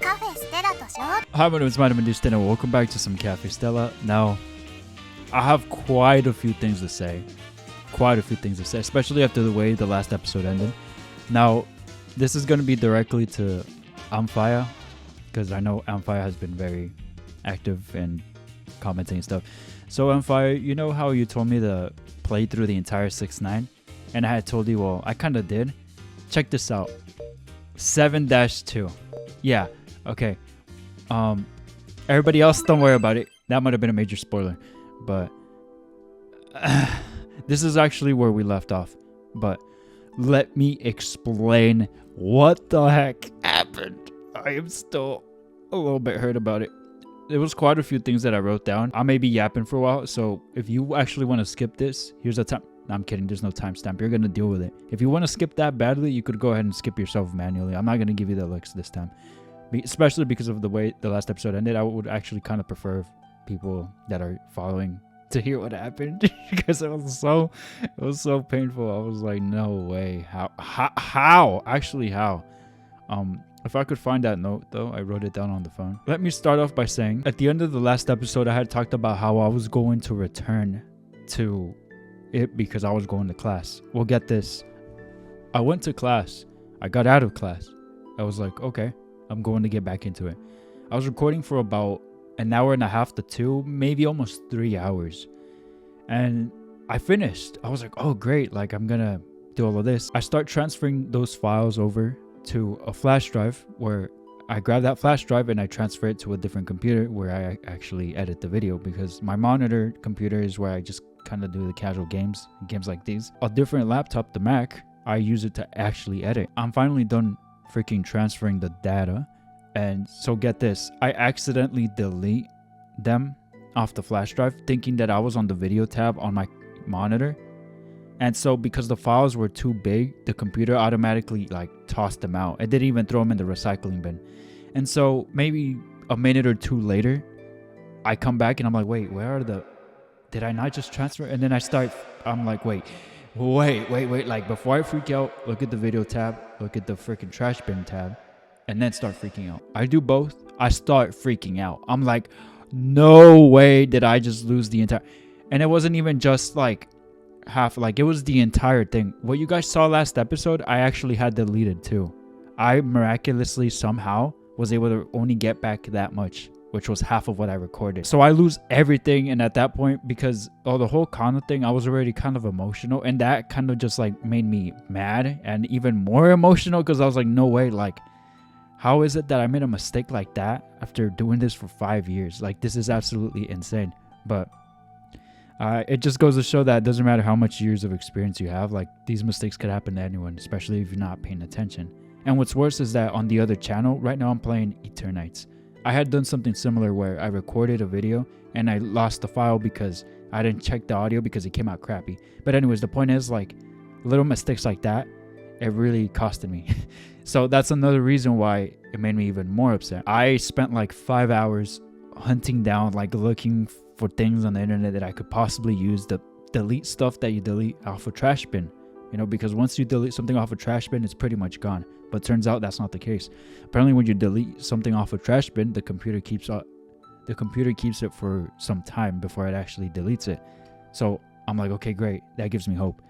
Hi, my name is VitaminDStain and welcome back to some Cafe Stella. Now, I have quite a few things to say. Especially after the way the last episode ended. Now, this is going to be directly to Amphia, because I know Amphia has been very active and commenting and stuff. So Amphia, you know how you told me to play through the entire 6-9? And I had told you, well, I kind of did. Check this out. 7-2. Yeah, okay. Everybody else, don't worry about it. That might have been a major spoiler. But this is actually where we left off. But let me explain what the heck happened. I am still a little bit hurt about it. There was quite a few things that I wrote down. I may be yapping for a while, so if you actually want to skip this, here's a time. No, I'm kidding. There's no timestamp. You're going to deal with it. If you want to skip that badly, you could go ahead and skip yourself manually. I'm not going to give you the links this time. Especially because of the way the last episode ended. I would actually kind of prefer people that are following to hear what happened. Because it was so painful. I was like, no way. How? Actually, how? If I could find that note, though, I wrote it down on the phone. Let me start off by saying, at the end of the last episode, I had talked about how I was going to return to it because I was going to class. Well, get this. I went to class. I got out of class. I was like, okay, I'm going to get back into it. I was recording for about an hour and a half to 2, maybe almost 3 hours. And I finished. I was like, oh, great. Like, I'm going to do all of this. I start transferring those files over to a flash drive, where I grab that flash drive and I transfer it to a different computer where I actually edit the video, because my monitor computer is where I just kind of do the casual games like these. A different laptop, the Mac, I use it to actually edit. I'm finally done freaking transferring the data, and so get this, I accidentally delete them off the flash drive thinking that I was on the video tab on my monitor. And so because the files were too big, the computer automatically like tossed them out. It didn't even throw them in the recycling bin. And so maybe a minute or two later, I come back and I'm like, wait, where are the... Did I not just transfer? And then I'm like, wait. Like, before I freak out, look at the video tab, look at the freaking trash bin tab, and then start freaking out. I do both. I start freaking out. I'm like, no way did I just lose the entire... And it wasn't even just like half, like it was the entire thing. What you guys saw last episode, I actually had deleted too. I miraculously somehow was able to only get back that much, which was half of what I recorded. So I lose everything. And at that point, because the whole Kanna thing, I was already kind of emotional, and that kind of just like made me mad and even more emotional, because I was like, no way, like, how is it that I made a mistake like that after doing this for 5 years? Like, this is absolutely insane. But it just goes to show that it doesn't matter how much years of experience you have, like, these mistakes could happen to anyone, especially if you're not paying attention. And what's worse is that on the other channel, right now I'm playing Eternites. I had done something similar where I recorded a video and I lost the file because I didn't check the audio because it came out crappy. But anyways, the point is, like, little mistakes like that, it really costed me. So that's another reason why it made me even more upset. I spent like 5 hours hunting down, like looking for things on the internet that I could possibly use to delete stuff that you delete off a trash bin. You know, because once you delete something off a trash bin, it's pretty much gone. But turns out that's not the case. Apparently, when you delete something off a trash bin, the computer keeps it for some time before it actually deletes it. So I'm like, okay, great. That gives me hope.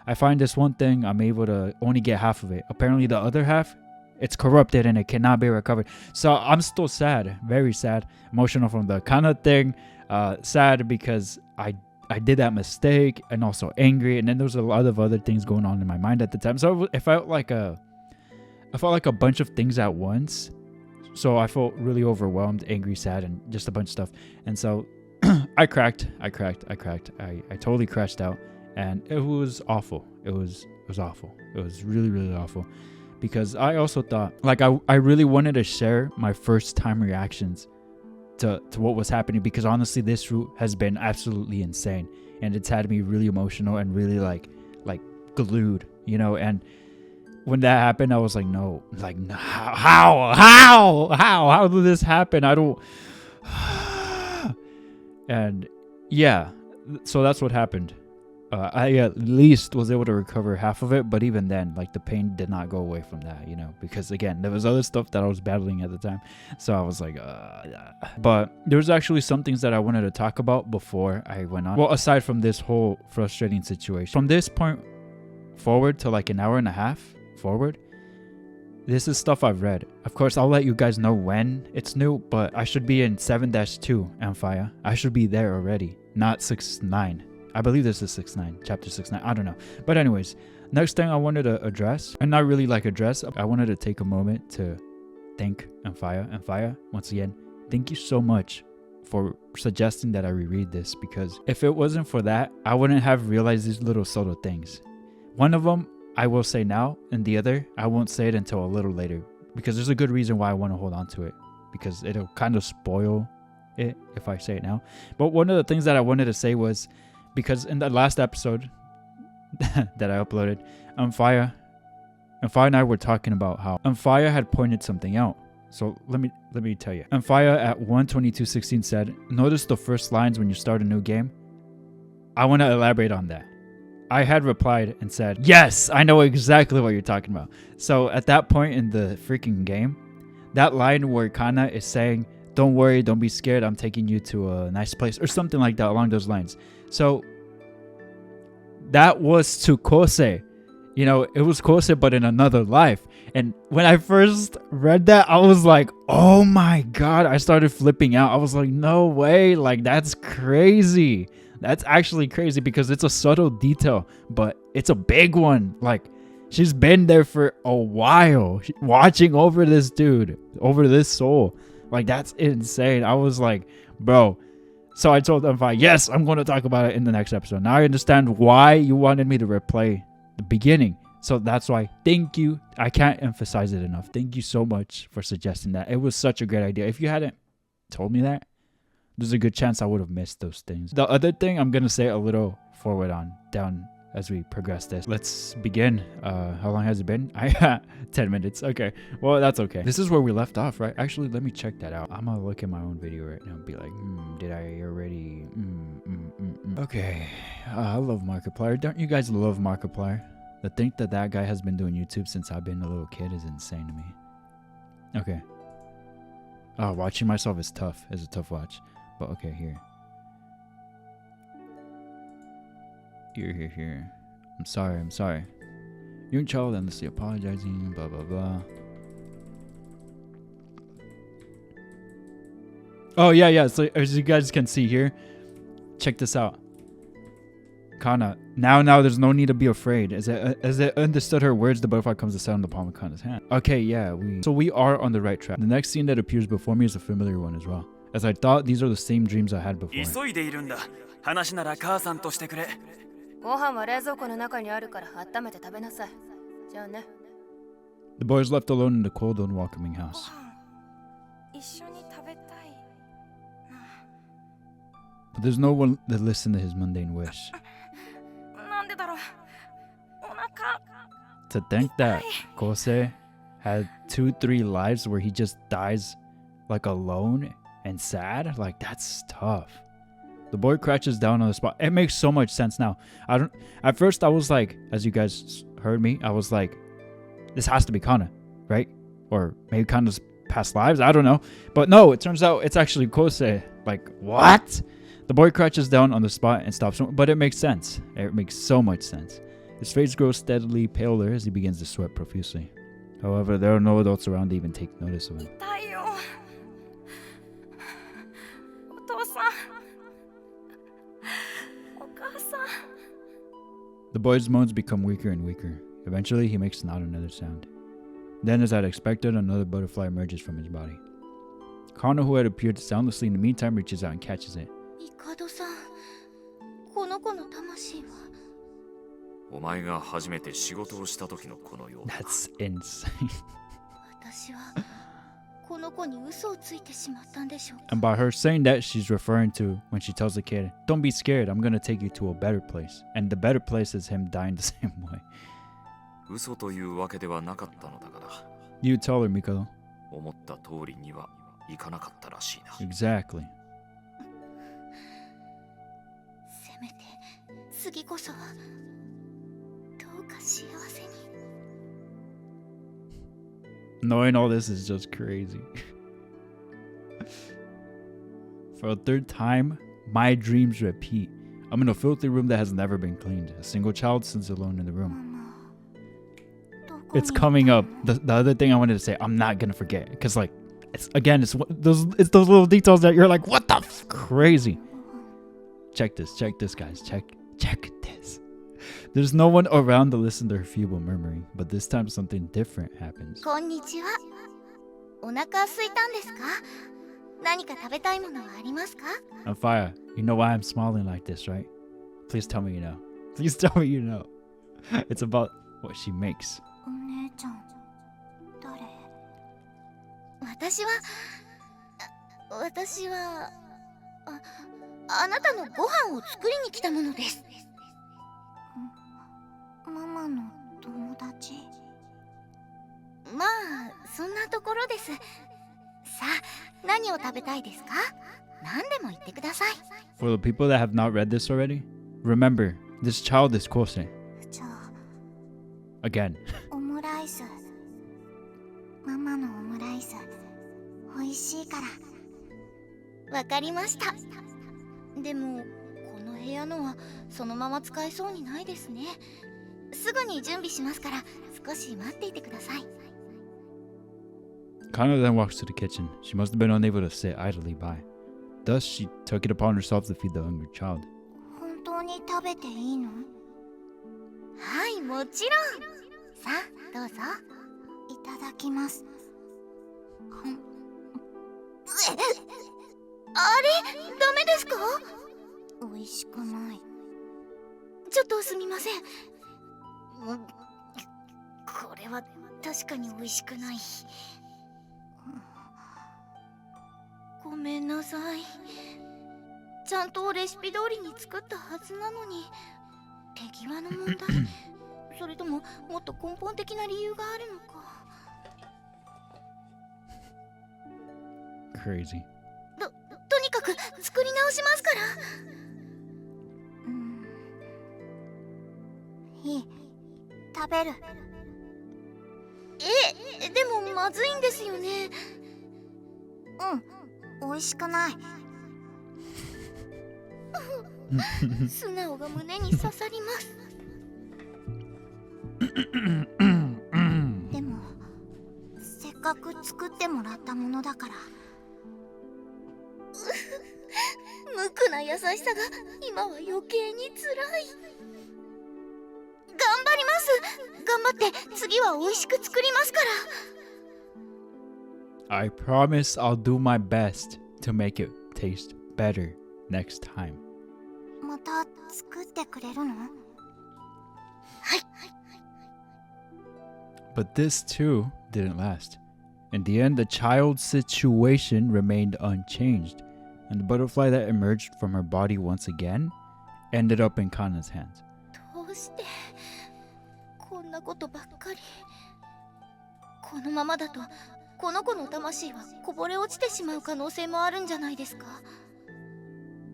I find this one thing, I'm able to only get half of it. Apparently, the other half, it's corrupted and it cannot be recovered. So I'm still sad, very sad, emotional from the Kanna thing. Sad because I did that mistake, and also angry, and then there was a lot of other things going on in my mind at the time. So it felt like a bunch of things at once. So I felt really overwhelmed, angry, sad, and just a bunch of stuff. And so I cracked. I totally crashed out, and it was awful. It was awful. It was really, really awful, because I also thought, like, I really wanted to share my first time reactions to what was happening, because honestly, this route has been absolutely insane, and it's had me really emotional and really like glued, you know. And when that happened, I was like, no, like, how did this happen? I don't. And yeah, so that's what happened. I at least was able to recover half of it, but even then, like, the pain did not go away from that, you know, because again, there was other stuff that I was battling at the time. So I was like, but there was actually some things that I wanted to talk about before I went on. Well, aside from this whole frustrating situation, from this point forward to like an hour and a half forward, this is stuff I've read. Of course, I'll let you guys know when it's new, but I should be in 7-2 Amphia. I should be there already, not 6-9. I believe this is 6-9, chapter 6-9. I don't know. But anyways, next thing I wanted to address, and not really like address, I wanted to take a moment to thank Amphia. Amphia, once again, thank you so much for suggesting that I reread this, because if it wasn't for that, I wouldn't have realized these little subtle things. One of them I will say now, and the other I won't say it until a little later, because there's a good reason why I want to hold on to it, because it'll kind of spoil it if I say it now. But one of the things that I wanted to say was, because in the last episode that I uploaded, Amphia and I were talking about how Amphia had pointed something out. So let me tell you. Amphia at 1:22:16 said, "Notice the first lines when you start a new game." I want to elaborate on that. I had replied and said, "Yes, I know exactly what you're talking about." So at that point in the freaking game, that line where Kanna is saying, "Don't worry, don't be scared, I'm taking you to a nice place," or something like that along those lines. So that was to Kose. You know, it was Kose, but in another life. And when I first read that, I was like, oh my God, I started flipping out. I was like, no way, like, that's crazy. That's actually crazy, because it's a subtle detail, but it's a big one. Like, she's been there for a while, watching over this dude, over this soul. Like, that's insane. I was like, bro. So I told them, yes, I'm going to talk about it in the next episode. Now I understand why you wanted me to replay the beginning. So that's why, thank you. I can't emphasize it enough. Thank you so much for suggesting that. It was such a great idea. If you hadn't told me that, there's a good chance I would have missed those things. The other thing I'm going to say a little forward on, down as we progress this. Let's begin. How long has it been? 10 minutes. Okay. Well, that's okay. This is where we left off, right? Actually, let me check that out. I'm going to look at my own video right now and be like, did I already? Okay. I love Markiplier. Don't you guys love Markiplier? To think that that guy has been doing YouTube since I've been a little kid is insane to me. Okay. Oh, watching myself is tough. It's a tough watch. But okay, here. Here. I'm sorry. Young child endlessly apologizing, blah, blah, blah. Oh, yeah. So as you guys can see here, check this out. Kanna. Now there's no need to be afraid. As it understood her words, the butterfly comes to set on the palm of Kanna's hand. Okay, yeah, we are on the right track. The next scene that appears before me is a familiar one as well. As I thought, these are the same dreams I had before. The boy is left alone in the cold, unwelcoming house. But there's no one that listens to his mundane wish. To think that Kose had 2-3 lives where he just dies like alone and sad, like that's tough. The boy crouches down on the spot. It makes so much sense now. At first I was like, as you guys heard me, I was like, this has to be Kanna, right? Or maybe Kanna's past lives, I don't know. But no, it turns out it's actually Kose. Like, what? The boy crouches down on the spot and stops, but it makes sense. It makes so much sense. His face grows steadily paler as he begins to sweat profusely. However, there are no adults around to even take notice of him. The boy's moans become weaker and weaker. Eventually, he makes not another sound. Then, as I'd expected, another butterfly emerges from his body. Kanna, who had appeared soundlessly in the meantime, reaches out and catches it. That's insane. And by her saying that, she's referring to when she tells the kid, don't be scared, I'm gonna take you to a better place. And the better place is him dying the same way. You tell her, Mikado. Exactly. 次こそはどうか幸せに。 Knowing all this is just crazy. For a third time, my dreams repeat. I'm in a filthy room that has never been cleaned. A single child sits alone in the room. It's coming up. The other thing I wanted to say, I'm not gonna forget, because like, it's those little details that you're like, what the crazy. Check this, guys. Check this. There's no one around to listen to her feeble murmuring, but this time something different happens. こんにちは。お腹空いたんですか？何か食べたいものはありますか？ Fire, you know why I'm smiling like this, right? Please tell me you know. Please tell me you know. It's about what she makes. お姉ちゃん、誰？私はあなたのご飯を作りに来たものです。ママの友達。まあそんなところです。さあ、何を食べたいですか？何でも言ってください。 For the people that have not read this already, remember, this child is Kose. じゃあ Again. オムライス。ママのオムライス美味しいから。わかりました。でもこの部屋のはそのまま使えそうにないですね。すぐに準備しますから少し待っていてください。 Kanna then walks to the kitchen. She must have been unable to sit idly by. Thus, she took it upon herself to feed the hungry child. 本当に食べていいの？はい、もちろん。さあ、どうぞ。いただきます。あれ、ダメですか？美味しくない。ちょっとすみません。これは確かに美味しくない。ごめんなさい。ちゃんとレシピ通りに作ったはずなのに、手際の問題それとももっと根本的な理由があるのか。 Crazy. とにかく作り直しますから。いい、食べる。でもまずいんですよね。美味しくない。素直が胸に刺さります。でもせっかく作ってもらったものだから。無垢な優しさが今は余計につらい。頑張ります。頑張って次は美味しく作りますから。 I promise I'll do my best to make it taste better next time. また作ってくれるの？はい。 But this too didn't last. In the end, the child's situation remained unchanged, and the butterfly that emerged from her body once again ended up in Kanna's hands. どうしてこんなことばっかり。このままだとこの子の魂はこぼれ落ちてしまう可能性もあるんじゃないですか？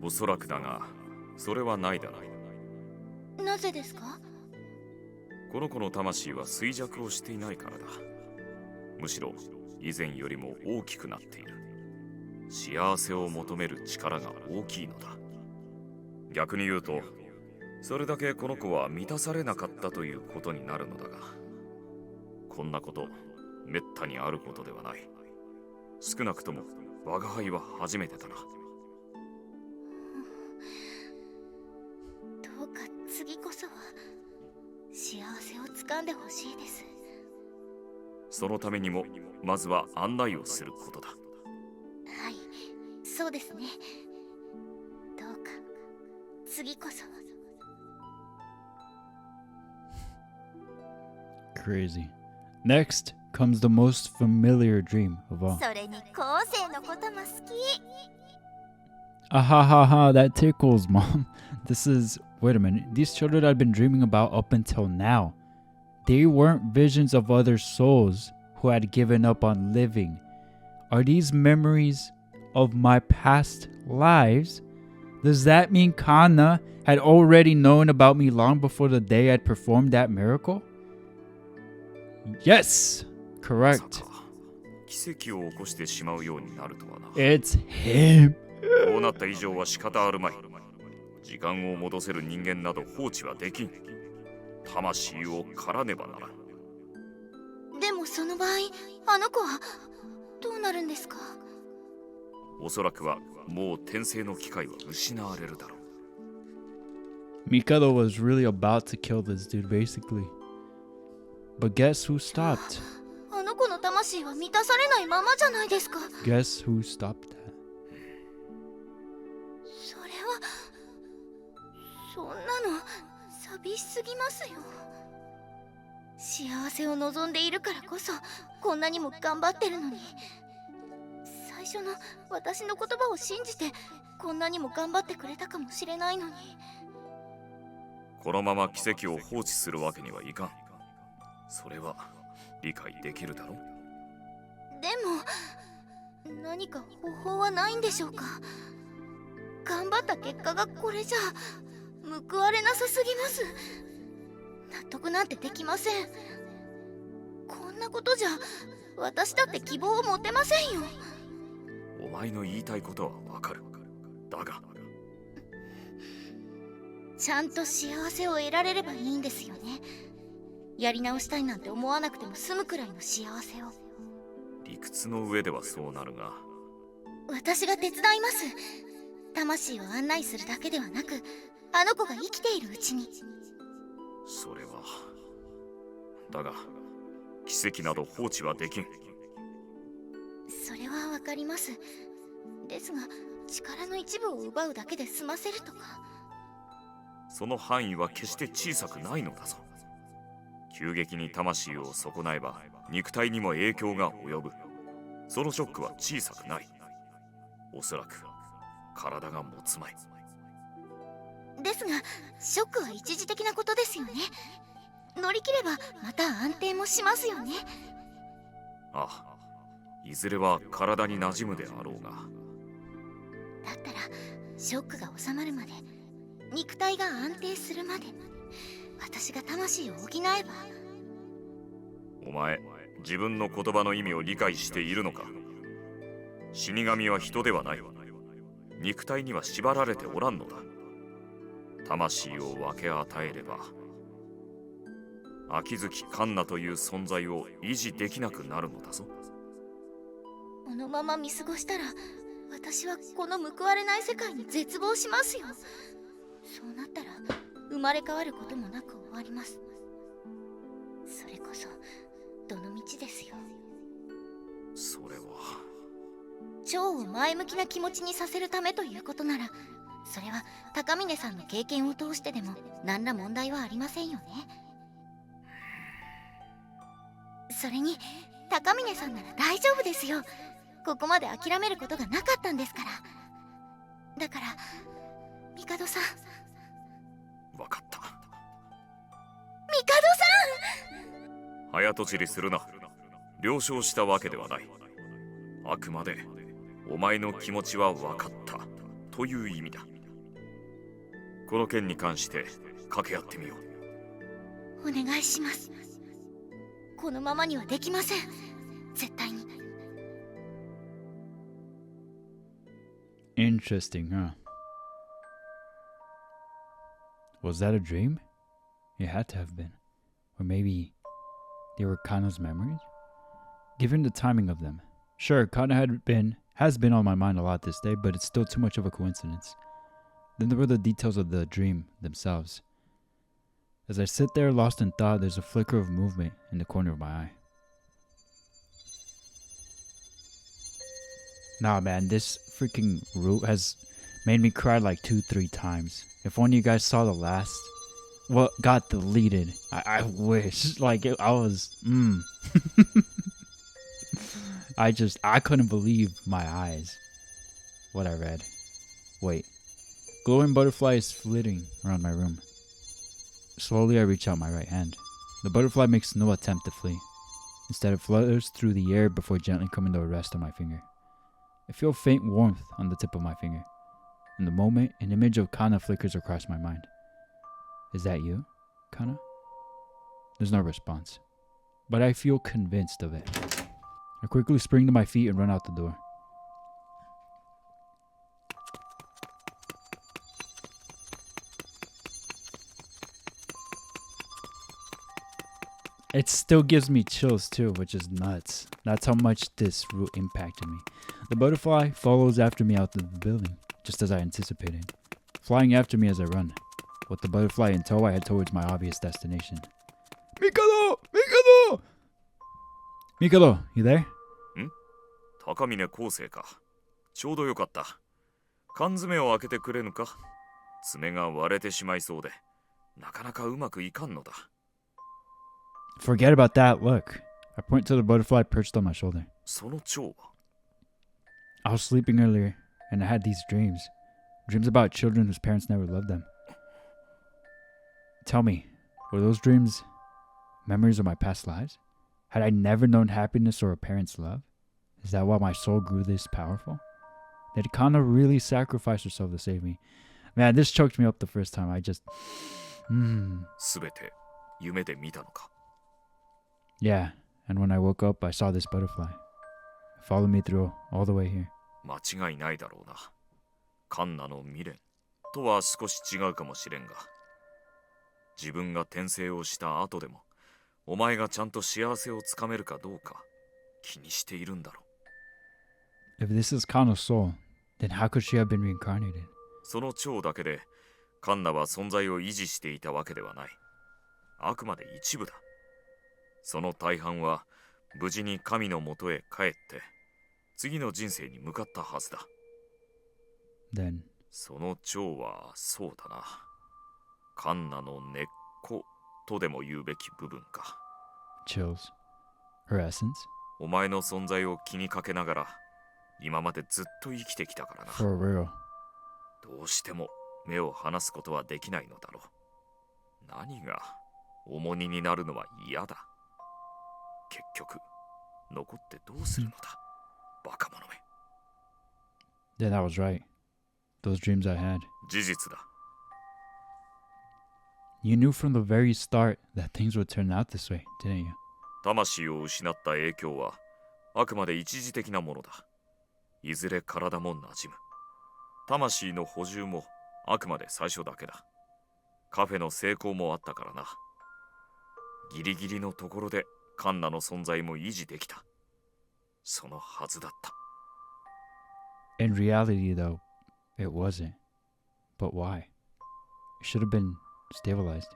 おそらくだが、それはないだろう。なぜですか？この子の魂は衰弱をしていないからだ。むしろ以前よりも大きくなっている。幸せを求める力が大きいのだ。逆に言うと、それだけこの子は満たされなかったということになるのだが、こんなことめったにあることではない。少なくとも我が輩は初めてだな。どうか次こそは幸せをつかんでほしいです。そのためにもまずは案内をすることだ。はい、そうですね。どうか次こそは。 Crazy. Next comes the most familiar dream of all. それに後世のことも好き。 Ahahaha, that tickles, Mom. Wait a minute. These children I've been dreaming about up until now. They weren't visions of other souls who had given up on living. Are these memories of my past lives Does that mean Kanna had already known about me long before the day I'd performed that miracle? Yes! まさ Correct. か奇跡を起こしてしまうようになるとはな。 It's him. こうなった以上は仕方あるまい。時間を戻せる人間など放置はできん。魂を狩らねばならん。でもその場合、あの子はどうなるんですか？おそらくはもう転生の機会は失われるだろう。 Mikado was really about to kill this dude, basically. But guess who stopped? あの子の魂は満たされないままじゃないですか。 Guess who stopped that? それはそんなの寂しすぎますよ。幸せを望んでいるからこそこんなにも頑張ってるのに、最初の私の言葉を信じてこんなにも頑張ってくれたかもしれないのに。このまま奇跡を放置するわけにはいかん。それは理解できるだろう。でも何か方法はないんでしょうか？頑張った結果がこれじゃ報われなさすぎます。納得なんてできません。こんなことじゃ私だって希望を持てませんよ。お前の言いたいことはわかる。だがちゃんと幸せを得られればいいんですよね。やり直したいなんて思わなくても済むくらいの幸せを。理屈の上ではそうなるが、私が手伝います。魂を案内するだけではなく、あの子が生きているうちに。それはだが奇跡など放置はできん。それはわかります。ですが力の一部を奪うだけで済ませるとか。その範囲は決して小さくないのだぞ。急激に魂を損なえば肉体にも影響が及ぶ。そのショックは小さくない。おそらく体が持つまい。ですがショックは一時的なことですよね。乗り切ればまた安定もしますよね。ああ、いずれは体に馴染むであろうが。だったらショックが収まるまで、肉体が安定するまで、私が魂を補えば。お前、自分の言葉の意味を理解しているのか？死神は人ではない。肉体には縛られておらんのだ。魂を分け与えれば秋月環奈という存在を維持できなくなるのだぞ。このまま見過ごしたら私はこの報われない世界に絶望しますよ。そうなったら生まれ変わることもなく終わります。それこそどの道ですよ。それは蝶を前向きな気持ちにさせるためということなら、それは高峰さんの経験を通してでも何ら問題はありませんよね。それに高峰さんなら大丈夫ですよ。ここまで諦めることがなかったんですから。だから帝さん。分かった。帝さん、早とちりするな。了承したわけではない。あくまでお前の気持ちは分かったという意味だ。この件に関して掛け合ってみよお願いします。このままにはできません。絶対に。Interesting, huh? Was that a dream? It had to have been. Or maybe they were Kanna's memories? Given the timing of them. Sure, Kanna has been on my mind a lot this day, but it's still too much of a coincidence. Then there were the details of the dream themselves. As I sit there lost in thought, there's a flicker of movement in the corner of my eye. Nah, man, this freaking route has made me cry like 2-3 times. If only you guys saw the last, what got deleted. I wish, like, I was, I couldn't believe my eyes. What I read. Wait. Glowing butterfly is flitting around my room. Slowly I reach out my right hand. The butterfly makes no attempt to flee. Instead it flutters through the air before gently coming to a rest on my finger. I feel faint warmth on the tip of my finger. In the moment, an image of Kanna flickers across my mind. Is that you, Kanna? There's no response, but I feel convinced of it. I quickly spring to my feet and run out the door. It still gives me chills too, which is nuts. That's how much this route impacted me. The butterfly follows after me out the building, just as I anticipated, flying after me as I run. With the butterfly in tow, I head towards my obvious destination. Mikado! Mikado! Mikado, you there? 高峰昴生か。ちょうどよかった。缶詰を開けてくれぬか。爪が割れてしまいそうで、なかなかうまくいかんのだ。Forget about that, look. I point to the butterfly perched on my shoulder. その蝶は I was sleeping earlier, and I had these dreams. Dreams about children whose parents never loved them. Tell me, were those dreams memories of my past lives? Had I never known happiness or a parent's love? Is that why my soul grew this powerful? Did Kanna really sacrifice herself to save me? Man, this choked me up the first time. I just... すべて夢で見たのか。Yeah, and when I woke up, I saw this butterfly. It followed me through all the way here. 間違いないだろうな。カンナの未練とは少し違うかもしれんが、自分が転生をした後でも、お前がちゃんと幸せをつかめるかどうか気にしているんだろう。If this is Kanna's soul, then how could she have been reincarnated? その蝶だけで、カンナは存在を維持していたわけではない。あくまで一部だ。その大半は無事に神のもとへ帰って、次の人生に向かったはずだ。Then, その蝶はそうだな。カンナの根っことでも言うべき部分か。chills. Her essence? お前の存在を気にかけながら、今までずっと生きてきたからな。For real. どうしても目を離すことはできないのだろう。何が重荷になるのは嫌だ。結局、残ってどうするのだ。バカ者め。Then I was right. Those dreams I had. 事実だ。You knew from the very start that things would turn out this way, didn't you? 魂を失った影響はあくまで一時的なものだ。いずれ体も馴染む。魂の補充もあくまで最初だけだ。カフェの成功もあったからな。ギリギリのところでカンナの存在も維持できた。そのはずだった。In reality, though, it wasn't. But why? It should have been stabilized.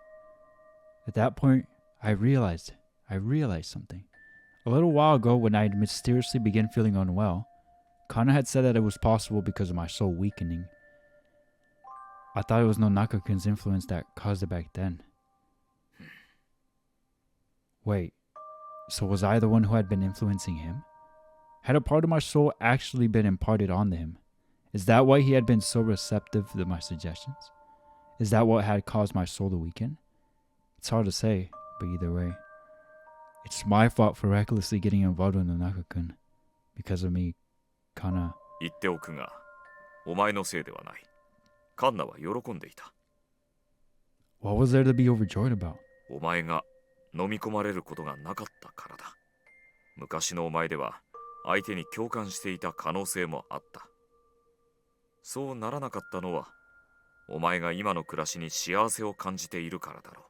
At that point, I realized something. A little while ago, when I mysteriously began feeling unwell, Kanna had said that it was possible because of my soul weakening. I thought it was Nonaka-kun's influence that caused it back then. Wait, so was I the one who had been influencing him? Had a part of my soul actually been imparted onto him? Is that why he had been so receptive to my suggestions? Is that what had caused my soul to weaken? It's hard to say, but either way, it's my fault for recklessly getting involved with Nonaka-kun. Because of me, Kanna. 言っておくが、お前のせいではない。カンナは喜んでいた。What was there to be overjoyed about? お前が飲み込まれることがなかったからだ。昔のお前では相手に共感していた可能性もあった。そうならなかったのは、お前が今の暮らしに幸せを感じているからだろう。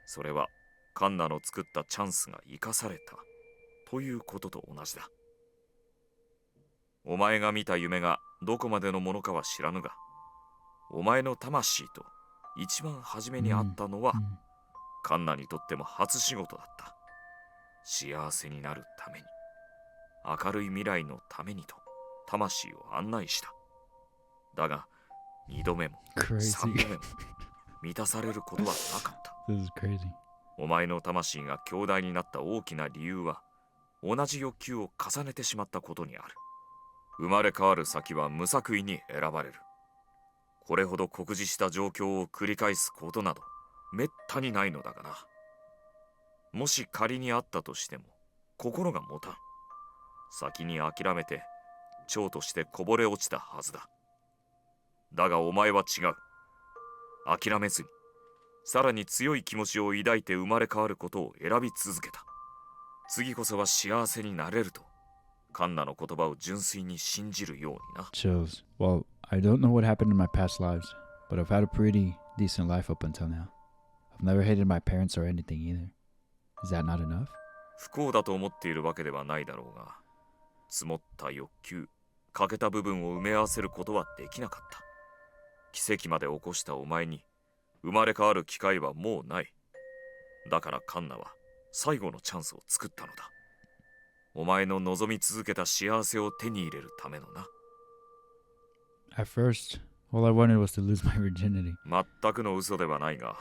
それはカンナの作ったチャンスが生かされたということと同じだ。お前が見た夢がどこまでのものかは知らぬが、お前の魂と一番初めにあったのは、カンナにとっても初仕事だった。幸せになるために、明るい未来のためにと魂を案内した。だが、二度目も三度目も満たされることはなかった。This is crazy. お前の魂が強大になった大きな理由は、同じ欲求を重ねてしまったことにある。生まれ変わる先は無作為に選ばれる。これほど酷似した状況を繰り返すことなどめったにないのだがな。もし仮にあったとしても心が持たん。先に諦めて蝶としてこぼれ落ちたはずだ。だがお前は違う。諦めずに、さらに強い気持ちを抱いて生まれ変わることを選び続けた。次こそは幸せになれると、カンナの言葉を純粋に信じるようにな。Chills. Well, I don't know what happened in my past lives, but I've had a pretty decent life up until now. I've never hated my parents or anything either. Is that not enough? 不幸だと思っているわけではないだろうが、積もった欲求、欠けた部分を埋め合わせることはできなかった。奇跡まで起こしたお前に生まれ変わる機会はもうない。だからカンナは最後のチャンスを作ったのだ。お前の望み続けた幸せを手に入れるためのな。At first, all I wanted was to lose my virginity. 全くの嘘ではないが、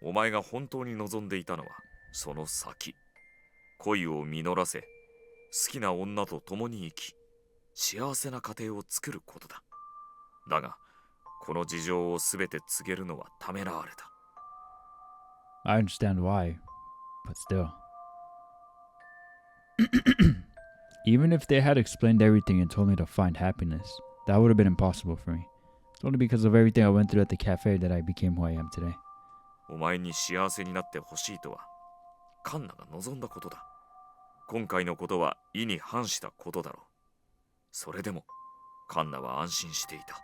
お前が本当に望んでいたのはその先。恋を実らせ、好きな女と共に生き、幸せな家庭を作ることだ。だが、この事情をすべて告げるのはためらわれた。I understand why, but still. Even if they had explained everything and told me to find happiness, that would have been impossible for me. It's only because of everything I went through at the cafe that I became who I am today. お前に幸せになってほしいとは、カンナが望んだことだ。今回のことは意に反したことだろう。それでも、カンナは安心していた。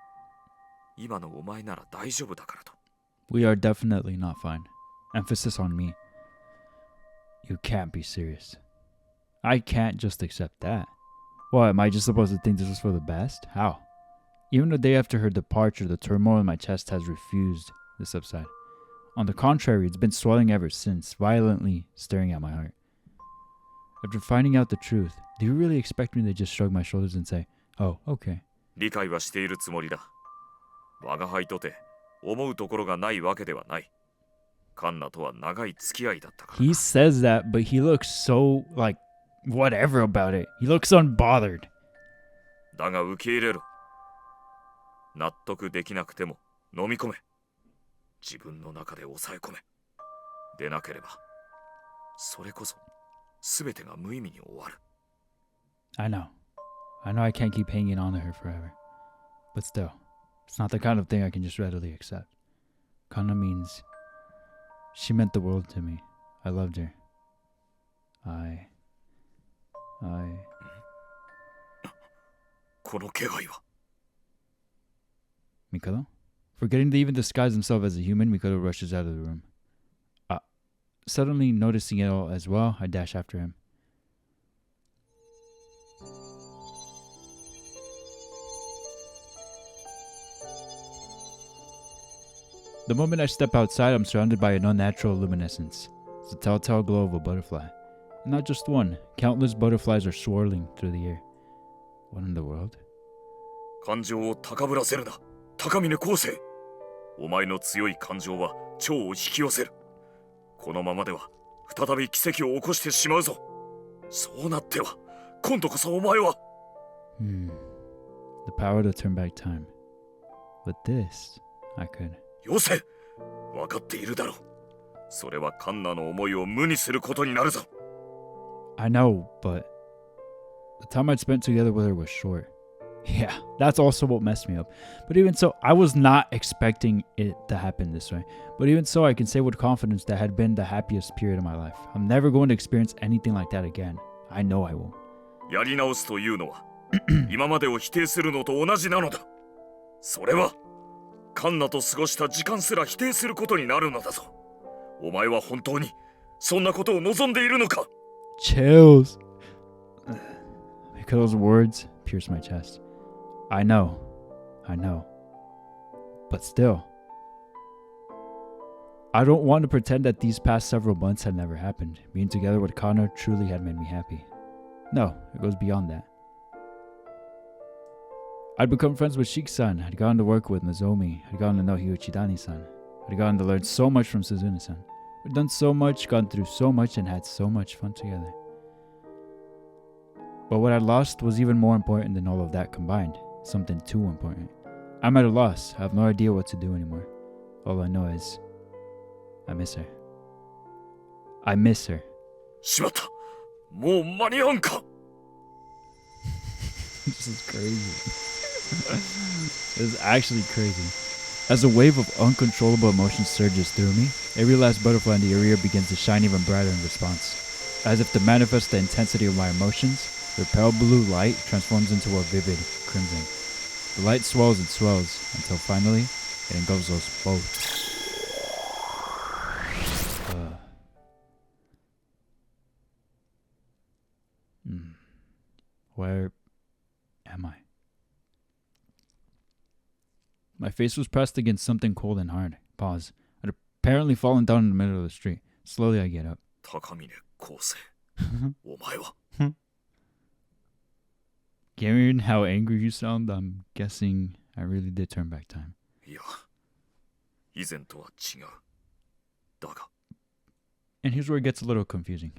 今のお前なら大丈夫だからと。We are definitely not fine. Emphasis on me. You can't be serious. I can't just accept that. What, am I just supposed to think this was for the best? How? Even the day after her departure, the turmoil in my chest has refused to subside. On the contrary, it's been swelling ever since, violently stirring at my heart. After finding out the truth, do you really expect me to just shrug my shoulders and say, oh, okay? 理解はしているつもりだ。我が輩とて思うところがないわけではない。カンナとは長い付き合いだったから。He says that, but he looks so, like, whatever about it. He looks unbothered. だが受け入れろ。納得できなくても飲み込め。自分の中で抑え込め。でなければ、それこそ全てが無意味に終わる。I know I can't keep hanging on to her forever. But still, it's not the kind of thing I can just readily accept. Kanna means she meant the world to me. I loved her. I... この気配は。Mikado? Forgetting to even disguise himself as a human, Mikado rushes out of the room. Suddenly noticing it all as well, I dash after him. The moment I step outside, I'm surrounded by an unnatural luminescence. It's the telltale glow of a butterfly. And not just one, countless butterflies are swirling through the air. What in the world? 感情を高ぶらせるな。高峰昴生。お前の強い感情は蝶を引き寄せる。このままでは再び奇跡を起こしてしまうぞ。そうなっては今度こそお前は。The power to turn back time. With this, I could. よせ。分かっているだろう。それはカンナの思いを無にすることになるぞ。I know, but the time I'd spent together with her was short. Yeah, that's also what messed me up. But even so, I was not expecting it to happen this way. But even so, I can say with confidence that had been the happiest period of my life. I'm never going to experience anything like that again. I know I won't. やり直すというのは今までを否定するのと同じなのだ。それはカンナと過ごした時間すら否定することになるのだぞ。お前は本当にそんなことを望んでいるのか？ Chills. Mikado's words pierce my chest. I know. But still, I don't want to pretend that these past several months had never happened. Being together with Kanna truly had made me happy. No, it goes beyond that. I'd become friends with Shik-san, I'd gotten to work with Nozomi, I'd gotten to know Hiyuchidani-san, I'd gotten to learn so much from Suzune-san. We'd done so much, gone through so much, and had so much fun together. But what I lost was even more important than all of that combined. Something too important. I'm at a loss. I have no idea what to do anymore. All I know is, I miss her. I miss her. しまった。もう間に合うんか。This is crazy. It's actually crazy. As a wave of uncontrollable emotion surges through me, every last butterfly in the area begins to shine even brighter in response. As if to manifest the intensity of my emotions, the pale blue light transforms into a vivid crimson. The light swells and swells until finally it engulfs us both. Where am I? My face was pressed against something cold and hard. Pause. I'd apparently fallen down in the middle of the street. Slowly I get up. Given how angry you sound, I'm guessing I really did turn back time. And here's where it gets a little confusing.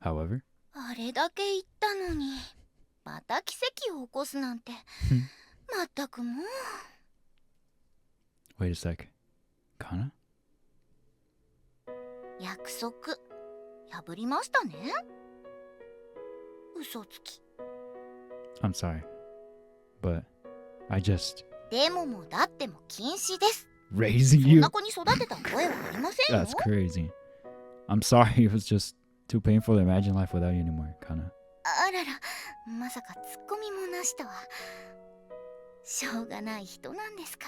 However, あれだけ言ったのにまた奇跡を起こすなんてまったくもう wait a sec. Kanna? 約束破りましたね嘘つき I'm sorry, but I just でももだっても禁止です raising そん you. な子に育てた覚えはありませんよ That's crazy. I'm sorry, it was just too painful to imagine life without you anymore, Kanna. あららまさかツッコミもなしとはしょうがない人なんですか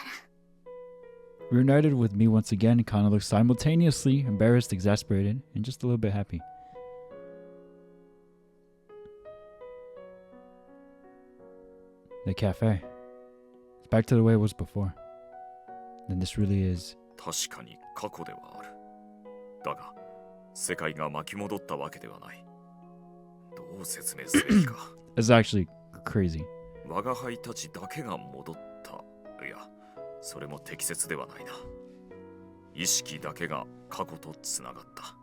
ら Reunited with me once again, Kanna looks simultaneously embarrassed, exasperated, and just a little bit happy. The cafe. It's back to the way it was before. Then this really is. 確かに過去ではある。だが、世界が巻き戻ったわけではない。どう説明すべきか。It's actually crazy. 我が輩たちだけが戻った。いや、それも適切ではないな。意識だけが過去とつながった。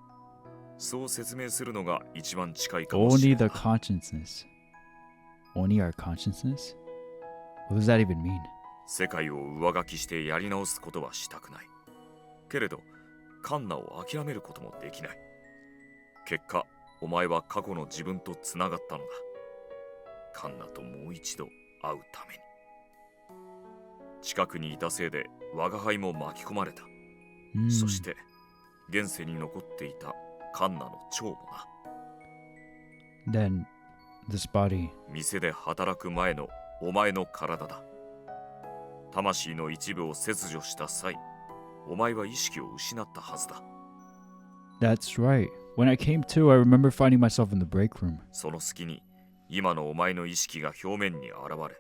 そう説明するのが一番近いかもし Only れ the ない。consciousness. Only our consciousness? What does that even mean? 世界を上書きしてやり直すことはしたくない。けれど、カンナを諦めることもできない。結果、お前は過去の自分とつながったのだ。カンナともう一度会うために。近くにいたせいで我が輩も巻き込まれた。そして現世に残っていたカンナの蝶もな。Then, this body. 店で働く前のお前の体だ。魂の一部を切除した際、お前は意識を失ったはずだ。That's right. When I came to, I remember finding myself in the break room. その隙に今のお前の意識が表面に現れ、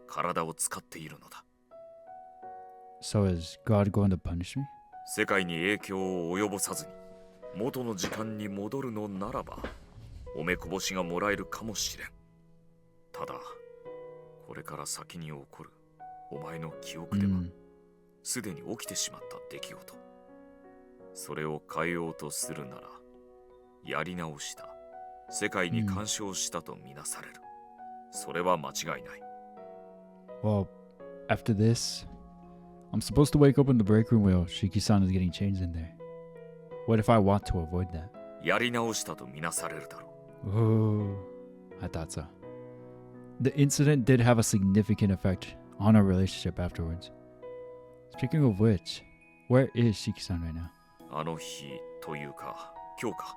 体を使っているのだ。So is God going to punish me? 世界に影響を及ぼさずに元の時間に戻るのならば、おめこぼしがもらえるかもしれん。ただ、これから先に起こるお前の記憶では、すでに起きてしまった出来事。それを変えようとするなら、やり直した、世界に干渉したとみなされる。それは間違いない。Well, after this, I'm supposed to wake up in the break room while Shiki-san is getting changed in there. What if I want to avoid that? やり直したとみなされるだろう。Oh, I thought so. The incident did have a significant effect on our relationship afterwards. Speaking of which, where is Shiki-san right now? あの日というか、今日か。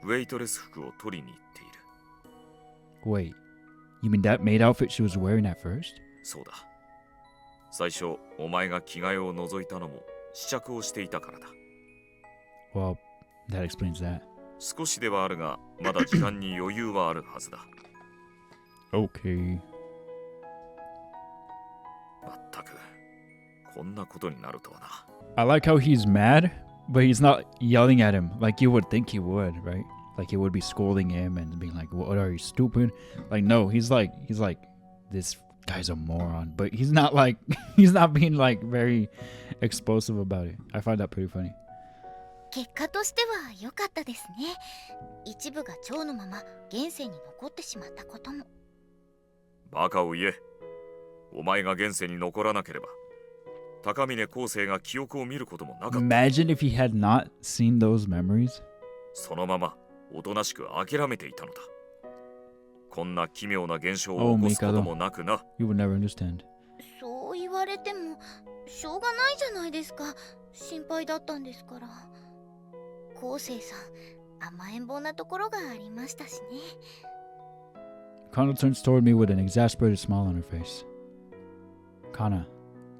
ウェイトレス服を取りに行っている。Wait, you mean that maid outfit she was wearing at first? そうだ。最初、お前が着替えを除いたのも試着をしていたからだ。Well, that explains that. 少しではあるが、まだ時間に余裕はあるはずだ。Okay. まったく、こんなことになるとはな。I like how he's mad, but he's not yelling at him like you would think he would, right? Like he would be scolding him and being like, "What are you, stupid?" Like no, he's like, this guy's a moron. But he's not like, he's not being like very explosive about it. I find that pretty funny. 結果としては良かったですね。一部が蝶のまま現世に残ってしまったことも。バカを言え。お前が現世に残らなければ、高峰昴生が記憶を見ることもなかった。Imagine if he had not seen those memories. そのままおとなしく諦めていたのだ。こんな奇妙な現象を起こすこともなくな。You would never understand. そわれてもしょうがないじゃないですか。心配だったんですから。昴生さん、甘えん坊なところがありましたしね。Kanna turns toward me with an exasperated smile on her face. Kanna,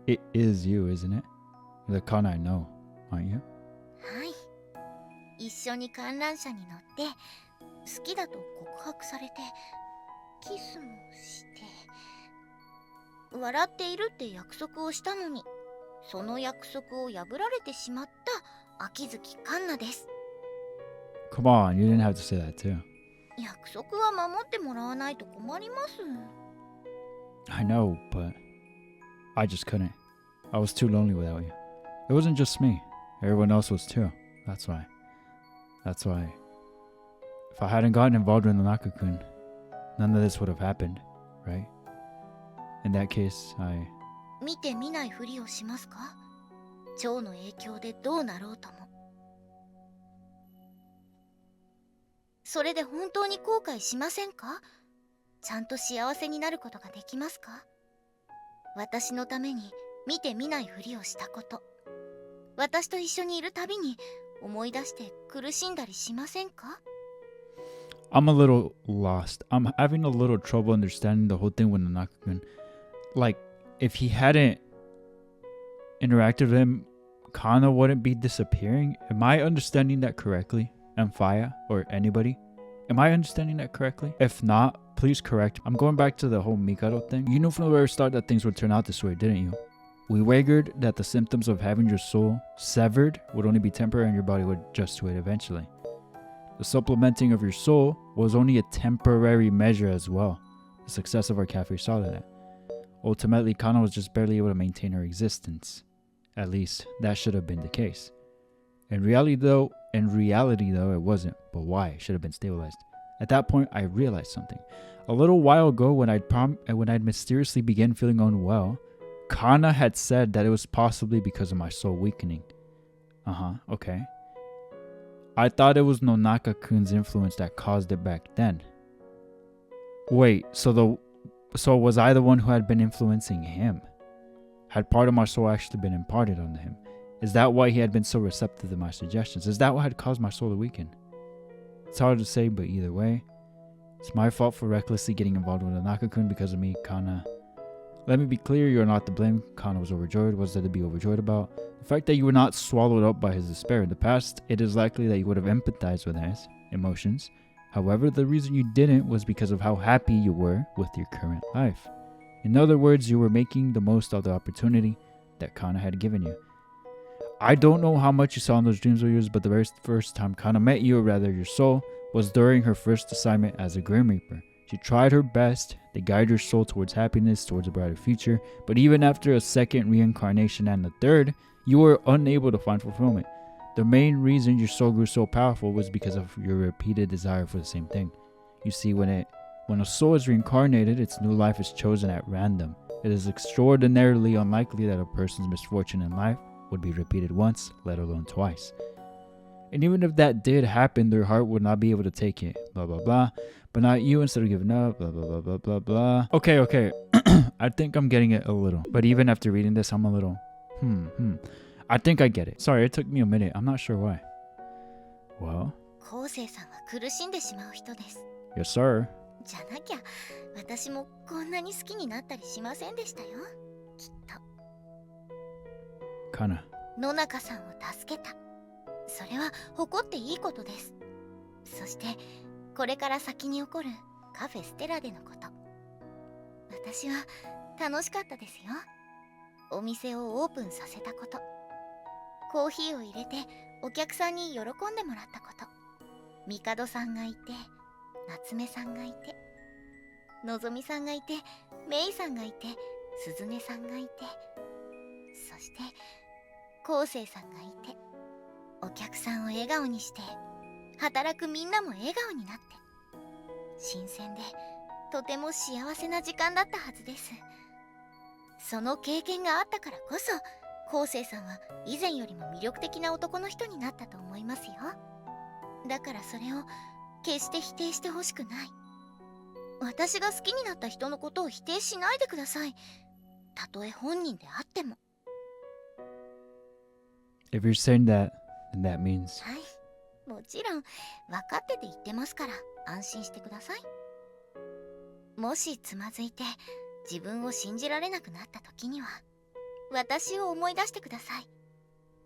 it is you, isn't it? You're the Kanna I know, aren't you? はい。一緒に観覧車に乗って好きだと告白されてキスもして笑っているって約束をしたのに、その約束を破られてしまった秋月環奈です。 Come on, you didn't have to say that too. 約束は守ってもらわないと困ります。 I know, but I just couldn't. I was too lonely without you. It wasn't just me. Everyone else was too. That's why. If I hadn't gotten involved in the Naka-kun, none of this would have happened, right? In that case, 見て見ないふりをしますか？蝶の影響でどうなろうとも。それで本当に後悔しませんか？ちゃんと幸せになることができますか？私のために見て見ないふりをしたこと、私と一緒にいるたびに思い出して苦しんだりしませんか？ I'm a little lost. I'm having a little trouble understanding the whole thing with Nanaka-kun. Like, if he hadn't interacted with him, Kanna wouldn't be disappearing. Am I understanding that correctly? And Faya or anybody? Am I understanding that correctly? If not, please correct. I'm going back to the whole Mikado thing. You knew from the very start that things would turn out this way, didn't you? We wagered that the symptoms of having your soul severed would only be temporary and your body would adjust to it eventually. The supplementing of your soul was only a temporary measure as well. The success of our cafe saw that. Ultimately, Kanna was just barely able to maintain her existence. At least, that should have been the case. In reality though, it wasn't. But why? It should have been stabilized. At that point, I realized something. A little while ago, when I'd mysteriously began feeling unwell, Kanna had said that it was possibly because of my soul weakening. Okay. I thought it was Nonaka-kun's influence that caused it back then. Wait, so was I the one who had been influencing him? Had part of my soul actually been imparted onto him? Is that why he had been so receptive to my suggestions? Is that what had caused my soul to weaken? It's hard to say, but either way, it's my fault for recklessly getting involved with Nonaka-kun because of me, Kanna. Let me be clear, you are not to blame. Kanna was overjoyed. What's there to be overjoyed about? The fact that you were not swallowed up by his despair in the past, it is likely that you would have empathized with his emotions. However, the reason you didn't was because of how happy you were with your current life. In other words, you were making the most of the opportunity that Kanna had given you. I don't know how much you saw in those dreams of yours, but the very first time Kanna met you, or rather your soul, was during her first assignment as a Grim Reaper. She tried her best to guide your soul towards happiness, towards a brighter future, but even after a second reincarnation and a third, you were unable to find fulfillment. The main reason your soul grew so powerful was because of your repeated desire for the same thing. You see, when a soul is reincarnated, its new life is chosen at random. It is extraordinarily unlikely that a person's misfortune in life would be repeated once, let alone twice. And even if that did happen, their heart would not be able to take it, blah blah blah. But not you, instead of giving up, blah blah blah blah blah blah. Okay. I think I'm getting it a little. But even after reading this, I'm a little, I think I get it. Sorry, it took me a minute. I'm not sure why. Well? 昴生さんは苦しんでしまう人です。 Yes, sir. じゃなきゃ私もこんなに好きになったりしませんでしたよ。きっと。Kanna. 野中さんを助けた。それは誇っていいことです。そしてこれから先に起こるカフェステラでのこと。私は楽しかったですよ。お店をオープンさせたこと。コーヒーを入れてお客さんに喜んでもらったこと。帝さんがいて、夏目さんがいて、のぞみさんがいて、メイさんがいて、鈴音さんがいて、そして昴生さんがいて、お客さんを笑顔にして働くみんなも笑顔になって、新鮮でとても幸せな時間だったはずです。その経験があったからこそ昴生さんは以前よりも魅力的な男の人になったと思いますよ。だからそれを決して否定してほしくない。私が好きになった人のことを否定しないでください。たとえ本人であっても。 If you're saying that, then that means. はい、もちろん分かってて言ってますから安心してください。もしつまずいて自分を信じられなくなった時には私を思い出してください。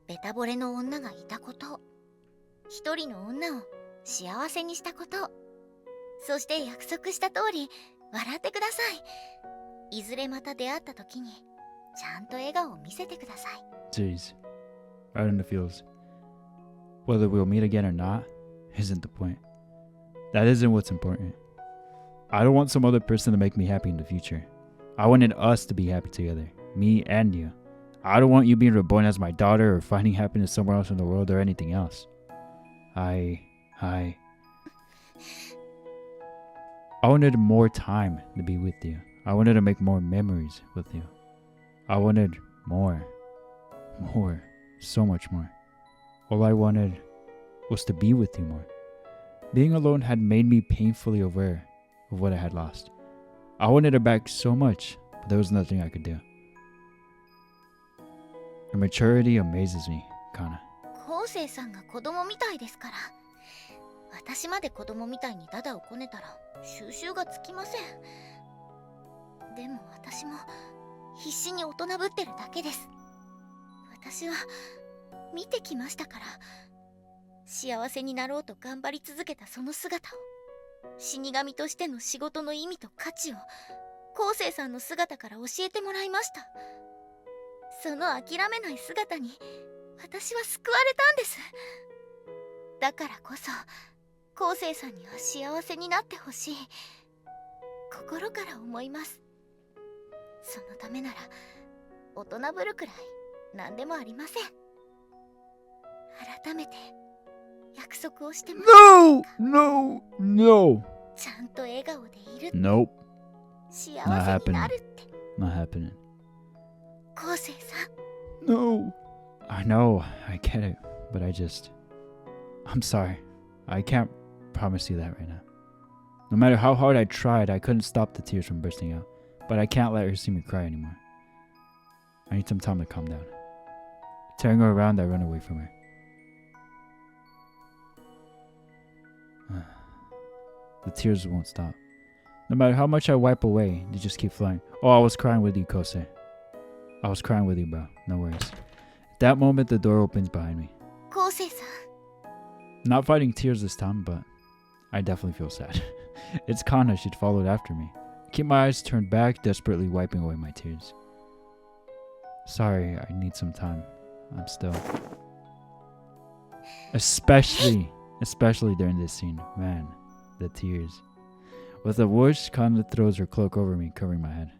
ベタ惚れの女がいたこと、一人の女を幸せにしたこと、そして約束した通り笑ってください。いずれまた出会った時にちゃんと笑顔を見せてください。 Jeez. Right in the feels. Whether we'll meet again or not isn't the point. That isn't what's important. I don't want some other person to make me happy in the future. I wanted us to be happy together. Me and you. I don't want you being reborn as my daughter or finding happiness somewhere else in the world or anything else. I wanted more time to be with you. I wanted to make more memories with you. I wanted more. So much more. All I wanted was to be with you more. Being alone had made me painfully aware of what I had lost. I wanted it back so much, but there was nothing I could do. Your maturity amazes me, Kanna. 昴生さんが子供みたいですから。私まで子供みたいにダダをこねたら収拾がつきません。でも私も必死に大人ぶってるだけです。私は見てきましたから。幸せになろうと頑張り続けたその姿を、死神としての仕事の意味と価値を昴生さんの姿から教えてもらいました。その諦めない姿に私は救われたんです。だからこそ昴生さんには幸せになってほしい、心から思います。そのためなら大人ぶるくらい何でもありません。改めて約束をしてもらえませんか？ No! ちゃんと笑顔でいるって、 Nope. 幸せになるって。 Not happening. 昴生さん。 No. I know. I get it. But I'm sorry. I can't promise you that right now. No matter how hard I tried, I couldn't stop the tears from bursting out. But I can't let her see me cry anymore. I need some time to calm down. Tearing her around, I run away from her. The tears won't stop. No matter how much I wipe away, they just keep flowing. Oh, I was crying with you, Kose. I was crying with you, bro. No worries. At that moment, the door opens behind me. 昴生さん。 Not fighting tears this time, but I definitely feel sad. It's Kanna. She'd followed after me. I keep my eyes turned back, desperately wiping away my tears. Sorry, I need some time. I'm still... Especially during this scene. Man, the tears. With a whoosh, Kanna throws her cloak over me, covering my head.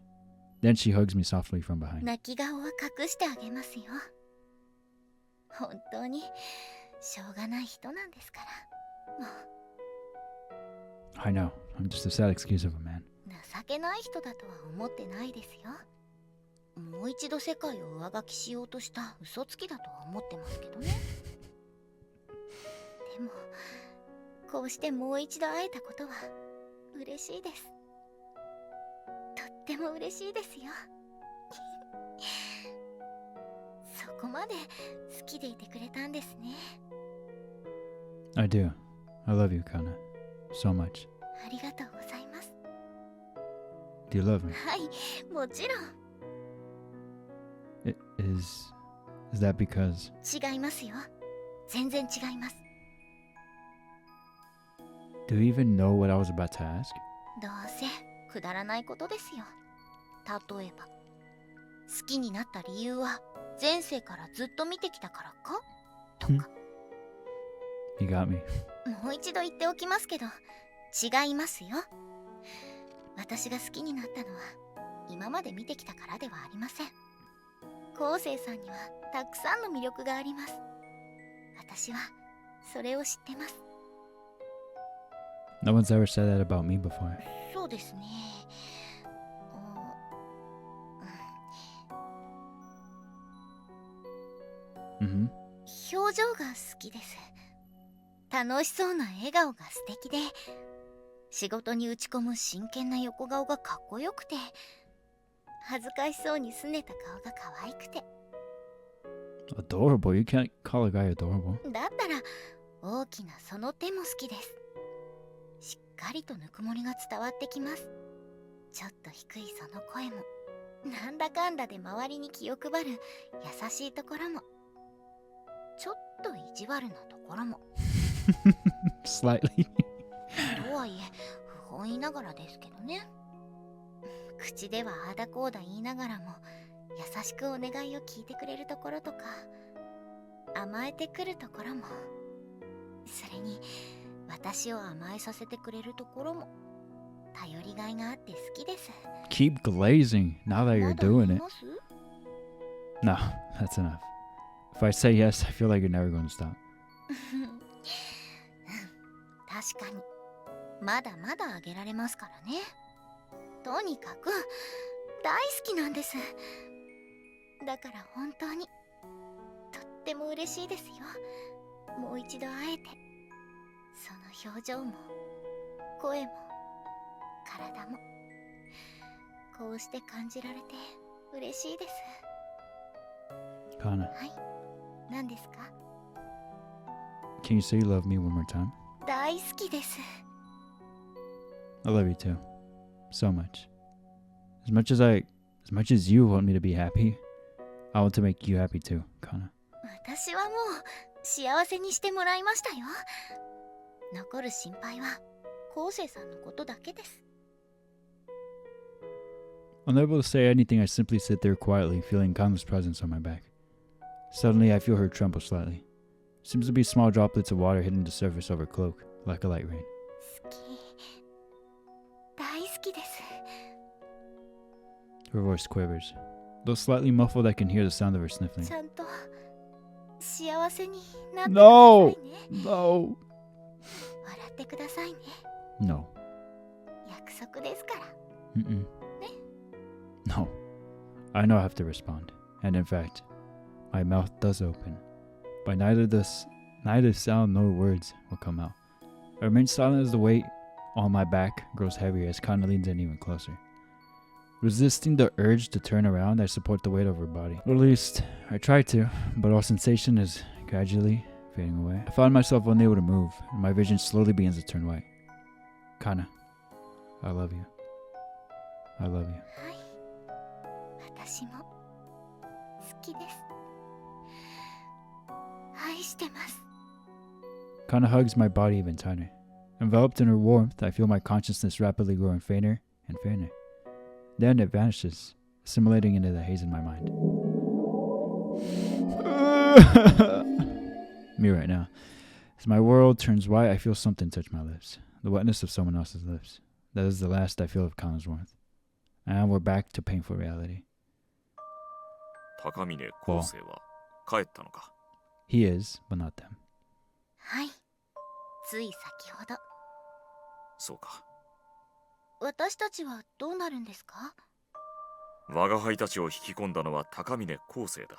Then she hugs me softly from behind. 泣き顔は隠してあげますよ。本当にしょうがない人なんですから。もう I know. I'm just a sad excuse of a man. 情けない人だとは思ってないですよ。もう一度世界を上書きしようとした嘘つきだとは思ってますけどね。でもこうしてもう一度会えたことは嬉しいです。とっても嬉しいですよ。そこまで好きでいてくれたんですね。I do. I love you, Kanna. So much. ありがとうございます。 Do you love me? はい、もちろん。 Is that because... 違いますよ。全然違います。 Do you even know what I was about to ask? どうせくだらないことですよ。例えば好きになった理由は前世からずっと見てきたからかとか。You got me. もう一度言っておきますけど違いますよ。私が好きになったのは今まで見てきたからではありません。昴生さんにはたくさんの魅力があります。私はそれを知ってます。 No one's ever said that about me before. そうですね。Mm-hmm. 表情が好きです。楽しそうな笑顔が素敵で、仕事に打ち込む真剣な横顔がかっこよくて、恥ずかしそうに拗ねた顔が可愛くて。 Adorable? You can't call a guy adorable. だったら大きなその手も好きです。しっかりとぬくもりが伝わってきます。ちょっと低いその声も、なんだかんだで周りに気を配る優しいところも、ちょっと意地悪なところも。Slightly. とはいえ不本意ながらですけどね。口ではああだこうだ言いながらも優しくお願いを聞いてくれるところとか、甘えてくるところも、それに私を甘えさせてくれるところも、頼りがいがあって好きです。 Keep glazing now that ま you're だ言 doing い it. ます？ No, that's enough. If I say yes, I feel like you're never going to stop. 確かにまだまだあげられますからね。とにかく大好きなんです。だから本当にとっても嬉しいですよ。もう一度会えて、その表情も声も体もこうして感じられて嬉しいです。 Kanna, はい、何ですか？ can you say you love me one more time? 大好きです。 I love you too. So much. As much as you want me to be happy, I want to make you happy too, Kanna. 私はもう幸せにしてもらいましたよ。残る心配は昴生さんのことだけです。 Unable to say anything, I simply sit there quietly, feeling Kanna's presence on my back. Suddenly, I feel her tremble slightly. Seems to be small droplets of water hitting the surface of her cloak, like a light rain. 好き、大好きです。 Her voice quivers. Though slightly muffled, I can hear the sound of her sniffling. ちゃんと幸せになってください No! ね。 No! 笑ってくださいね。 No. 約束ですから。 Mm-mm. No. I know I have to respond. And in fact, my mouth does open. But neither sound nor words will come out. I remain silent as the weight on my back grows heavier as Kanna leans in even closer. Resisting the urge to turn around, I support the weight of her body. Or at least, I try to, but all sensation is gradually fading away. I find myself unable to move, and my vision slowly begins to turn white. Kanna, I love you. I love you. はい、私も好きです。愛してます。 Kanna hugs my body even tighter. Enveloped in her warmth, I feel my consciousness rapidly growing fainter and fainter. Then it vanishes, assimilating into the haze in my mind. Me right now. As my world turns white, I feel something touch my lips. The wetness of someone else's lips. That is the last I feel of Kanna's warmth. And we're back to painful reality. 高峰昴生は帰ったのか？ He is, but not them. はい、つい先ほど。そうか。私たちはどうなるんですか？我が輩たちを引き込んだのは高峰昴生だ。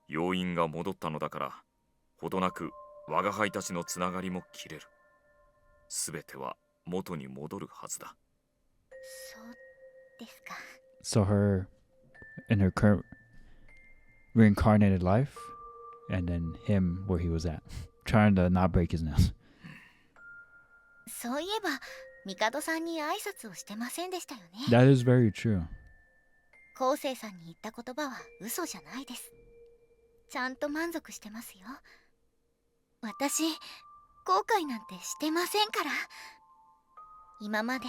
要員が戻ったのだから、ほどなく我が輩たちのつながりも切れる。すべては元に戻るはずだ。そうですか。 So in her current reincarnated life, and then him where he was at, trying to not break his nails. そういえば帝さんに挨拶をしてませんでしたよね。 That is very true. 昴生さんに言った言葉は嘘じゃないです。ちゃんと満足してますよ。私後悔なんてしてませんから。今まで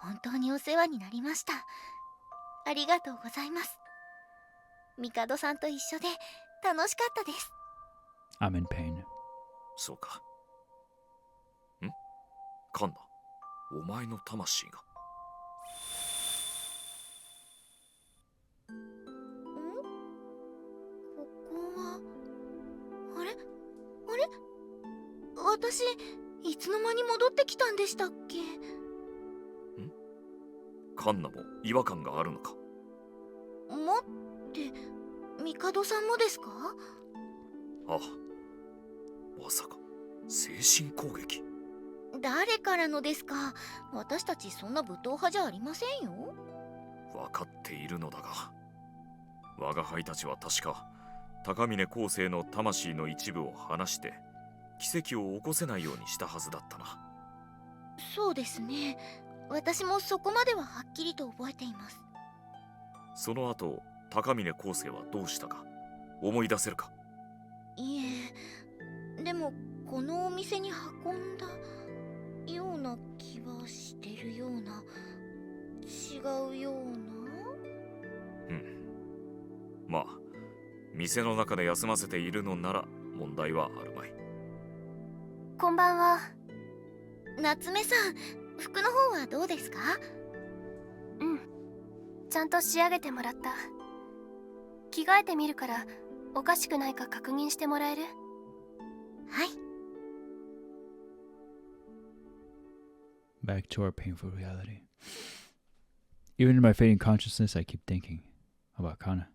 本当にお世話になりました。ありがとうございます。帝さんと一緒で楽しかったです。 I'm in pain. そうか。ん？カンナ、お前の魂が。ここはあれ私いつの間に戻ってきたんでしたっけ？カンナも違和感があるのか？もって帝さんもですか？ああ、まさか精神攻撃？誰からのですか？私たちそんな武闘派じゃありませんよ。分かっているのだが、我が輩たちは確か高峰後世の魂の一部を離して奇跡を起こせないようにしたはずだったな。そうですね。私もそこまでははっきりと覚えています。その後、高峰後世はどうしたか思い出せるか？いえ、でもこのお店に運んだような気はしてるような、違うような。まあ、店の中で休ませているのなら問題はあるまい。こんばんは。夏目さん、服の方はどうですか？うん、ちゃんと仕上げてもらった。着替えてみるからおかしくないか確認してもらえる？はい。Back to our painful reality. Even in my fading consciousness, I keep thinking about Kanna.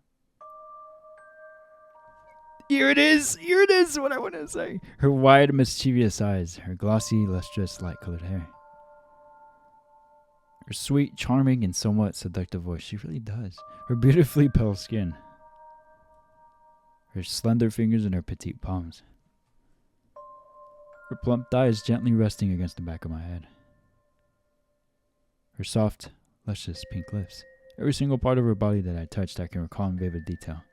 Here it is! Here it is! What I want to say. Her wide, mischievous eyes, her glossy, lustrous, light-colored hair. Her sweet, charming, and somewhat seductive voice. She really does. Her beautifully pale skin. Her slender fingers and her petite palms. Her plump thighs gently resting against the back of my head. Her soft, luscious pink lips. Every single part of her body that I touched, I can recall in vivid detail.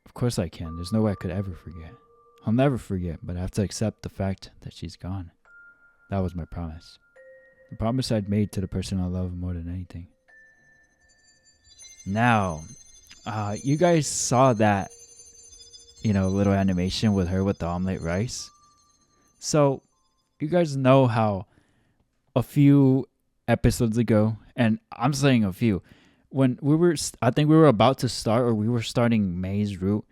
Of course I can. There's no way I could ever forget. I'll never forget, but I have to accept the fact that she's gone. That was my promise. The promise I'd made to the person I love more than anything. Now, you guys saw that, little animation with her with the omelet rice. So, you guys know how a few episodes ago, and I'm saying a few, when I think we were about to start, or we were starting May's route,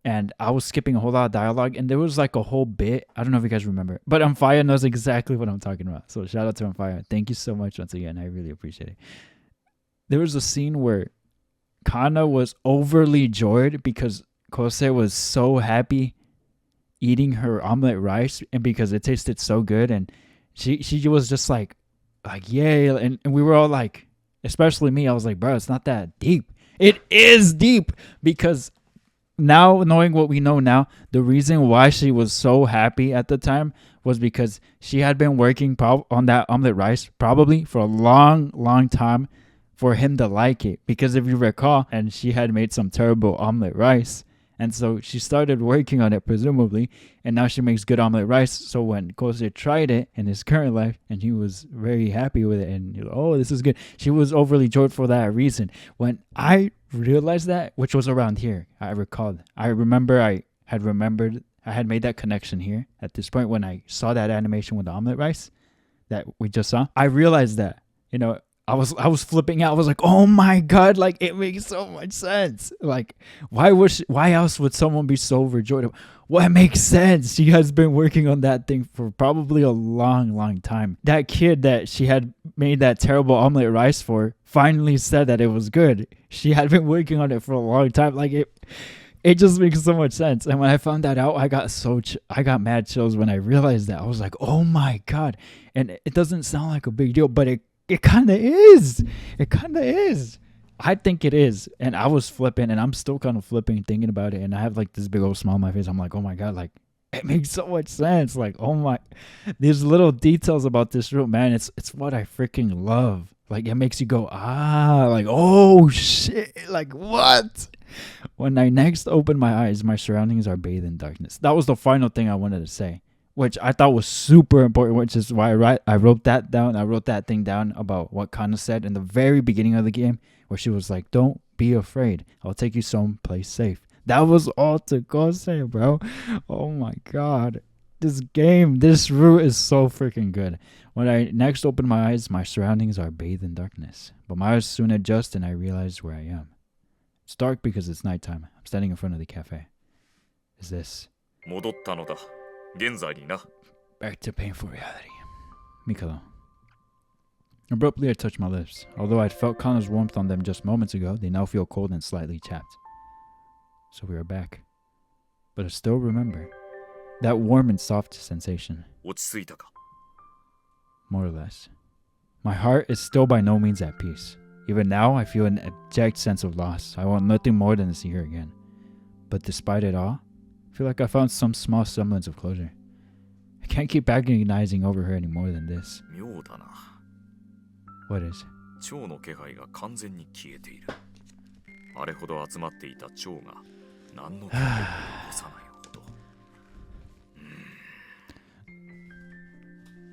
and I was skipping a whole lot of dialogue, and there was like a whole bit. I don't know if you guys remember, but Amphia knows exactly what I'm talking about. So shout out to Amphia. Thank you so much once again. I really appreciate it. There was a scene where Kanna was overly joyed because Kose was so happy eating her omelet rice, and because it tasted so good, and she was just like yay, and we were all like, especially me, I was like, bro, it's not that deep. It is deep, because now, knowing what we know now, the reason why she was so happy at the time was because she had been working on that omelet rice probably for a long, long time for him to like it. Because if you recall, and she had made some terrible omelet rice, and so she started working on it, presumably, and now she makes good omelet rice. So when Kose tried it in his current life, and he was very happy with it, and oh, this is good, she was overly joyed for that reason. When I realized that, which was around here, I had made that connection here at this point when I saw that animation with the omelet rice that we just saw. I realized that, I was flipping out. I was like, oh my god, like it makes so much sense. Like, why else would someone be so overjoyed? Well, it makes sense. She has been working on that thing for probably a long, long time. That kid that she had made that terrible omelet rice for finally said that it was good. She had been working on it for a long time. Like it just makes so much sense. And when I found that out, I got mad chills when I realized that. I was like, oh my god. And it doesn't sound like a big deal, but it kind of is. It kind of is. I think it is. And I was flipping, and I'm still kind of flipping thinking about it. And I have like this big old smile on my face. I'm like, oh my god, like it makes so much sense. Like, oh my, these little details about this room, man, it's what I freaking love. Like, it makes you go, like, oh shit, like what? When I next open my eyes, my surroundings are bathed in darkness. That was the final thing I wanted to say, which I thought was super important, which is why I wrote that down. I wrote that thing down about what Kanna said in the very beginning of the game, where she was like, don't be afraid. I'll take you someplace safe. That was all to Kose, bro. Oh my god. This route is so freaking good. When I next open my eyes, my surroundings are bathed in darkness. But my eyes soon adjust and I realize where I am. It's dark because it's nighttime. I'm standing in front of the cafe. Is this? 戻ったのだ。現在にな。 Back to painful reality. Mikado. Abruptly, I touched my lips. Although I'd felt Kanna's warmth on them just moments ago, they now feel cold and slightly chapped. So we are back. But I still remember that warm and soft sensation. 落ち着いたか。 More or less. My heart is still by no means at peace. Even now, I feel an abject sense of loss. I want nothing more than to see her again. But despite it all, I feel like I found some small semblance of closure. I can't keep agonizing over her any more than this. 妙だな。 What is? 蝶の気配が完全に消えている。あれほど集まっていた蝶が何の気配も起こさないほど。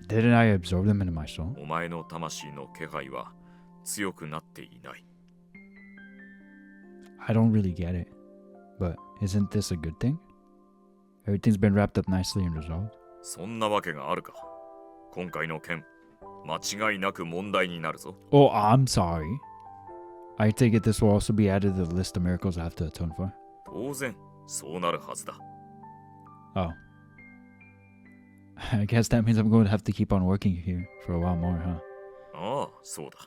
Didn't I absorb them into my soul? お前の魂の気配は強くなっていない。I don't really get it. But isn't this a good thing? Everything's been wrapped up nicely and resolved. そんなわけがあるか。今回の件、間違いなく問題になるぞ。Oh, I'm sorry. I take it this will also be added to the list of miracles I have to atone for. 当然、そうなるはずだ。Oh. I guess that means I'm going to have to keep on working here for a while more, huh? ああ、そうだ。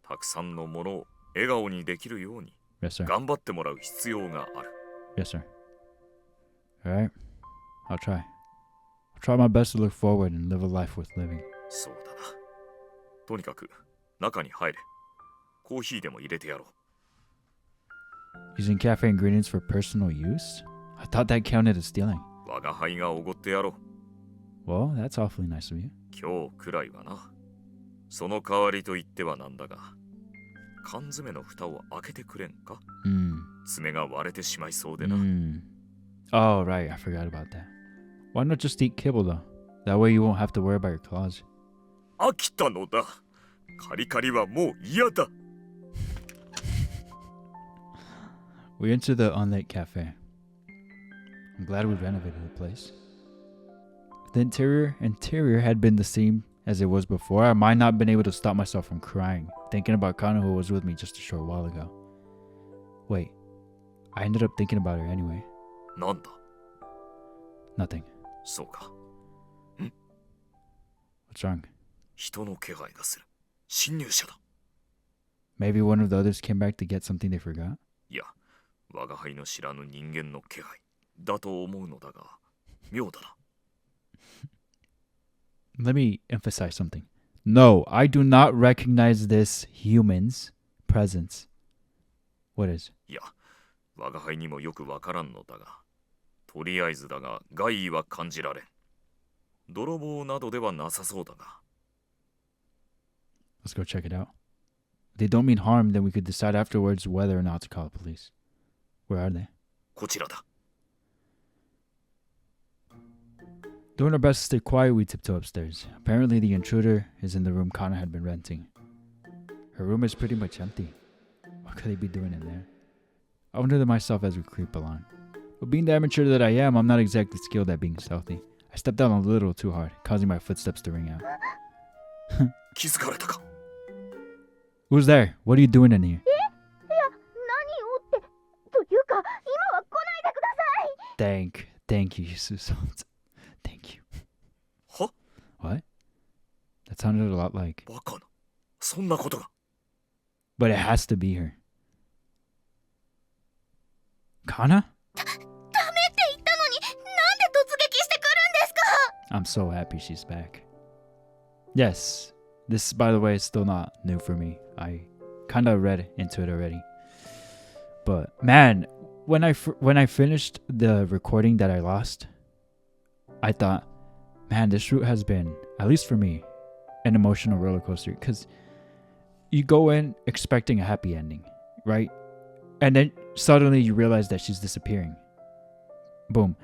たくさんのものを笑顔にできるように Yes, sir. 頑張ってもらう必要がある。Yes, sir. Alright. I'll try. I'll try my best to look forward and live a life worth living. そうだな。とにかく、中に入れ。コーヒーでも入れてやろう。 Using cafe ingredients for personal use? I thought that counted as stealing. 我が輩がおごってやろう。 Well, that's awfully nice of you. 今日くらいはな。その代わりと言ってはなんだが、缶詰の蓋を開けてくれんか？爪が割れてしまいそうでな。Oh, right. I forgot about that. Why not just eat kibble, though? That way you won't have to worry about your claws. 飽きたのだ。カリカリはもう嫌だ。We entered the unlit cafe. I'm glad we renovated the place. The interior had been the same as it was before. I might not have been able to stop myself from crying, thinking about Kanna who was with me just a short while ago. Wait, I ended up thinking about her anyway. なんだ？ Nothing. そうか。 What's wrong? 人の気配がする。侵入者だ。 Maybe one of the others came back to get something they forgot? いや、我が輩の知らぬ人間の気配だと思うのだが、妙だな。 Let me emphasize something. No, I do not recognize this human's presence. What is? いや、我が輩にもよくわからんのだが、とりあえずだが害意は感じられん。泥棒などではなさそうだが。 Let's go check it out. If they don't mean harm, then we could decide afterwards whether or not to call the police. Where are they? こちらだ。 Doing our best to stay quiet, we tiptoe upstairs. Apparently, the intruder is in the room Kanna had been renting. Her room is pretty much empty. What could they be doing in there? I wonder to myself as we creep along. But being the amateur that I am, I'm not exactly skilled at being stealthy. I stepped down a little too hard, causing my footsteps to ring out. 気づかれたか？ Who's there? What are you doing in here? 何をってというか今は来ないでください。 Thank you, Susan. Thank you. は？ What? That sounded a lot like... バカな。そんなことが。 But it has to be her. Kanna? ダメって言ったのになんで突撃してくるんですか？ I'm so happy she's back. Yes, this, by the way, is still not new for me. I kind of read into it already. But man, when I finished the recording that I lost, I thought, man, this route has been, at least for me, an emotional roller coaster. Because you go in expecting a happy ending, right? And then suddenly you realize that she's disappearing. Boom.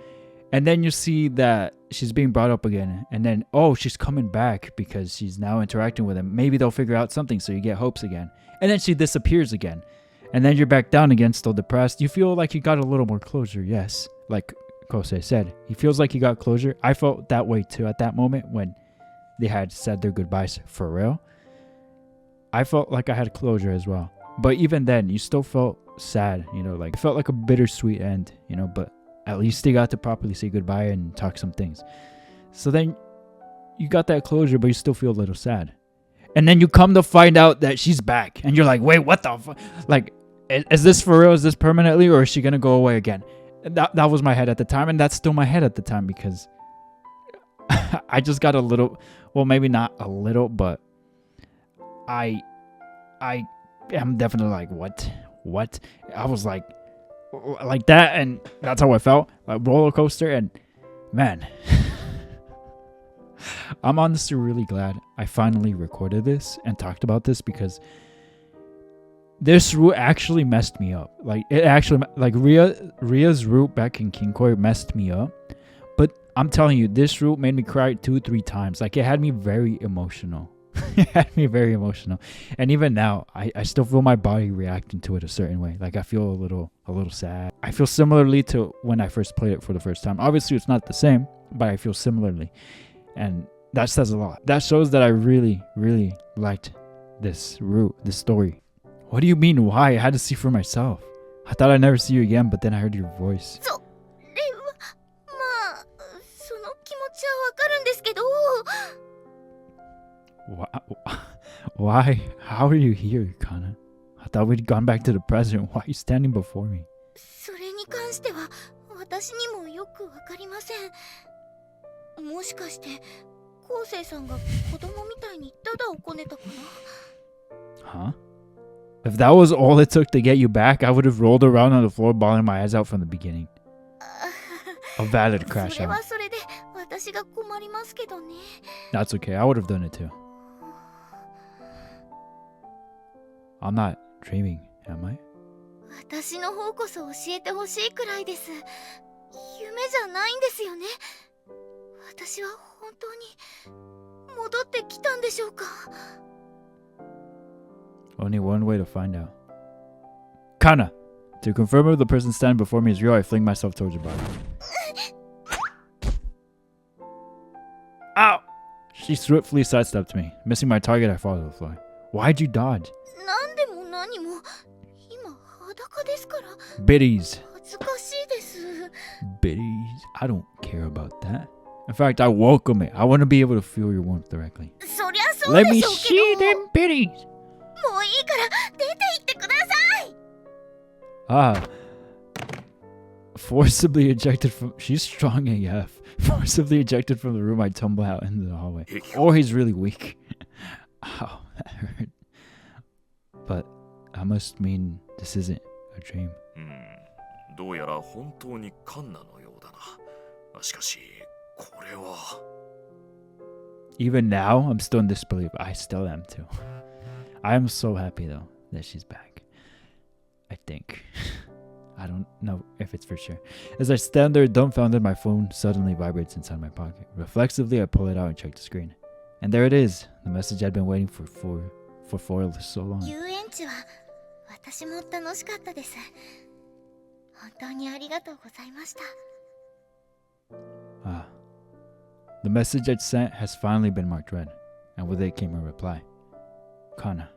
And then you see that she's being brought up again. And then, oh, she's coming back because she's now interacting with him. Maybe they'll figure out something, so you get hopes again. And then she disappears again. And then you're back down again, still depressed. You feel like you got a little more closure, yes. Like Kosei said, he feels like he got closure. I felt that way too at that moment when they had said their goodbyes for real. I felt like I had closure as well. But even then, you still felt sad, you know, like it felt like a bittersweet end, you know, but at least they got to properly say goodbye and talk some things. So then you got that closure, but you still feel a little sad. And then you come to find out that she's back. And you're like, wait, what the fuck? Like, is this for real? Is this permanently? Or is she going to go away again? That was my head at the time. And that's still my head at the time, because I just got a little, well, maybe not a little, but I just got a little I am definitely like, what? I was like that, and that's how I felt, like roller coaster. And man, I'm honestly really glad I finally recorded this and talked about this, because this route actually messed me up. Like it actually, like Ria's route back in Kinkoi messed me up. But I'm telling you, this route made me cry 2-3 times. Like it had me very emotional. It had me very emotional. And even now, I still feel my body reacting to it a certain way. Like I feel a little sad. I feel similarly to when I first played it for the first time. Obviously, it's not the same, but I feel similarly. And that says a lot. That shows that I really, really liked this route, this story. What do you mean, why? I had to see for myself. I thought I'd never see you again, but then I heard your voice. それはまあその気持ちはわかるんですけど Why? How are you here, Kanna? I thought we'd gone back to the present. Why are you standing before me? それに関しては私にもよくわかりません。もしかして昴生さんが子供みたいにただをこねたかな Huh? If that was all it took to get you back, I would have rolled around on the floor bawling my eyes out from the beginning. A valid そ crash れ out. はそれで私が困りますけどね。 That's okay. I would have done it too. I'm not dreaming, am I? 私の方こそ教えてほしいくらいです。夢じゃないんですよね。私は本当に戻ってきたんでしょうか。 Only one way to find out. Kanna! To confirm if the person standing before me is real, I fling myself towards your body. Ow! She swiftly sidestepped me. Missing my target, I fall to the floor. Why'd you dodge? 何でも何も今裸ですから。 Biddies. 恥ずかしいです。 Biddies. I don't care about that. In fact, I welcome it. I want to be able to feel your warmth directly. そりゃそう Let で me しょうけ see ど。 them biddies. もういいから出て行ってください。 Ah. Forcibly ejected from... She's strong AF. Forcibly ejected from the room, I tumble out into the hallway. Or he's really weak. Ow, that hurt. But that must mean this isn't a dream. どうやら本当にカンナのようだな。しかし、これは。 Even now, I'm still in disbelief. I still am too. I am so happy though that she's back. I think. I don't know if it's for sure. As I stand there dumbfounded, my phone suddenly vibrates inside my pocket. Reflexively, I pull it out and check the screen. And there it is, the message I'd been waiting for so long. 遊園地は私も楽しかったです。本当にありがとうございました。 Ah. The message I'd sent has finally been marked read, and with it came a reply. Kanna.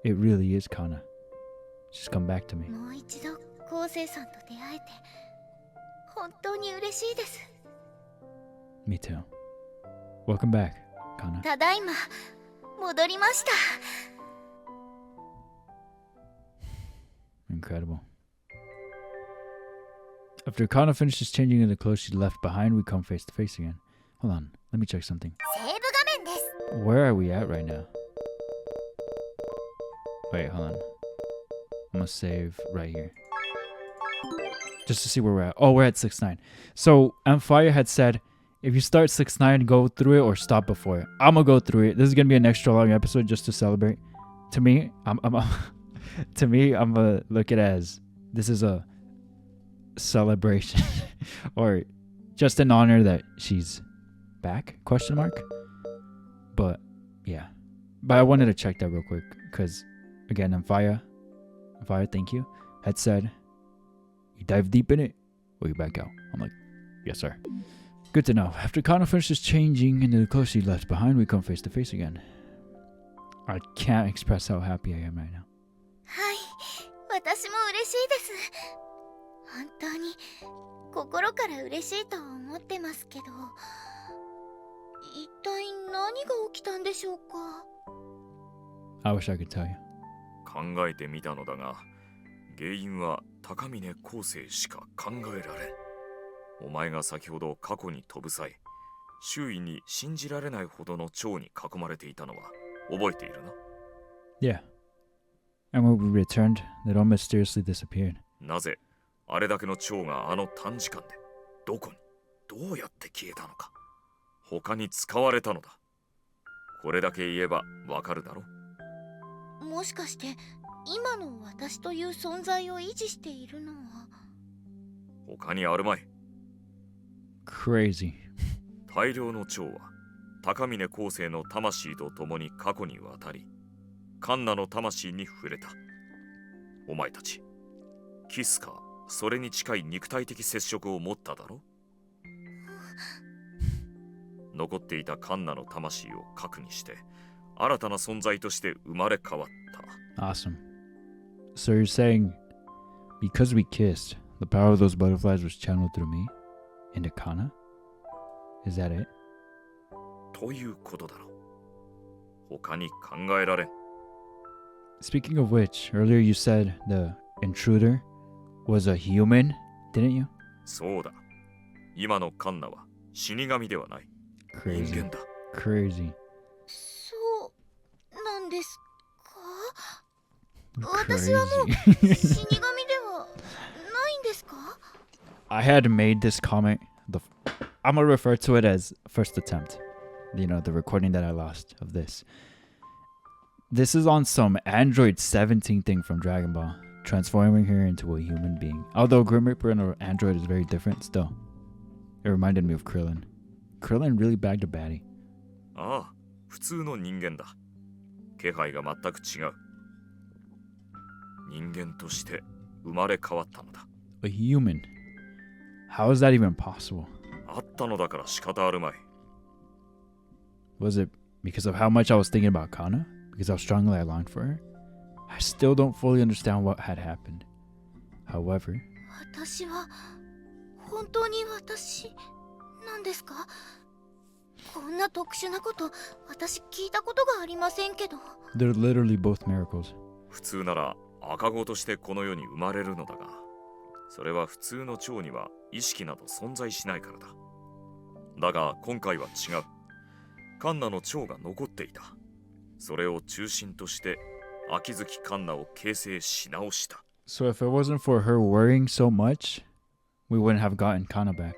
It really is Kanna. She's come back to me. もう一度昴生さんと出会えて本当に嬉しいです。 Me too. Welcome back, Kanna. ただいま戻りました。 Incredible. After Kanna finishes changing into clothes she left behind, we come face to face again. Hold on, let me check something. セーブ画面です。 Where are we at right now? Wait, hold on. I'm gonna save right here. Just to see where we're at. Oh, we're at 6-9. So, Amphire had said, if you start 6-9, go through it or stop before it. I'm gonna go through it. This is gonna be an extra long episode just to celebrate. To me, I'm gonna look at it as this is a celebration or just an honor that she's back, question mark. But yeah, but I wanted to check that real quick because again, Amphire, thank you, had said you dive deep in it or you back out. I'm like, yes sir. Good to know. After Kanna finishes changing into the clothes she left behind, we come face to face again. I can't express how happy I am right now. はい、私も嬉しいです。本当に心から嬉しいと思ってますけど、一体何が起きたんでしょうか。 I wish I could tell you. 考えてみたのだが、原因は高峰昴生しか考えられん。お前が先ほど過去に飛ぶ際、周囲に信じられないほどの蝶に囲まれていたのは覚えているな。Yeah. And when we returned, it all mysteriously disappeared. なぜあれだけの蝶があの短時間でどこにどうやって消えたのか。他に使われたのだ。これだけ言えばわかるだろ。もしかして今の私という存在を維持しているのは他にあるまい。Crazy. 大量の蝶は高峰後世の魂と共に過去に渡り、カンナの魂に触れた。お前たちキスかそれに近い肉体的接触を持っただろ。残っていたカンナの魂を核にして新たな存在として生まれ変わった。 Awesome. So you're saying because we kissed, the power of those butterflies was channeled through me into Kanna? Is that it? ということだろう。他に考えられん。 Speaking of which, earlier you said the intruder was a human, didn't you? そうだ。今のカンナは死神ではない。人 Crazy. 間だ。 Crazy. そうなんですか？ Crazy. 私はもう死神ではないんですか？ I had made this comment. I'm gonna refer to it as first attempt. You know, the recording that I lost of this. This is on some Android 17 thing from Dragon Ball, transforming her into a human being. Although Grim Reaper and an Android is very different, still, it reminded me of Krillin. Krillin really bagged a baddie. ああ、普通の人間だ。気配が全く違う。人間として生まれ変わったのだ。A human? How is that even possible? あったのだから仕方あるまい。Was it because of how much I was thinking about Kanna? Because how strongly I longed for her? I still don't fully understand what had happened. However, 私は本当に私なんですか？こんな特殊なこと私聞いたことがありませんけど。 they're literally both miracles. 普通なら赤子としてこの世に生まれるのだが、それは普通の蝶には意識など存在しないからだ。だが今回は違う。カンナの蝶が残っていた。それを中心として秋月カンナを形成し直した。 So if it wasn't for her worrying so much, we wouldn't have gotten Kanna back.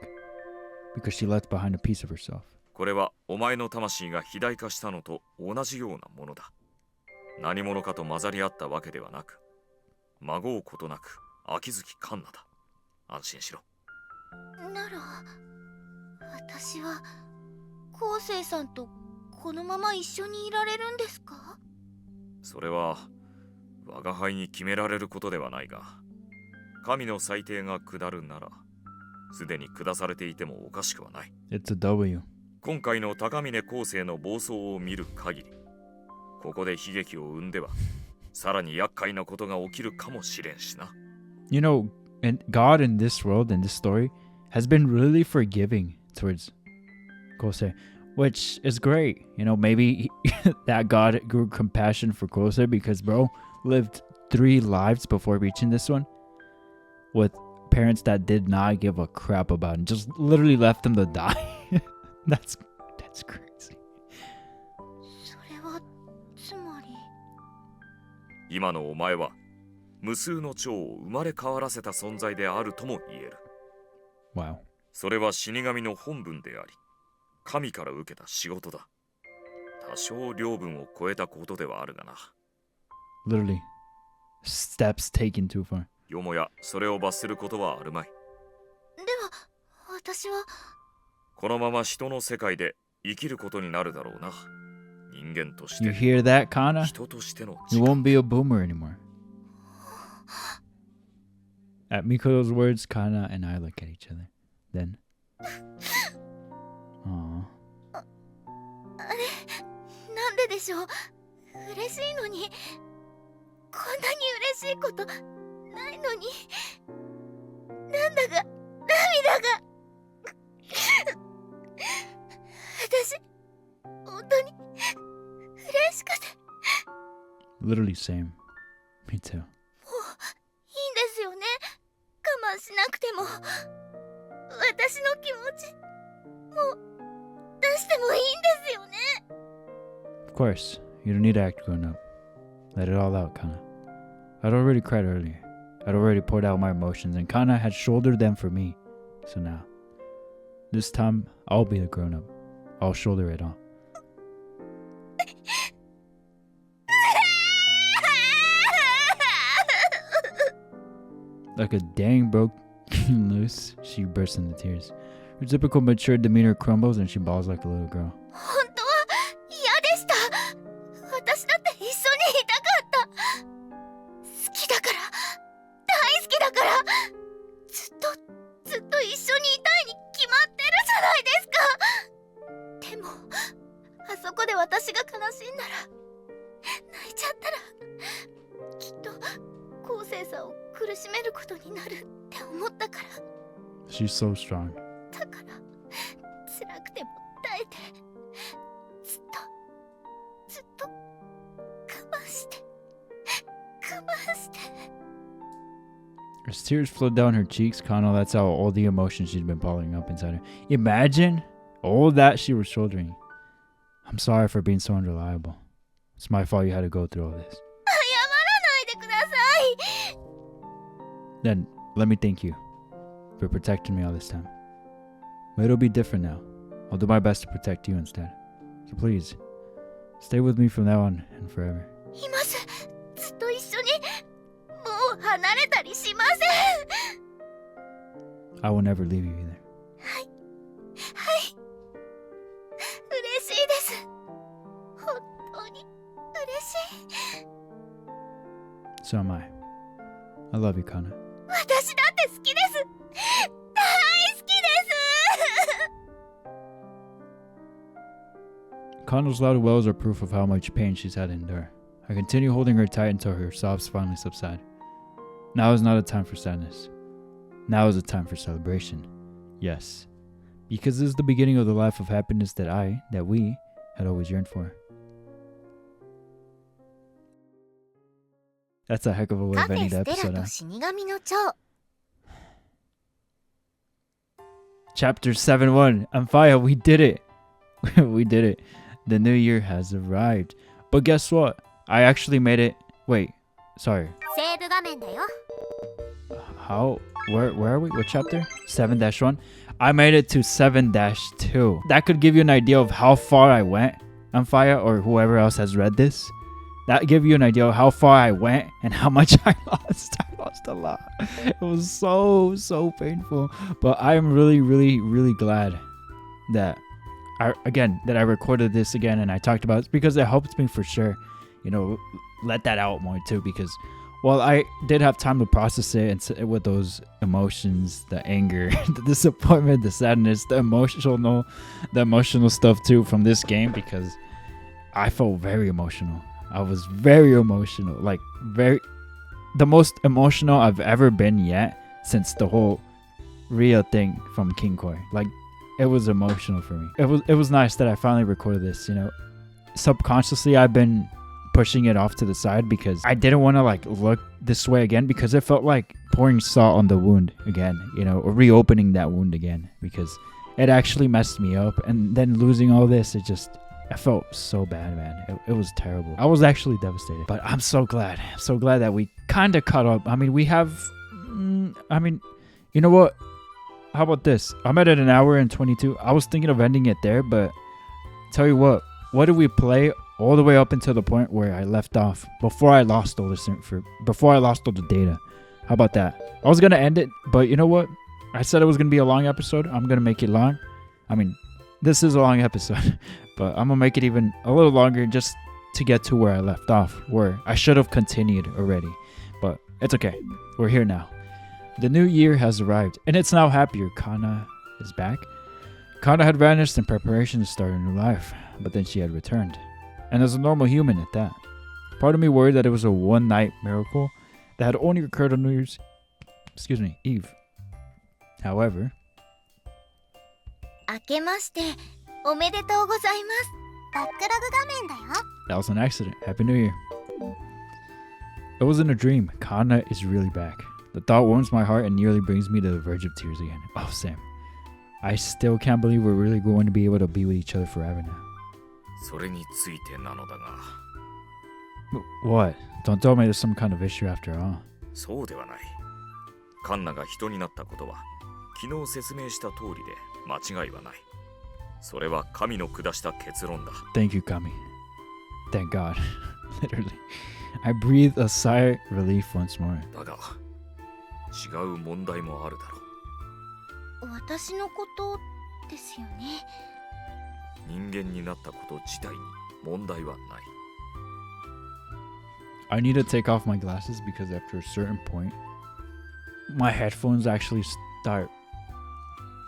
Because she left behind a piece of herself. これはお前の魂が肥大化したのと同じようなものだ。何者かと混ざり合ったわけではなく、まごうことなく秋月カンナだ。安心しろ。なら私は昴生さんとこのまま一緒にいられるんですか？それは我が輩に決められることではないが、神の裁定が下るならすでに下されていてもおかしくはない。 It's a W. 今回の高峰後世の暴走を見る限り、ここで悲劇を生んではさらに厄介なことが起きるかもしれんしな。 You know, and God in this world, in this story, has been really forgiving towards Kosei, which is great. You know, maybe that God grew compassion for Kosei because bro lived 3 lives before reaching this one with parents that did not give a crap about him, just literally left him to die. That's crazy. それはつまり今のお前は無数の蝶を生まれ変わらせた存在であるとも言える。 Wow. それは死神の本分であり、神から受けた仕事だ。多少領分を超えたことではあるがな。 Literally. Steps taken too far. よもやそれを罰することはあるまい。では私はこのまま人の世界で生きることになるだろうな。人間とし You て、 hear that, Kanna? 人としての You won't be a boomer anymore. At Mikoto's words, Kanna and I look at each other. Then, aww. なんででしょう。嬉しいのにこんなに嬉しいことないのに、なんだか涙が私本当に嬉しくて。 Literally same. Me too. もういいんですよね。我慢しなくても私の気持ちもう出してもいいんですよね。 Of course, you don't need to act grown up. Let it all out, Kanna. I'd already cried earlier. I'd already poured out my emotions, and Kanna had shouldered them for me. So now, this time, I'll be the grown-up. I'll shoulder it all. Like a dang broke loose, she bursts into tears. Her typical mature demeanor crumbles and she bawls like a little girl. 本当は嫌でした。私だって一緒にいたかった。好きだから、大好きだから、ずっと一緒にいたいに決まってるじゃないですか。でも、あそこで私が悲しんだら、泣いちゃったら、きっと昴生さんを苦しめることになるって思ったから。She's so strong. だから辛くても耐えてずっと我慢して。 As tears flowed down her cheeks, Kanna lets out all the emotions she'd been bottling up inside her. Imagine all that she was shouldering. I'm sorry for being so unreliable. It's my fault you had to go through all this. 謝らないでください。 Then, let me thank you for protecting me all this time. But it'll be different now. I'll do my best to protect you instead. So please, stay with me from now on and forever. います。ずっと一緒に。もう離れたりしません。 I will never leave you either. はい。嬉しいです。本当に嬉しい。 So am I. I love you, Kanna. 私だって好きです。大好きです。 Kanna's loud wails are proof of how much pain she's had to endure. I continue holding her tight until her sobs finally subside. Now is not a time for sadness. Now is a time for celebration. Yes, because this is the beginning of the life of happiness that we had always yearned for. That's a heck of a way of ending the episode, huh? 死神の蝶。 Chapter 7-1. On fire, we did it. We did it. The new year has arrived. But guess what? I actually made it. Wait, sorry. セーブ画面だよ。 How? Where are we? What chapter? 7-1. I made it to 7-2. That could give you an idea of how far I went on fire, or whoever else has read this. That give you an idea of how far I went and how much I lost. I lost a lot. It was so painful. But I am really glad that I recorded this again and I talked about it, because it helps me for sure, let that out more too, because while I did have time to process it and sit with those emotions, the anger, the disappointment, the sadness, the emotional stuff too from this game, because I felt very emotional. I was very emotional, the most emotional I've ever been yet since the whole Ria thing from King Koi. It was emotional for me. It was nice that I finally recorded this, Subconsciously, I've been pushing it off to the side because I didn't want to look this way again, because it felt like pouring salt on the wound again, or reopening that wound again, because it actually messed me up. And then losing all this, I felt so bad, man. It was terrible. I was actually devastated. But I'm so glad that we kind of caught up. I mean, we have, you know what? How about this? I'm at an hour and 22. I was thinking of ending it there, but tell you what did we play all the way up until the point where I left off, before I lost all the data? How about that? I was going to end it, but you know what? I said it was going to be a long episode. I'm going to make it long. This is a long episode, but I'm going to make it even a little longer just to get to where I left off, where I should have continued already. But it's okay. We're here now. The new year has arrived, and it's now happier. Kanna is back. Kanna had vanished in preparation to start a new life, but then she had returned. And as a normal human at that. Part of me worried that it was a one-night miracle that had only occurred on New Year's Eve. However, 明けましておめでとうございます。バックログ画面だよ。 that was an accident. Happy New Year. It wasn't a dream. Kanna is really back. The thought warms my heart and nearly brings me to the verge of tears again. Oh, Sam. I still can't believe we're really going to be able to be with each other forever now. それについてなのだが、What? Don't tell me there's some kind of issue after all. そうではない。カンナが人になったことは昨日説明した通りで間違いはない。それは神の下した結論だ。Thank you, Kami. Thank God. Literally. I breathed a sigh of relief once more. だが違う問題もあるだろう。私のことですよね。人間になったこと自体に問題はない。I need to take off my glasses because after a certain point, my headphones actually start.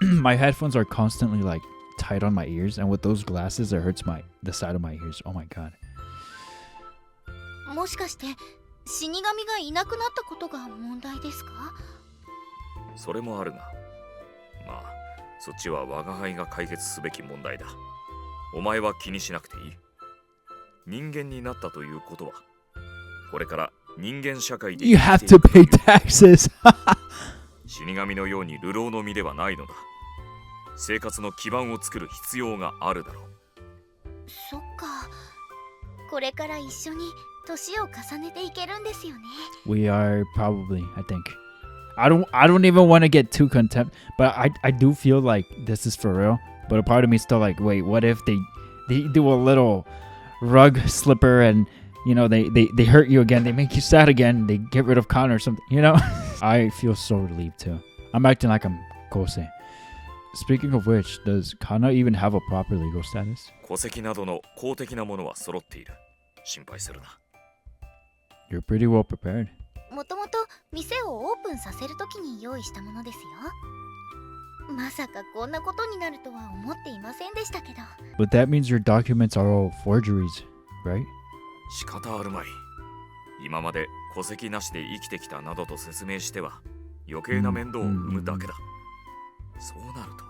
My headphones are constantly like tight on my ears, and with those glasses, it hurts the side of my ears. Oh my god. もしかして死神がいなくなったことが問題ですか？それもあるが、まあそっちは我が輩が解決すべき問題だ。お前は気にしなくていい。人間になったということはこれから人間社会で You have to pay taxes. 死神のように流浪の身ではないのだ。生活の基盤を作る必要があるだろう。そっか。これから一緒に年を重ねていけるんですよね。We are probably, I think. I don't even want to get too contempt, but I do feel like this is for real. But a part of me is still like, wait, what if they do a little rug slipper and you know they hurt you again, they make you sad again, they get rid of Kanna or something, you know? I feel so relieved too. I'm acting like I'm Kosei. Speaking of which, does Kanna even have a proper legal status? 戸籍などの公的なものは揃っている。心配するな。You're pretty well prepared. もともと店をオープンさせるときに用意したものですよ。まさかこんなことになるとは思っていませんでしたけど。But that means your documents are all forgeries, right? 仕方あるまい。今まで戸籍なしで生きてきたなどと説明しては余計な面倒を生むだけだ。そうなると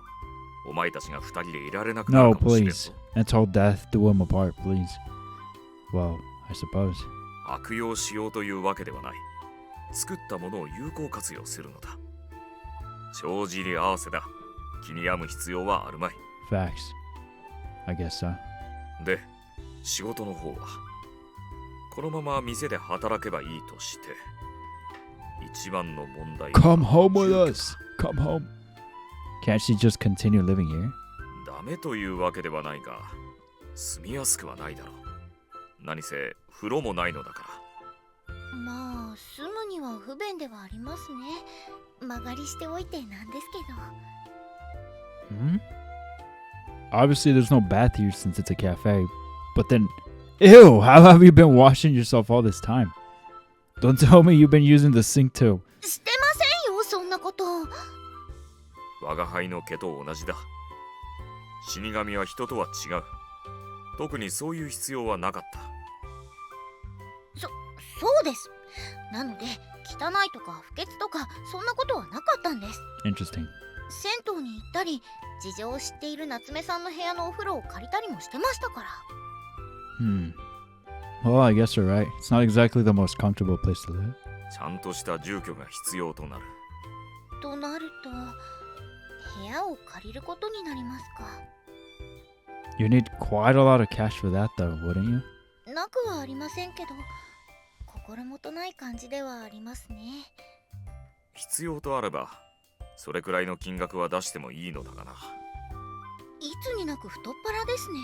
お前たちが二人でいられなくなる No, かもしれん please. ぞ。 Until death do them apart, please. Well, I suppose. 悪用しようというわけではない。作ったものを有効活用するのだ。帳尻合わせだ。気に病む必要はあるまい。 Facts. I guess so. で、仕事の方はこのまま店で働けばいいとして、一番の問題は Come home with us. Come home. Can't she just continue living here? ダメというわけではないが、住みやすくはないだろう。何せ風呂もないのだから。まあ住むには不便ではありますね。間借りしておいてなんですけど。Hmm? Obviously, there's no bath here since it's a cafe. But then, ew, how have you been washing yourself all this time? Don't tell me you've been using the sink too. してませんよ、そんなこと。我が輩の毛と同じだ。死神は人とは違う。特にそういう必要はなかった。そうです。なので汚いとか不潔とかそんなことはなかったんです。 Interesting. 銭湯に行ったり、事情を知っている夏目さんの部屋のお風呂を借りたりもしてましたから。Hmm. Well, I guess you're right. It's not exactly the most comfortable place to live. ちゃんとした住居が必要となる。となると、部屋を借りることになりますか。You need quite a lot of cash for that, though, wouldn't you? なくはありませんけど、心もとない感じではありますね。必要とあれば、それくらいの金額は出してもいいのだがな。いつになく太っ腹ですね。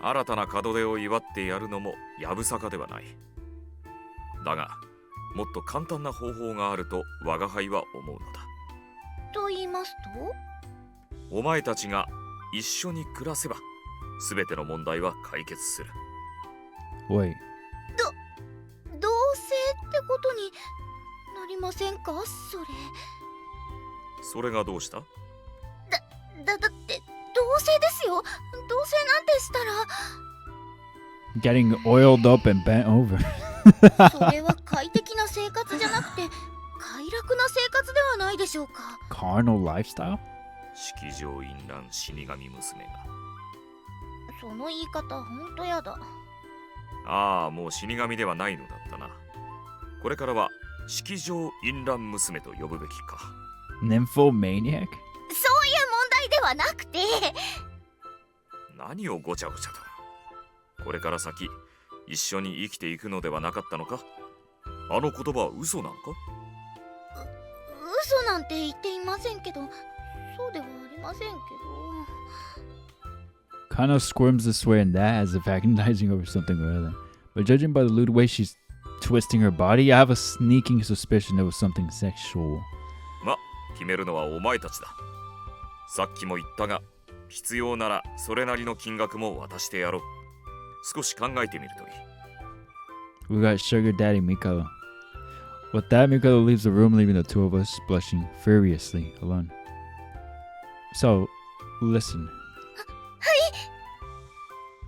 新たな門出を祝ってやるのもやぶさかではない。だが、もっと簡単な方法があると我が輩は思うのだ。と言いますと？お前たちが一緒に暮らせば、すべての問題は解決する。Wait. 同棲ってことになりませんか、それ。それがどうした？だって同棲ですよ。同棲なんてしたら。Getting oiled up and bent over. それは快適な生活じゃなくて快楽な生活ではないでしょうか。Carnal lifestyle? 式場淫乱死神娘が。その言い方ほんとやだ。ああ、もう死神ではないのだったな。これからは式場淫乱娘と呼ぶべきか。Nymphomaniac? そういう問題ではなくて。何をごちゃごちゃと。これから先一緒に生きていくのではなかったのか？あの言葉は嘘なのか？嘘なんて言っていませんけど、そうではありませんけど。Kanna squirms this way and that as if agonizing over something or other. But judging by the lewd way she's twisting her body, I have a sneaking suspicion it was something sexual. ま、決めるのはお前たちだ。さっきも言ったが、必要ならそれなりの金額も渡してやろう。少し考えてみるといい。We got Sugar Daddy Mikado. With that, Mikado leaves the room, leaving the two of us blushing furiously alone. So, listen.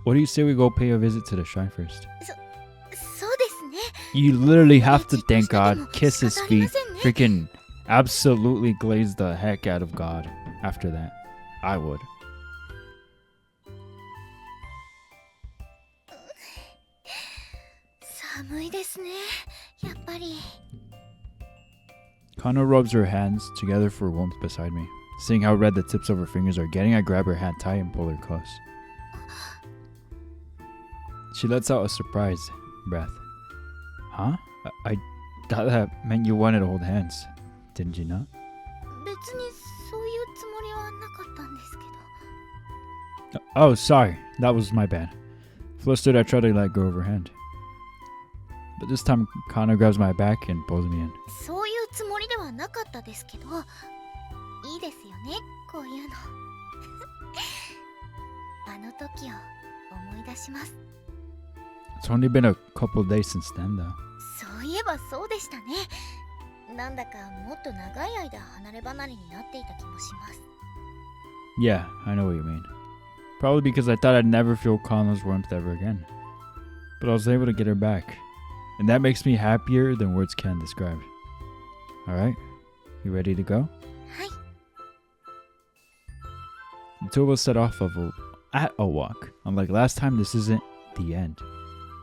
What do you say we go pay a visit to the shrine first? そうですね。 You literally have to thank God, kiss his feet, freaking absolutely glaze the heck out of God after that. I would. 寒いですね。やっぱり。Kanna rubs her hands together for warmth beside me. Seeing how red the tips of her fingers are getting, I grab her hand tight and pull her close. She lets out a surprised breath. Huh? I thought that meant you wanted to hold hands. Didn't you not? 別にそういうつもりはなかったんですけど。 Oh, sorry. That was my bad. Flustered, I try to let go of her hand. But this time, Kanna grabs my back and pulls me in. そういうつもりではなかったですけど、いいですよね、こういうの。あの時を思い出します。It's only been a couple days since then, though. そういえばそうでしたね。なんだかもっと長い間離れ離れになっていた気もします。Yeah, I know what you mean. Probably because I thought I'd never feel Kanna's warmth ever again. But I was able to get her back. And that makes me happier than words can describe. Alright, you ready to go? はい。 The two of us set off at a walk. Unlike last time, this isn't the end.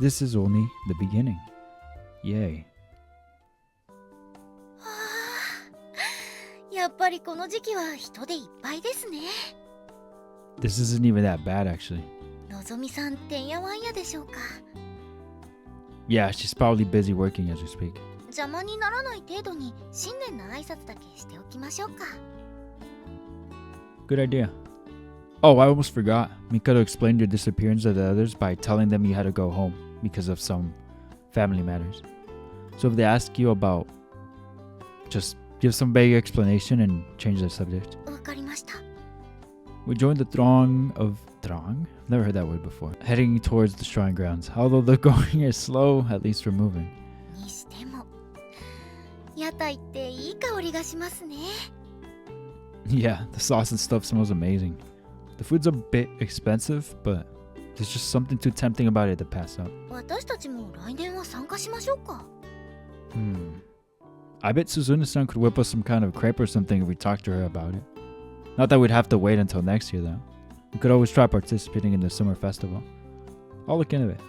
This is only the beginning. Yay. はあ、やっぱりこの時期は人でいっぱいですね。This isn't even that bad, actually. のぞみさんてんやわんやでしょうか。 Yeah, she's probably busy working as we speak. 邪魔にならない程度に新年の挨拶だけしておきましょうか。 Good idea. Oh, I almost forgot. Mikado explained your disappearance to the others by telling them you had to go home because of some family matters. So if they ask you about, just give some vague explanation and change the subject. わかりました。 We joined the throng. Never heard that word before. Heading towards the shrine grounds. Although the going is slow, at least we're moving. にしても、屋台っていい香りがしますね。 Yeah, the sauce and stuff smells amazing. The food's a bit expensive, but there's just something too tempting about it to pass up. 私たちも来年は参加しましょうか。I bet Suzune-san could whip us some kind of crepe or something if we talked to her about it. Not that we'd have to wait until next year, though. We could always try participating in the summer festival. I'll look into it.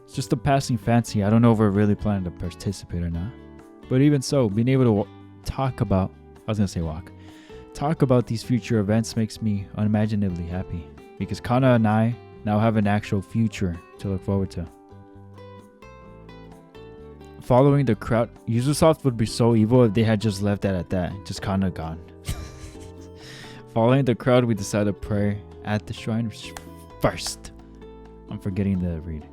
It's just a passing fancy. I don't know if we're really planning to participate or not. But even so, being able to talk about these future events makes me unimaginably happy. Because Kanna and I now have an actual future to look forward to. Following the crowd, Ubisoft would be so evil if they had just left that at that. Just Kanna gone. Following the crowd, we decided to pray at the shrine first. I'm forgetting to read.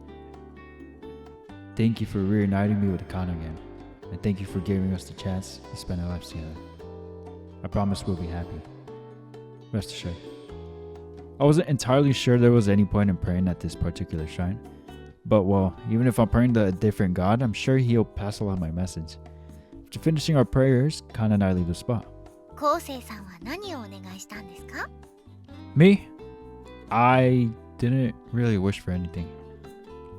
Thank you for reuniting me with Kanna again. And thank you for giving us the chance to spend our lives together. I promise we'll be happy. Rest assured. I wasn't entirely sure there was any point in praying at this particular shrine. But well, even if I'm praying to a different god, I'm sure he'll pass along my message. After finishing our prayers, Kanna and I leave the spot. 昴生さんは何をお願いしたんですか？ Me? I didn't really wish for anything.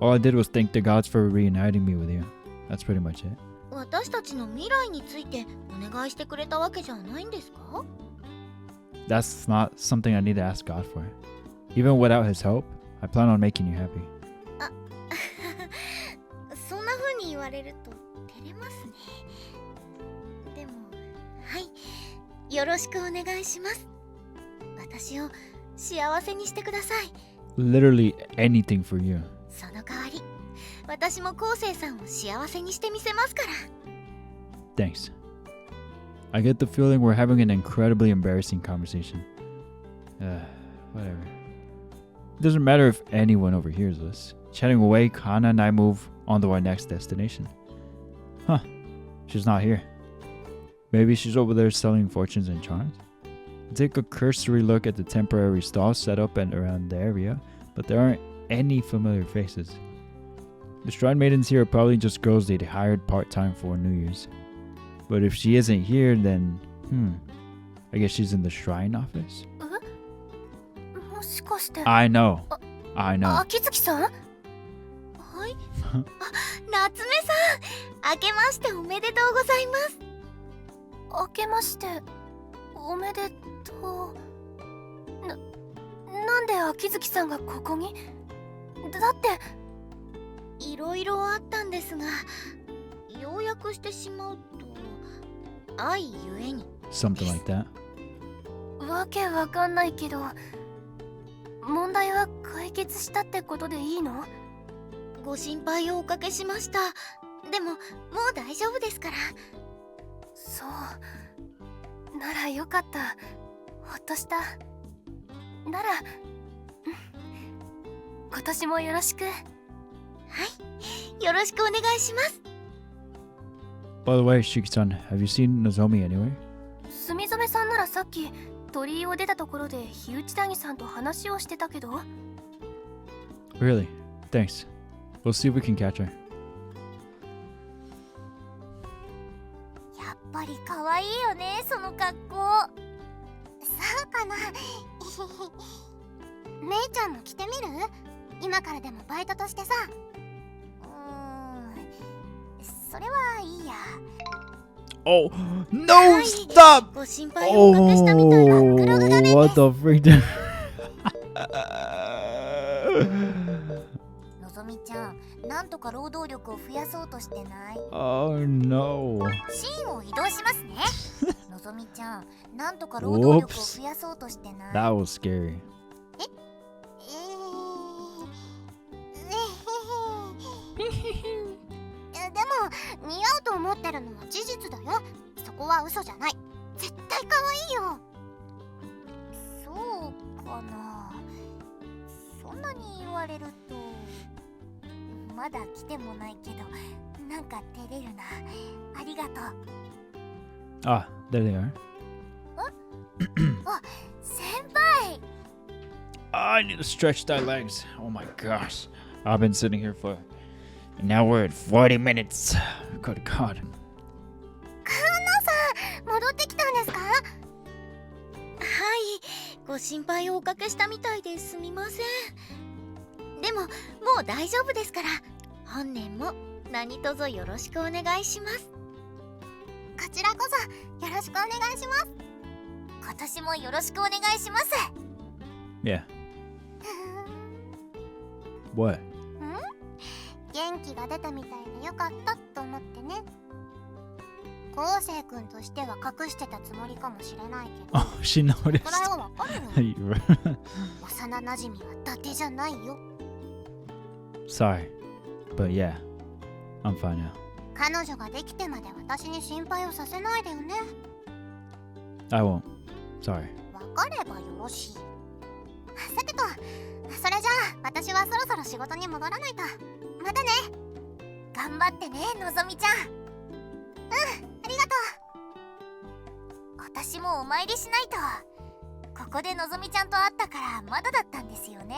All I did was thank the gods for reuniting me with you. That's pretty much it. 私たちの未来についてお願いしてくれたわけじゃないんですか？ That's not something I need to ask God for. Even without his help, I plan on making you happy. そんな風に言われると照れますね。でも、はい、よろしくお願いします。私を幸せにしてください。 Literally anything for you. その代わり私も昴生さんを幸せにしてみせますから。 Thanks. I get the feeling we're having an incredibly embarrassing conversation. Whatever. It doesn't matter if anyone overhears us. Chatting away, Kanna and I move on to our next destination. Huh. She's not here. Maybe she's over there selling fortunes and charms? I take a cursory look at the temporary stalls set up and around the area, but there aren't any familiar faces. The shrine maidens here are probably just girls they'd hired part-time for New Year's. But if she isn't here, then, I guess she's in the shrine office? もしかして I know. I know. 秋月さん？はい。夏目さん、明けましておめでとうございます。明けましておめでとう。なんで秋月さんがここに？だっていろいろあったんですが、要約してしまうと愛ゆえに。 Something like that. わけわかんないけど、問題は解決したってことでいいの？ご心配をおかけしました。でももう大丈夫ですから。そうならよかった。ほっとした。なら、今年もよろしく。はい、よろしくお願いします。 By the way, Shiki-san, have you seen Nozomi anywhere? 住染さんならさっき鳥居を出たところで火内谷さんと話をしてたけど。 Really? Thanks. We'll see if we can catch her. やっぱり可愛いよね、その格好。そうかな。姉ちゃんも着てみる？今からでもバイトとしてさ。それはいいや。 Oh, no, stop! ご心配をおかけしたみたいなブログ画面です。 What the freak? のぞみちゃん、なんとか労働力を増やそうとしてない？ Oh no. シーンを移動しますね。のぞみちゃん、なんとか労働力を増やそうとしてない？ That was scary. でも似合うと思ってるのは事実だよ。そこは嘘じゃない。絶対可愛いよ。そうかな。そんなに言われるとまだ来てもないけど、なんか照れるな。ありがとう。Ah, there they are. あ、先輩。 I need to stretch thy legs. Oh my gosh. I've been sitting here for an hour and 40 minutes. Good God. カンナさん、戻ってきたんですか？はい、ご心配をおかけしたみたいですみません。でももう大丈夫ですから、本年も何卒よろしくお願いします。こちらこそよろしくお願いします。今年もよろしくお願いします。Yeah. What? 元気が出たみたいでよかったと思ってね。昴生君としては隠してたつもりかもしれないけど。Oh, she noticed. これはわかるよ。 幼馴染は伊達じゃないよ。 Sorry. But yeah, I'm fine now. 彼女ができてまで私に心配をさせないでよね。 I won't. Sorry. わかればよろしい。さてと、それじゃあ私はそろそろ仕事に戻らないと。またね。頑張ってね、のぞみちゃん。ありがとう。私もお参りしないと。ここでのぞみちゃんと会ったからまだだったんですよね。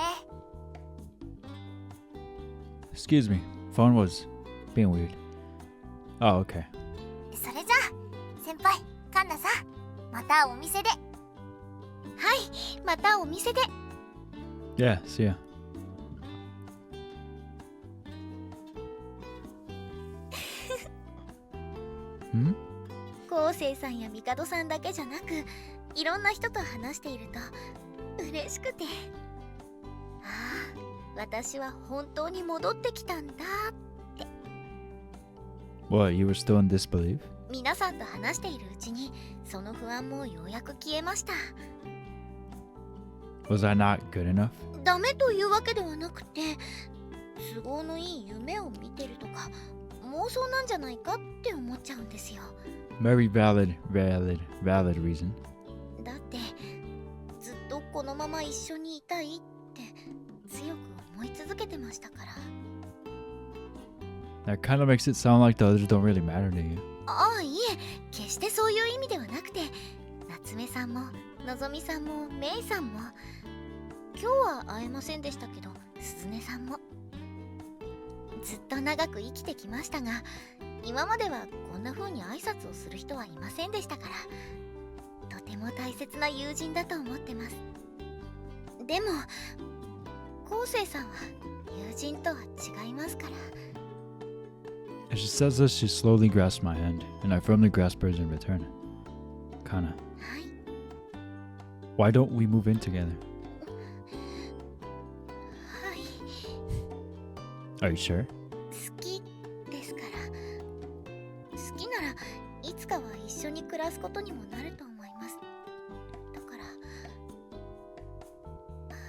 Excuse me. Phone was being weird. Oh, okay. それじゃあ先輩、カンナさん、またお店で。はい、またお店で。 Yeah, see ya. 昴生さんや帝さんだけじゃなく、いろんな人と話していると嬉しくて、ああ、私は本当に戻ってきたんだって。 What, you were still in disbelief? 皆さんと話しているうちにその不安もようやく消えました。 Was I not good enough? ダメというわけではなくて、都合のいい夢を見てるとか妄想なんじゃないかって思っちゃうんですよ。 Very valid reason. だってずっとこのまま一緒にいたいって強く思い続けてましたから。 That kind of makes it sound like the others don't really matter to you. ああ、いえ、決してそういう意味ではなくて、夏目さんものぞみさんもメイさんも、今日は会えませんでしたけどすずねさんも、ずっと長く生きてきましたが、今まではこんな風に挨拶をする人はいませんでしたから、とても大切な友人だと思ってます。でも昴生さんは友人とは違いますから。 As she says this, she slowly grasps my hand, and I firmly grasp hers in return. Kanna, はい、 why don't we move in together? はい、 Are you sure? 好きですから。好きならいつかは一緒に暮らすことにもなると思います。だから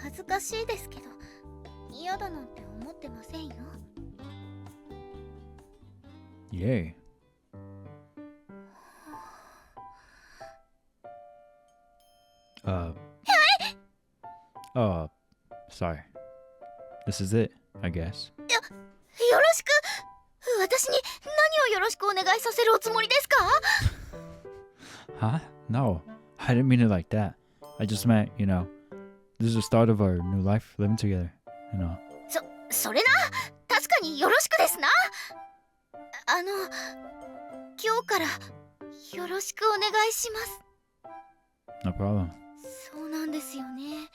恥ずかしいですけど嫌だなんて思ってませんよ。 Yay. Oh, sorry. This is it, I guess. よろしく。私に何をよろしくお願いさせるおつもりですか？ Huh? No, I didn't mean it like that. I just meant, this is the start of our new life living together,それな、確かによろしくですな。今日からよろしくお願いします。 No problem. そうなんですよね。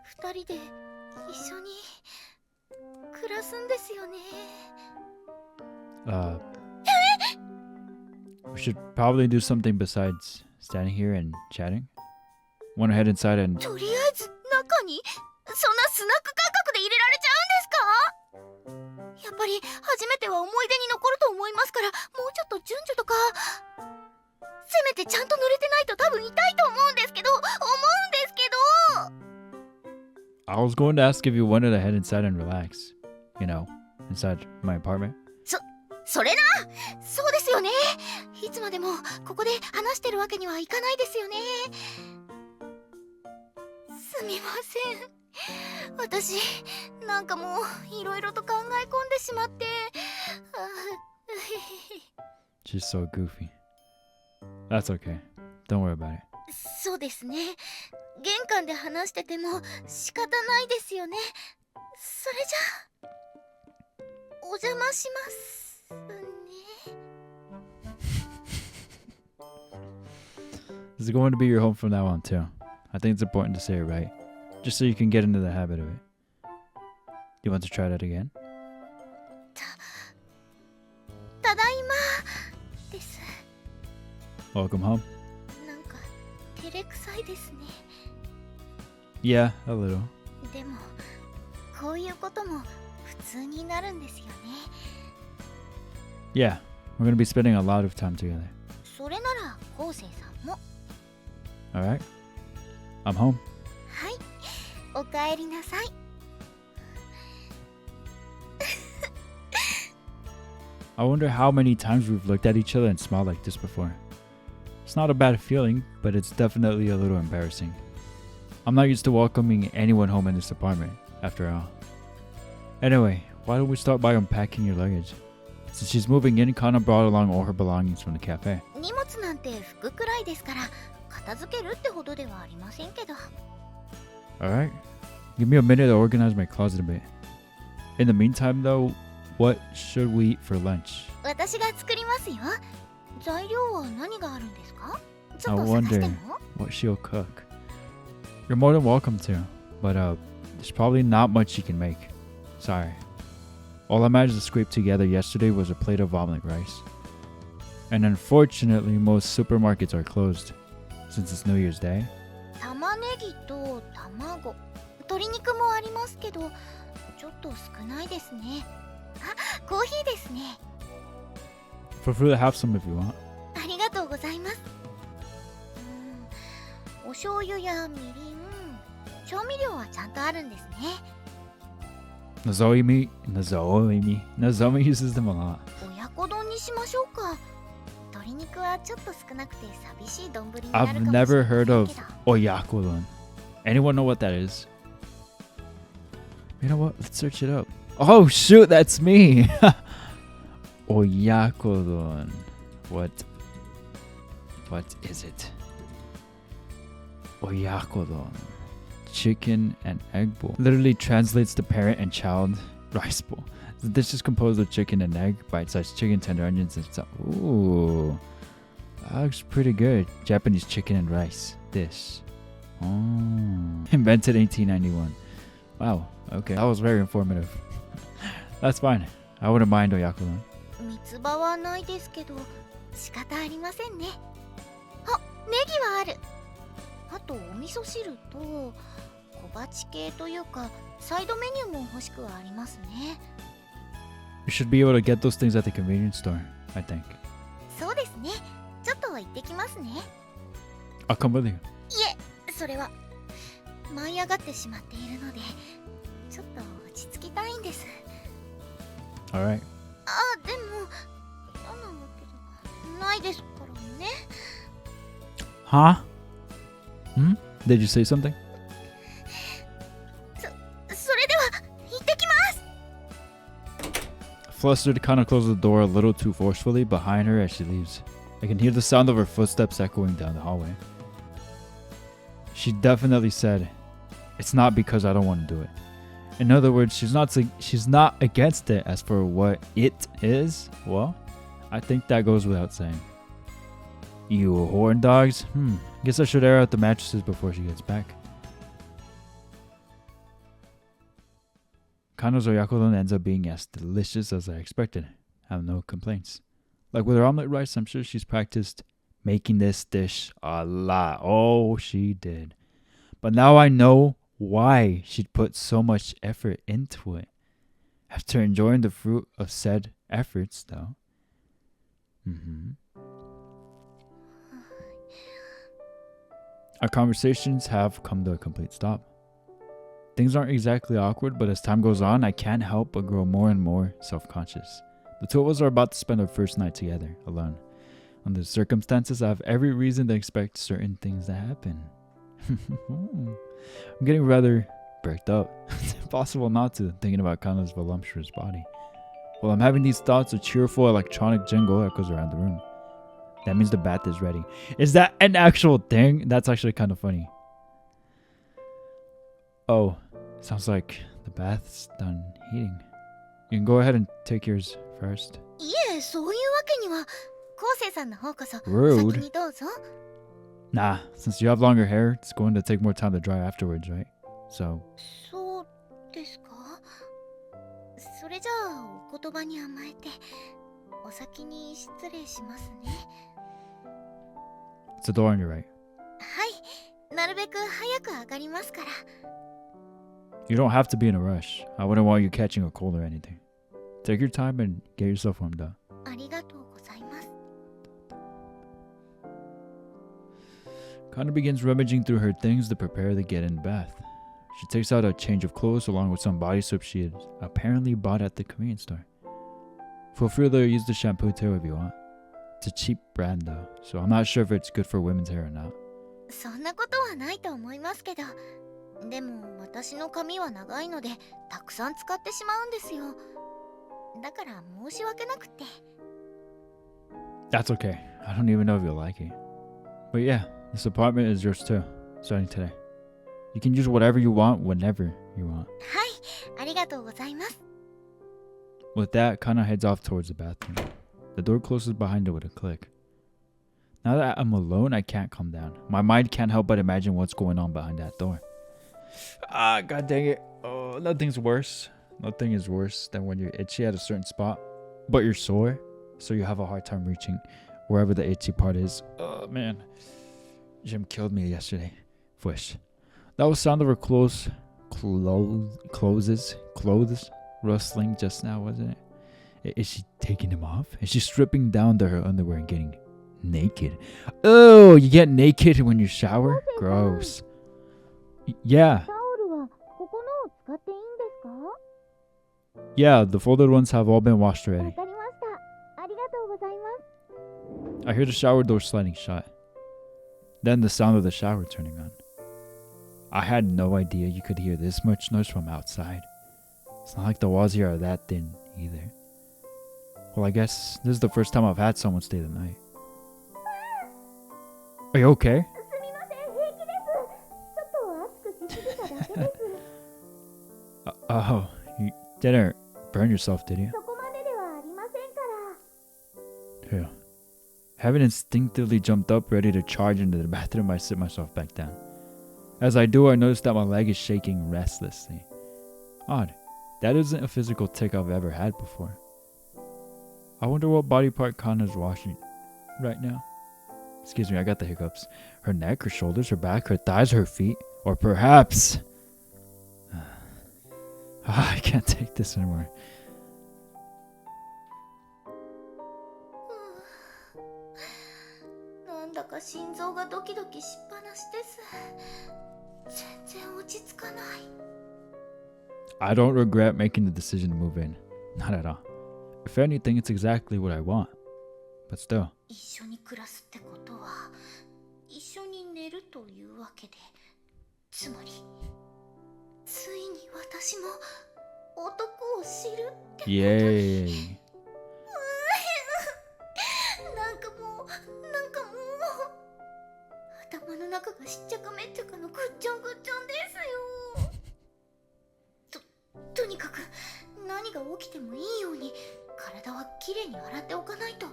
二人で一緒に暮らすんですよね。 We should probably do something besides standing here and chatting. Want to head inside and... とりあえず中にそんなスナック感覚で入れられちゃうんですか？やっぱり初めては思い出に残ると思いますから、もうちょっと順序とか、せめてちゃんと濡れてないと多分痛いと思うんですけど。 I was going to ask if you wanted to head inside and relax. Inside my apartment. それな、そうですよね。いつまでもここで話してるわけにはいかないですよね。すみません、私なんかもういろいろと考え込んでしまって。She's so goofy. That's okay. Don't worry about it. そうですね。玄関で話してても仕方ないですよね。それじゃあお邪魔しますね。 This is going to be your home from now on too. I think it's important to say it right, just so you can get into the habit of it. You want to try that again? ただいまです。 Welcome home. なんか照れくさいですね。 Yeah, a little. でもこういうことも普通になるんですよね。 Yeah, we're going to be spending a lot of time together. それなら昴生さんも。 Alright? I'm home. はい、おかえりなさい。 I wonder how many times we've looked at each other and smiled like this before. It's not a bad feeling, but it's definitely a little embarrassing. I'm not used to welcoming anyone home in this apartment, after all. Anyway, why don't we start by unpacking your luggage? Since she's moving in, Kanna brought along all her belongings from the cafe. 荷物なんて服くらいですから片付けるってほどではありませんけど。 Alright? Give me a minute to organize my closet a bit. In the meantime, though, what should we eat for lunch? 私が作りますよ。材料は何があるんですか？ちょ I っと探して wonder も。 what she'll cook. You're more than welcome to, but there's probably not much she can make. Sorry. All I managed to scrape together yesterday was a plate of omelet rice. And unfortunately, most supermarkets are closed, since it's New Year's Day. 玉ねぎと卵、鶏肉もありますけど、ちょっと少ないですね。あ、コーヒーですね。 Feel free to have some if you want. ありがとうございます。お醤油やみりん、調味料はちゃんとあるんですね。Nozomi uses them a lot. 親子丼にしましょうか。鶏肉はちょっと少なくて寂しい丼になるかもしれ I've ませ never ん heard けど。 of oyakodon. Anyone know what that is? You know what? Let's search it up. Oh shoot, that's me. Oyakodon. What is it? Oyakodon. Chicken and egg bowl. Literally translates to parent and child rice bowl. The dish is composed of chicken and egg, bite-sized chicken, tender onions, and stuff. Ooh, that looks pretty good. Japanese chicken and rice dish. Oh, invented 1891. Wow. Okay, that was very informative. That's fine. I wouldn't mind oyakodon. 三つ葉はないですけど仕方ありませんね。あ、ネギはある。あとお味噌汁と小鉢系というかサイドメニューも欲しくはありますね。You should be able to get those things at the convenience store, I think. そうですね。ちょっと行ってきますね。I'll come with you. いえ、それは舞い上がってしまっているのでちょっと落ち着きたいんです。 Alright. あ、でも嫌なわけではないですからね。 Huh? Hmm? Did you say something? それでは行ってきます。 Flustered, Kanna closes the door a little too forcefully behind her as she leaves. I can hear the sound of her footsteps echoing down the hallway. She definitely said, "It's not because I don't want to do it." In other words, she's not against it. As for what it is, well, I think that goes without saying. You horn dogs. Guess I should air out the mattresses before she gets back. Kanna's oyakodon ends up being as delicious as I expected. I have no complaints. Like with her omelet rice, I'm sure she's practiced making this dish a lot. Oh, she did. But now I know why she'd put so much effort into it. After enjoying the fruit of said efforts, though. Our conversations have come to a complete stop. Things aren't exactly awkward, but as time goes on, I can't help but grow more and more self-conscious. The two of us are about to spend our first night together, alone. Under the circumstances, I have every reason to expect certain things to happen. I'm getting rather bricked up. It's impossible not to, thinking about Kanna's voluptuous body. While I'm having these thoughts, a cheerful electronic jingle echoes around the room. That means the bath is ready. Is that an actual thing? That's actually kind of funny. Oh, sounds like the bath's done heating. You can go ahead and take yours first. いえ、そういうわけには。昴生さんの方こそ先 Rude. にどうぞ。 Nah, since you have longer hair, it's going to take more time to dry afterwards, right? So, そうですか。それじゃあお言葉に甘えてお先に失礼しますね。 it's a door on your right. はい、なるべく早く上がりますから。 You don't have to be in a rush. I wouldn't want you catching a cold or anything. Take your time and get yourself warmed up. ありがとうございます。 Kanna begins rummaging through her things to prepare to get in the bath. She takes out a change of clothes along with some body soap she had apparently bought at the convenience store. Feel free to use the shampoo too if you want. It's a cheap brand though, so I'm not sure if it's good for women's hair or not. そんなことはないと思いますけど、でも私の髪は長いのでたくさん使ってしまうんですよ。だから申し訳なくて。 That's okay. I don't even know if you'll like it. But yeah, this apartment is yours too, starting today. You can use whatever you want whenever you want. はい、ありがとうございます。 With that, Kanna heads off towards the bathroom. The door closes behind her with a click. Now that I'm alone, I can't calm down. My mind can't help but imagine what's going on behind that door. Ah, god dang it. Oh, nothing's worse. Nothing is worse than when you're itchy at a certain spot, but you're sore, so you have a hard time reaching wherever the itchy part is. Oh, man. Jim killed me yesterday. Wish. That was sound of her clothes rustling just now, wasn't it? Is she taking them off? Is she stripping down to her underwear and getting naked? Oh, you get naked when you shower? Gross. Yeah. タオルはここのを使っていいんですか？ Yeah, the folded ones have all been washed わ already. かりました。ありがとうございます。 I hear the shower door sliding shut. Then the sound of the shower turning on. I had no idea you could hear this much noise from outside. It's not like the walls here are that thin either. Well, I guess this is the first time I've had someone stay the night. Are you okay? すみません、平気です。ちょっと熱くしすぎただけです。 Oh, you didn't burn yourself, did you? そこまでではありませんから。 Yeah. Having instinctively jumped up, ready to charge into the bathroom, I sit myself back down. As I do, I notice that my leg is shaking restlessly. Odd. That isn't a physical tick I've ever had before. I wonder what body part Kanna's washing right now. Excuse me, I got the hiccups. Her neck, her shoulders, her back, her thighs, her feet, or perhaps... I can't take this anymore. なんだか心臓がドキドキしっぱなしです。全然落ち着かない。 I don't regret making the decision to move in. Not at all. If anything, it's exactly what I want. But still. 一緒に暮らすってことは一緒に寝るというわけで、つまりついに私も男を知るってこと。 Yay. なんかもう頭の中がしっちゃかめっちゃかのぐっちょんぐっちょんですよ。とにかく何が起きてもいいように体はきれいに洗っておかないと。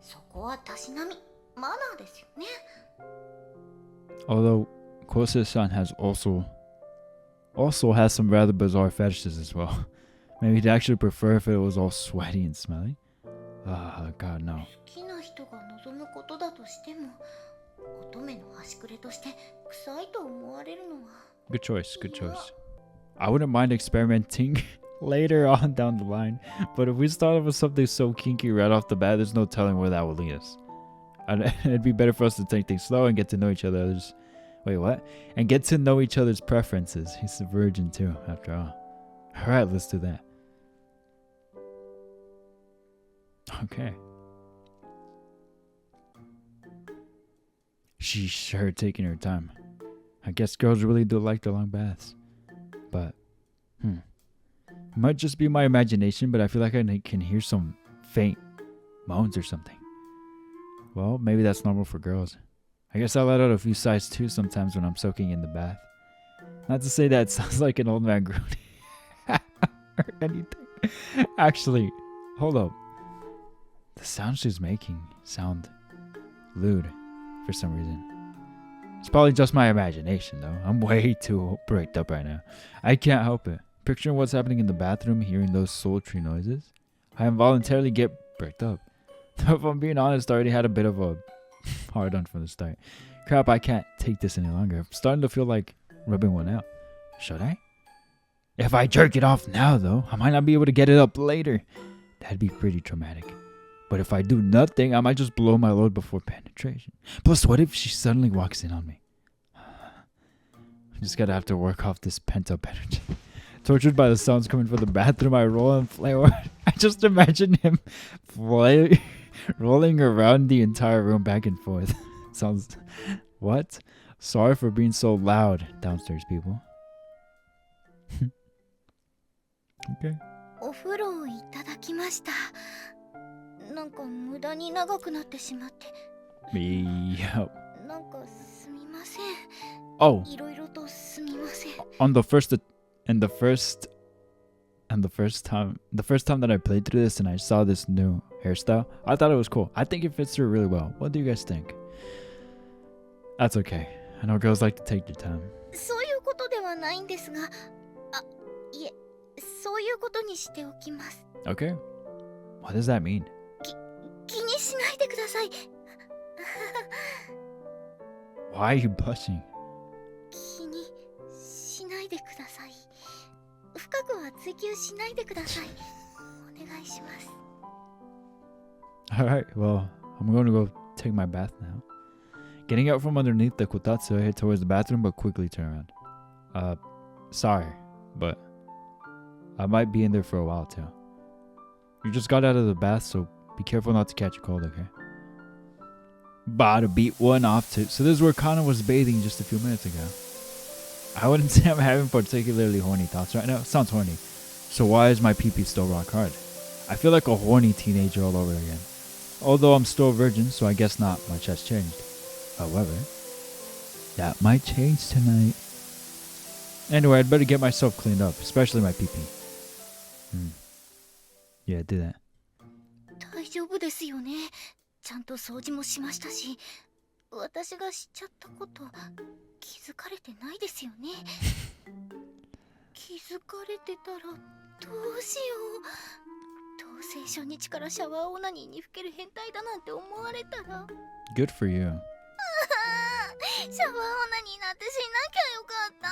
そこはたしなみ、マナーですよね。 Although Kose-san has also has some rather bizarre fetishes as well. Maybe he'd actually prefer if it was all sweaty and smelly. God no. 好きな人が望むことだとしても、乙女の端くれとして臭いと思われるのは。 Good choice, good choice. I wouldn't mind experimenting later on down the line, but if we started with something so kinky right off the bat, there's no telling where that would lead us. It'd be better for us to take things slow and get to know each other's... Wait, what? And get to know each other's preferences. He's a virgin too, after all. Alright, let's do that. Okay. She's sure taking her time. I guess girls really do like the long baths. But, it might just be my imagination, but I feel like I can hear some faint moans or something. Well, maybe that's normal for girls. I guess I let out a few sighs too sometimes when I'm soaking in the bath. Not to say that it sounds like an old man groaning or anything. Actually, hold up. The sound she's making sound lewd for some reason. It's probably just my imagination though. I'm way too bricked up right now. I can't help it. Picturing what's happening in the bathroom, hearing those sultry noises, I involuntarily get bricked up. If I'm being honest, I already had a bit of a hard on from the start. Crap, I can't take this any longer. I'm starting to feel like rubbing one out. Should I? If I jerk it off now though, I might not be able to get it up later. That'd be pretty traumatic. But if I do nothing, I might just blow my load before penetration. Plus, what if she suddenly walks in on me? I just gotta have to work off this pent-up energy. Tortured by the sounds coming from the bathroom, I roll and flare. I just imagine him rolling around the entire room back and forth. Sounds... What? Sorry for being so loud downstairs, people. Okay. お風呂をいただきました。なんか無駄に長くなってしまって。Yep. なんかすみません。 Oh. いろいろとすみません。 The first time that I played through this and I saw this new hairstyle, I thought it was cool. I think it fits her really well. What do you guys think? That's okay. I know girls like to take their time. そういうことではないんですが、いえ、そういうことにしておきます。 Okay. What does that mean? 気にしないでください。 Why are you blushing? 気にしないでください。深くは追求しないでください。お願いします。 Alright, well, I'm going to go take my bath now. Getting out from underneath the kotatsu, I head towards the bathroom but quickly turn around. Sorry, but I might be in there for a while too. You just got out of the bath, so be careful not to catch a cold, okay? About to beat one off too. So this is where Kanna was bathing just a few minutes ago. I wouldn't say I'm having particularly horny thoughts right now. It sounds horny. So why is my pee-pee still rock hard? I feel like a horny teenager all over again. Although I'm still a virgin, so I guess not much has changed. However, that might change tonight. Anyway, I'd better get myself cleaned up, especially my pee-pee. Yeah, do that. 大丈夫ですよね。ちゃんと掃除もしましたし、私がしちゃったこと気づかれてないですよね。気づかれてたらどうしよう。どうせ初日からシャワーオナニーにふける変態だなんて思われたら。Good for you. シャワーオナニーなんてしなきゃよかった。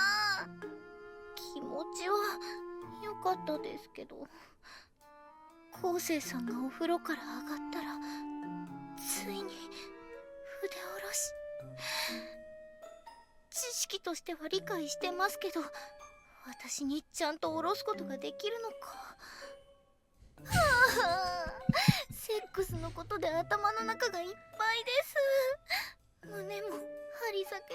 気持ちは良かったですけど、昴生さんがお風呂から上がったらついに筆下ろし。知識としては理解してますけど、私にちゃんと下ろすことができるのか。セックスのことで頭の中がいっぱいです。胸も張り裂け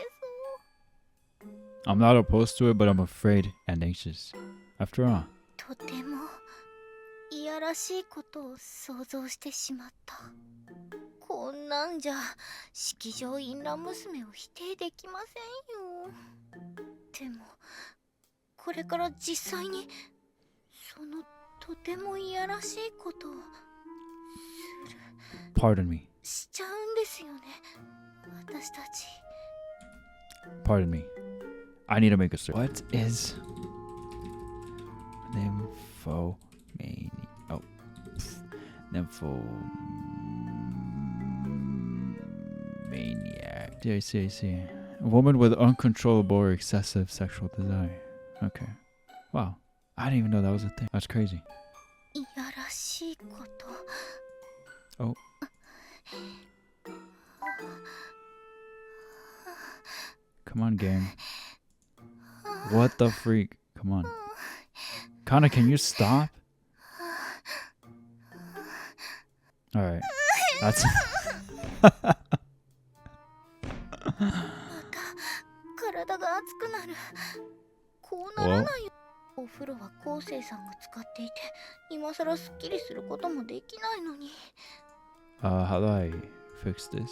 そう。I'm not opposed to it, but I'm afraid and anxious. After all. とてもいやらしいことを想像してしまった。こんなんじゃ式場淫乱娘を否定できませんよ。でもこれから実際にそのとてもいやらしいことをする。 Pardon me. しちゃうんですよね、私たち。 Pardon me. I need to make a search. What is nymphomania? Oh, nymphomaniac. Yeah, I see. A woman with uncontrollable or excessive sexual desire. Okay. Wow. I didn't even know that was a thing. That's crazy. いやらしいこと。 Oh. Come on, game. What the freak? Come on. Kanna, can you stop? Alright. That's... また体が熱くなる。こうならないよ。お風呂は昴生さんが使っていて、今さらすっきりすることもできないのに。how do I fix this?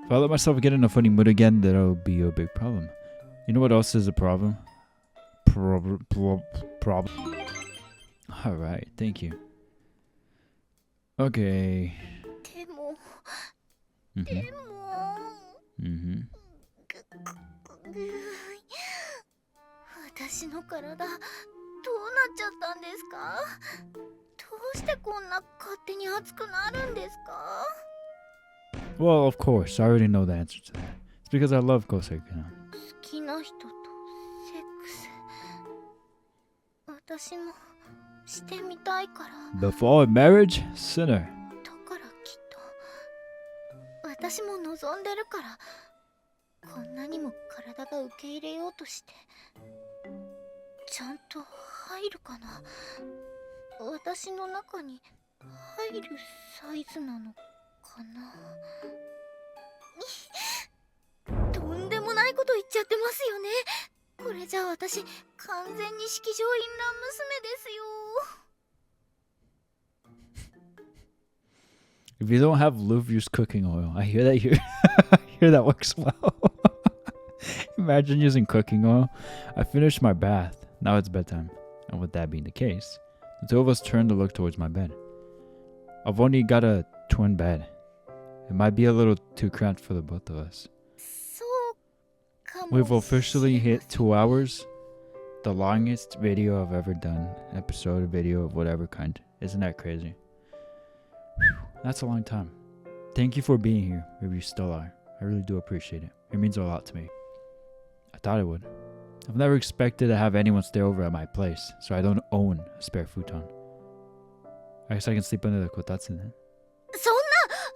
If I let myself get in a funny mood again, that'll be a big problem. You know what else is a problem? Problem. Alright, thank you. Okay. でも、 私の体どうなっちゃったんですか？どうしてこんな勝手に熱くなるんですか？ Well, of course, I already know the answer to that. It's because I love Kosei. 好きな人とセックス、私もしてみたいから。 Before marriage, sinner. だからきっと私も望んでるから、こんなにも体が受け入れようとしてちゃんと入るかな。私の中に入るサイズなのかな。とんでもないこと言っちゃってますよね。これじゃあ私完全に式場淫乱娘ですよ。 If you don't have lube, use cooking oil. I hear that here. I hear that works well. Imagine using cooking oil. I finished my bath. Now it's bedtime. And with that being the case, the two of us turn to look towards my bed. I've only got a twin bed. It might be a little too cramped for the both of us. We've officially hit 2 hours. The longest video I've ever done. Episode, video of whatever kind. Isn't that crazy? Whew, that's a long time. Thank you for being here, if you still are. I really do appreciate it. It means a lot to me. I thought it would. I've never expected to have anyone stay over at my place, so I don't own a spare futon. I guess I can sleep under the kotatsu then. そんな、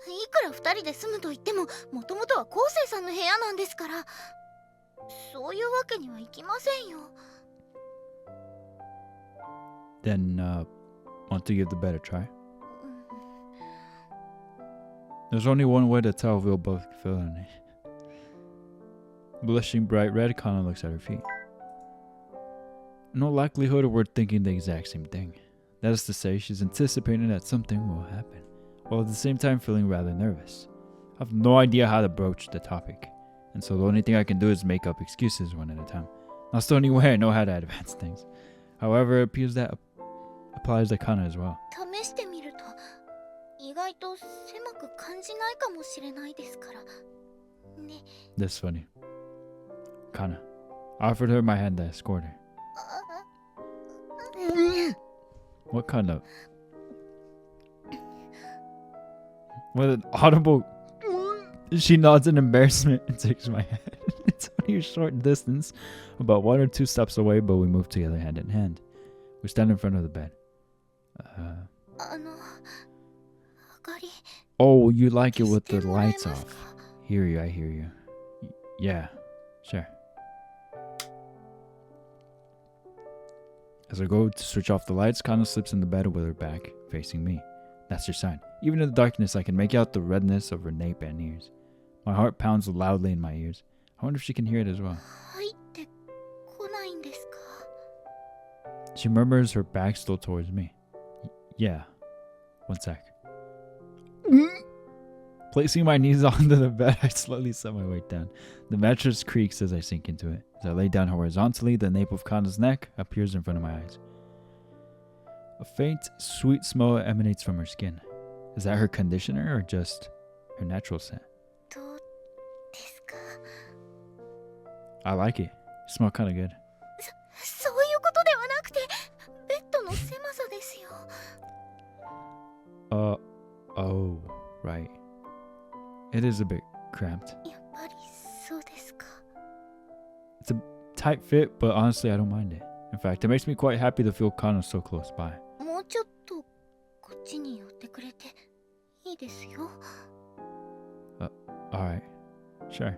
いくら二人で住むと言っても、もともとは昴生さんの部屋なんですから。そういうわけにはいきませんよ。Then, want to give the bed a try? There's only one way to tell if we'll both feel it. Blushing bright red, Kanna looks at her feet. No likelihood of we're thinking the exact same thing. That is to say, she's anticipating that something will happen, while at the same time feeling rather nervous. I have no idea how to broach the topic, and so the only thing I can do is make up excuses one at a time. That's the only way I know how to advance things. However, it appears that applies to Kanna as well. 試してみると意外と狭く感じないかもしれないですからね。 That's funny. Kanna. I offered her my hand to escort her. What kind of... With an audible... She nods in embarrassment and takes my hand. It's only a short distance, about 1 or 2 steps away, but we move together hand in hand. We stand in front of the bed. Oh, you like it with the lights off. Hear you, I hear you. Yeah, sure. As I go to switch off the lights, Kanna slips in the bed with her back facing me. That's her sign. Even in the darkness, I can make out the redness of her nape and ears. My heart pounds loudly in my ears. I wonder if she can hear it as well. She murmurs, her back still towards me. Yeah. 1 sec. Placing my knees onto the bed, I slowly set my weight down. The mattress creaks as I sink into it. As I lay down horizontally, the nape of Kanna's neck appears in front of my eyes. A faint, sweet smell emanates from her skin. Is that her conditioner or just her natural scent? I like it. You smell kind of good. Oh, right. It is a bit cramped. It's a tight fit, but honestly, I don't mind it. In fact, it makes me quite happy to feel Kanna so close by. Alright. Sure.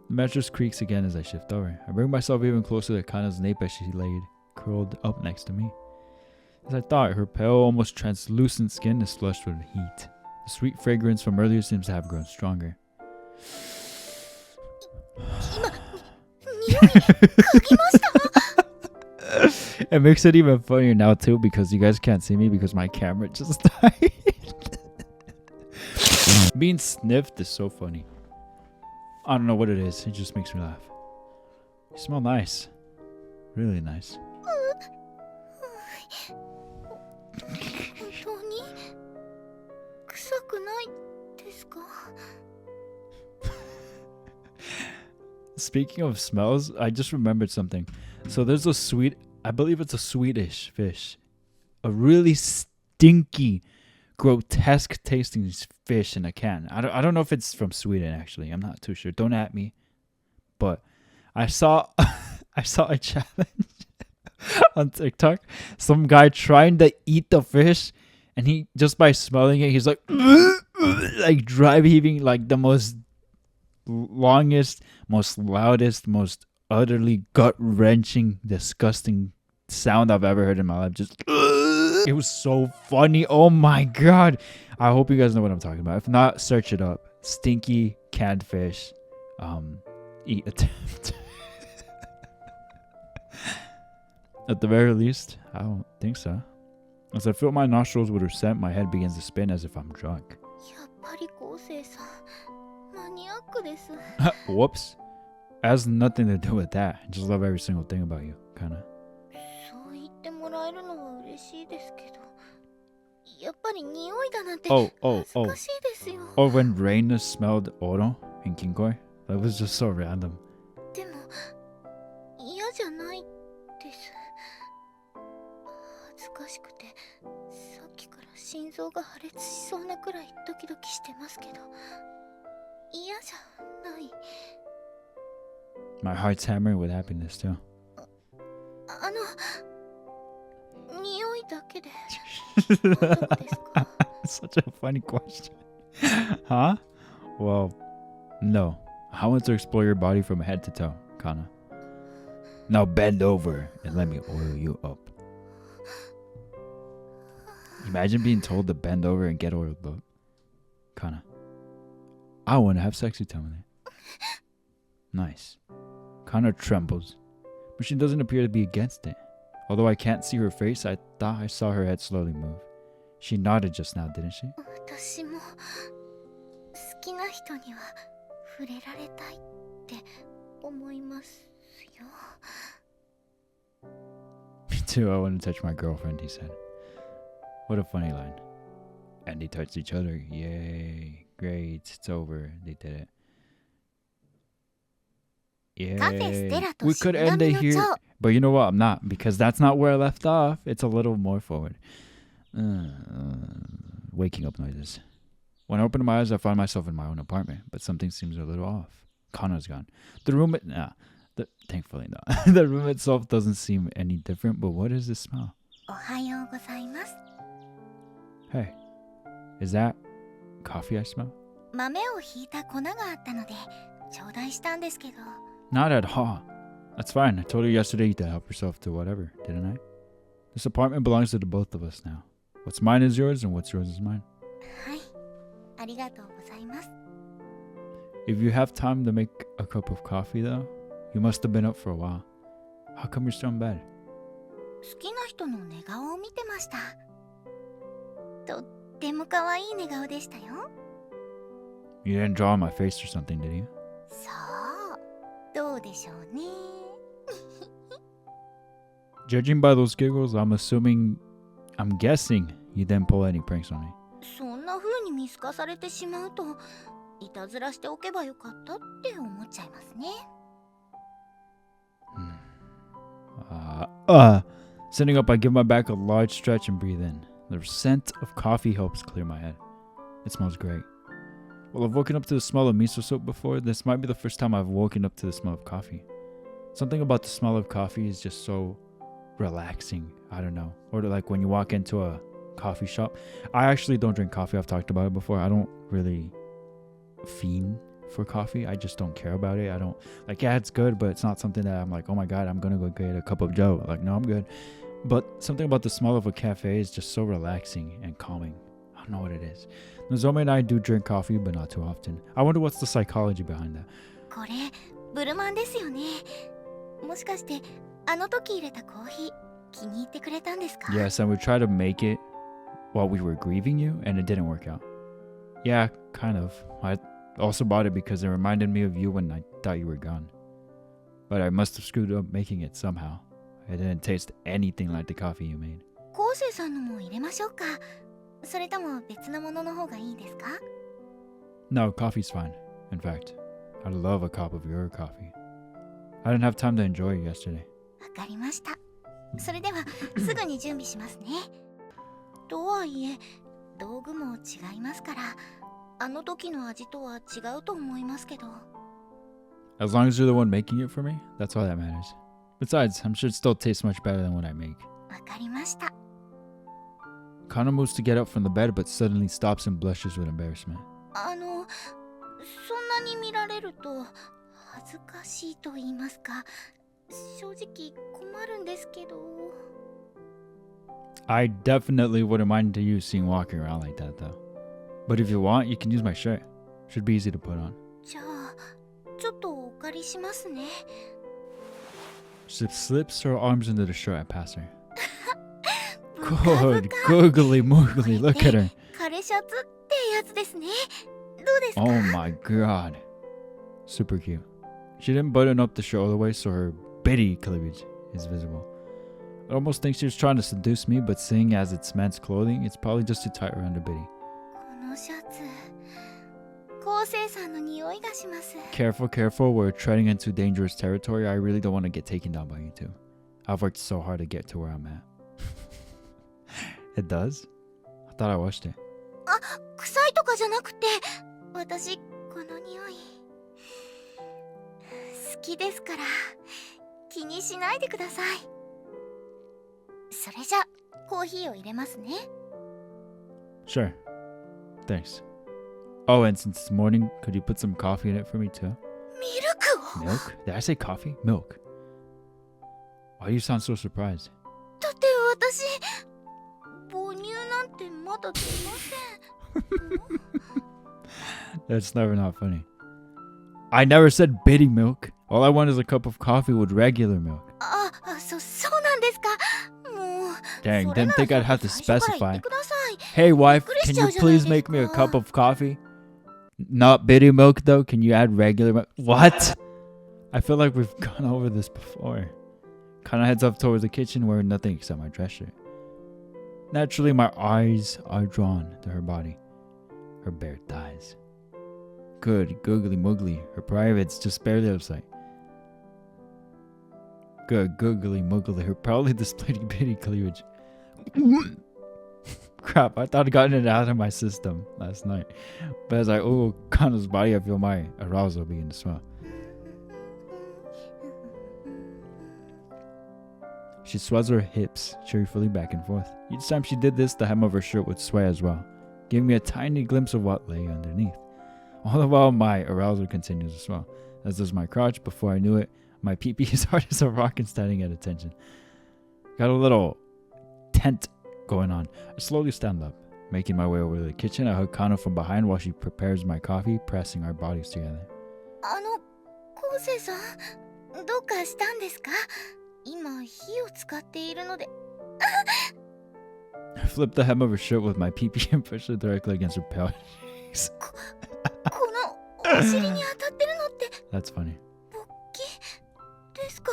The mattress creaks again as I shift over. I bring myself even closer to Kanna's nape as she laid, curled up next to me. As I thought, her pale, almost translucent skin is flushed with heat. The sweet fragrance from earlier seems to have grown stronger. It makes it even funnier now too because you guys can't see me because my camera just died. Being sniffed is so funny. I don't know what it is. It just makes me laugh. You smell nice. Really nice. Speaking of smells, I just remembered something. So there's a sweet, I believe it's a Swedish fish. A really stinky, grotesque tasting fish in a can. I don't know if it's from Sweden actually. I'm not too sure. Don't at me. But I saw a challenge on TikTok. Some guy trying to eat the fish, and he just by smelling it, he's like dry heaving like the most longest, most loudest, most utterly gut-wrenching, disgusting sound I've ever heard in my life. Just it was so funny. Oh my god. I hope you guys know what I'm talking about. If not, search it up. Stinky canned fish eat attempt. At the very least, I don't think so. As I fill my nostrils with her scent, my head begins to spin as if I'm drunk. Whoops. It has nothing to do with that. I just love every single thing about you, Kanna. Or when Reina smelled Oro in Kinkoi. That was just so random. My heart's hammering with happiness too. Such a funny question. Huh? Well, no. I want to explore your body from head to toe, Kanna. Now bend over and let me oil you up. Imagine being told to bend over and get oiled up. Kanna, I want to have sexy time with it. Nice. Kanna trembles, but she doesn't appear to be against it. Although I can't see her face, I thought I saw her head slowly move. She nodded just now, didn't she? 私も好きな人には触れられたいって思いますよ。 Me too, I want to touch my girlfriend, he said. What a funny line. And they touched each other. Yay. Great, it's over. They did it. Yay. We could end it here. But you know what? I'm not. Because that's not where I left off. It's a little more forward. Waking up noises. When I opened my eyes, I found myself in my own apartment. But something seems a little off. Kanna's gone. The room... thankfully not. The room itself doesn't seem any different. But what is this smell? おはようございます。 Hey. Is that coffee I smell? 豆をひいた粉があったので頂戴したんですけど。 Not at all. That's fine. I told her yesterday to help herself to whatever, didn't I? This apartment belongs to the both of us now. What's mine is yours and what's yours is mine. はい。ありがとうございます。 If you have time to make a cup of coffee though, you must have been up for a while. How come you're still in bed? 好きな人の寝顔を見てました。とっても可愛い寝顔でしたよ。 You didn't draw on my face or something, did you? そう。どうでしょうね。 Judging by those giggles, I'm guessing you didn't pull any pranks on me. そんな風に見透かされてしまうと、いたずらしておけばよかったって思っちゃいますね。Sitting up, I give my back a large stretch and breathe in. The scent of coffee helps clear my head. It smells great. Well, I've woken up to the smell of miso soup before. This might be the first time I've woken up to the smell of coffee. Something about the smell of coffee is just so relaxing. I don't know. Or like when you walk into a coffee shop. I actually don't drink coffee. I've talked about it before. I don't really fiend for coffee. I just don't care about it. I don't like, yeah, it's good, but it's not something that I'm like, oh my god, I'm gonna go get a cup of joe. Like, no, I'm good. But something about the smell of a cafe is just so relaxing and calming. I don't know what it is. Nozomi and I do drink coffee, but not too often. I wonder what's the psychology behind that. これブルマンですよね。もしかしてあの時入れたコーヒー気に入ってくれたんですか？ Yes, and we tried to make it while we were grieving you, and it didn't work out. Yeah, kind of. I also bought it because it reminded me of you when I thought you were gone. But I must have screwed up making it somehow. It didn't taste anything like the coffee you made. 昴生さんのも入れましょうか。それとも別のものの方がいいですか？ No, coffee's fine. In fact, I'd love a cup of your coffee. I didn't have time to enjoy it yesterday. わかりました。それではすぐに準備しますね。とはいえ、道具も違いますから、あの時の味とは違うと思いますけど。As long as you're the one making it for me, that's all that matters. Besides, I'm sure it still tastes much better than what I make. わかりました。 Kanna moves to get up from the bed, but suddenly stops and blushes with embarrassment. そんなに見られると恥ずかしいと言いますか、正直困るんですけど。 I definitely wouldn't mind to you seeing walking around like that, though. But if you want, you can use my shirt. Should be easy to put on. じゃあ、ちょっとお借りしますね。 She slips her arms into the shirt and pass her. Good, googly moogly, look at her. 枯シャツってやつですね。どうですか？ Oh my god. Super cute. She didn't button up the shirt all the way, so her bitty cleavage is visible. I almost think she was trying to seduce me, but seeing as it's men's clothing, it's probably just too tight around her bitty. このシャツ、昴生さんの匂いがします。 Careful, careful, we're treading into dangerous territory. I really don't want to get taken down by you two. I've worked so hard to get to where I'm at. It does? I thought I washed it. あ、臭いとかじゃなくて、私この匂い好きですから気にしないでください。それじゃコーヒーを入れますね。 Sure. Thanks. Oh, and since it's morning, could you put some coffee in it for me too? ミルクを Milk? Did I say coffee? Milk. Why do you sound so surprised? だって私母乳なんてまだ出ません。 That's never not funny. I never said bitty milk. All I want is a cup of coffee with regular milk. そうなんですか。もう Dang, それ didn't なら think I'd have to 最初から言 specify. ってください。 Hey wife, Christian can you じゃないです please make me a か。 cup of coffee? Not bitty milk though. Can you add regular milk? What? I feel like we've gone over this before. Kanna heads up towards the kitchen wearing nothing except my dress shirt. Naturally, my eyes are drawn to her body, her bare thighs. Good, googly moogly. Her privates just barely out of sight. Good, googly moogly. Her proudly displayed bitty cleavage. Crap, I thought I'd gotten it out of my system last night. But as I oogle Kanna's body, I feel my arousal begin to swell. She swells her hips cheerfully back and forth. Each time she did this, the hem of her shirt would sway as well, giving me a tiny glimpse of what lay underneath. All the while, my arousal continues to swell, as does my crotch. Before I knew it, my pee-pee is hard as a rock and standing at attention. Got a little tent going on. I slowly stand up, making my way over to the kitchen. I hug Kanna from behind while she prepares my coffee, pressing our bodies together. 昴生さん、どうかしたんですか？今火を使っているので。 I flip the hem of her shirt with my pee-pee and push it directly against her pale cheeks. このお尻に当たってるのって That's funny. 勃起ですか？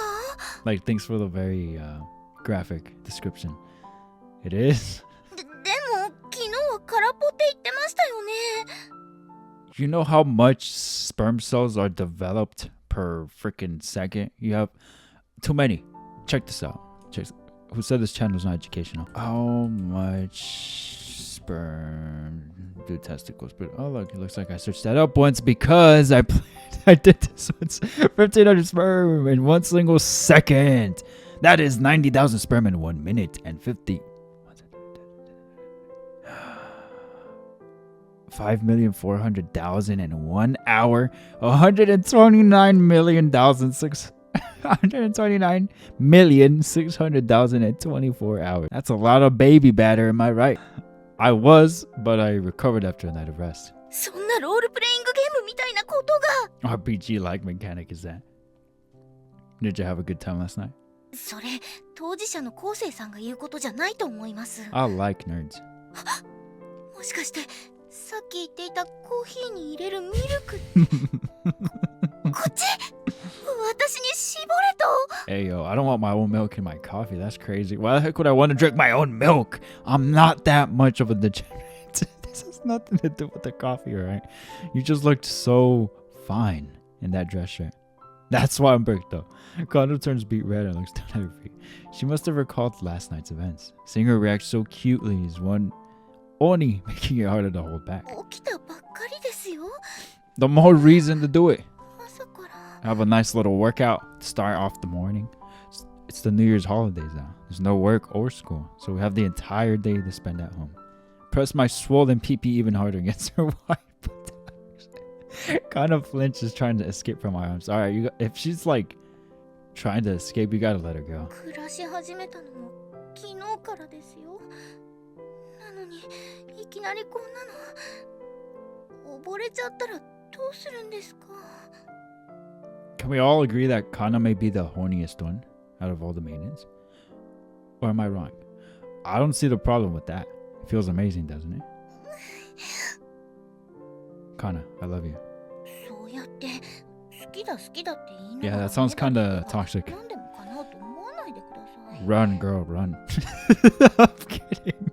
Like, thanks for the very graphic description. It is. でも昨日は空っぽって言ってましたよね。 You know how much sperm cells are developed per freaking second? You have too many. Check this out. Who said this channel is not educational? How much sperm do testicles? But oh look, it looks like I searched that up once because I did this once. 1,500 sperm in 1 single second. That is 90,000 sperm in 1 minute and 50. 5,400,000 in 1 hour. 129,600,000 in 24 hours. That's a lot of baby batter, am I right? I was, but I recovered after a night of rest. そんなロールプレイングゲームみたいなことが。 RPG-like mechanic is that? Did you have a good time last night? それ当事者の昴生さんが言うことじゃないと思います。 I like nerds. もしかしてさっき言っていたコーヒーに入れるミルクこっち私に絞れと。 Hey yo, I don't want my own milk in my coffee. That's crazy. Why the heck would I want to drink my own milk? I'm not that much of a degenerate. This has nothing to do with the coffee, alright? You just looked so fine in that dress shirt. That's why I'm burnt though. Kanna turns beet red and looks down at her feet. She must have recalled last night's events. Seeing her react so cutely is one only making it harder to hold back. 起きたばっかりですよ。 The more reason to do it. 朝から。 Have a nice little workout to start off the morning. It's the New Year's holidays now. There's no work or school, so we have the entire day to spend at home. Press my swollen pee-pee even harder against her wife. Kind of flinches trying to escape from my arms. Alright, if she's like trying to escape, you gotta let her go. 暮らし始めたのも昨日からですよ。なのにいきなりこんなの溺れちゃったらどうするんですか？ Can we all agree that Kanna may be the horniest one out of all the maidens? Or am I wrong? I don't see the problem with that. It feels amazing, doesn't it? Kanna, I love you. そうやって好きだ好きだって言いな Yeah, がら that sounds kinda toxic. 何でも叶うと思わないでください。 Run, girl, run. I'm kidding.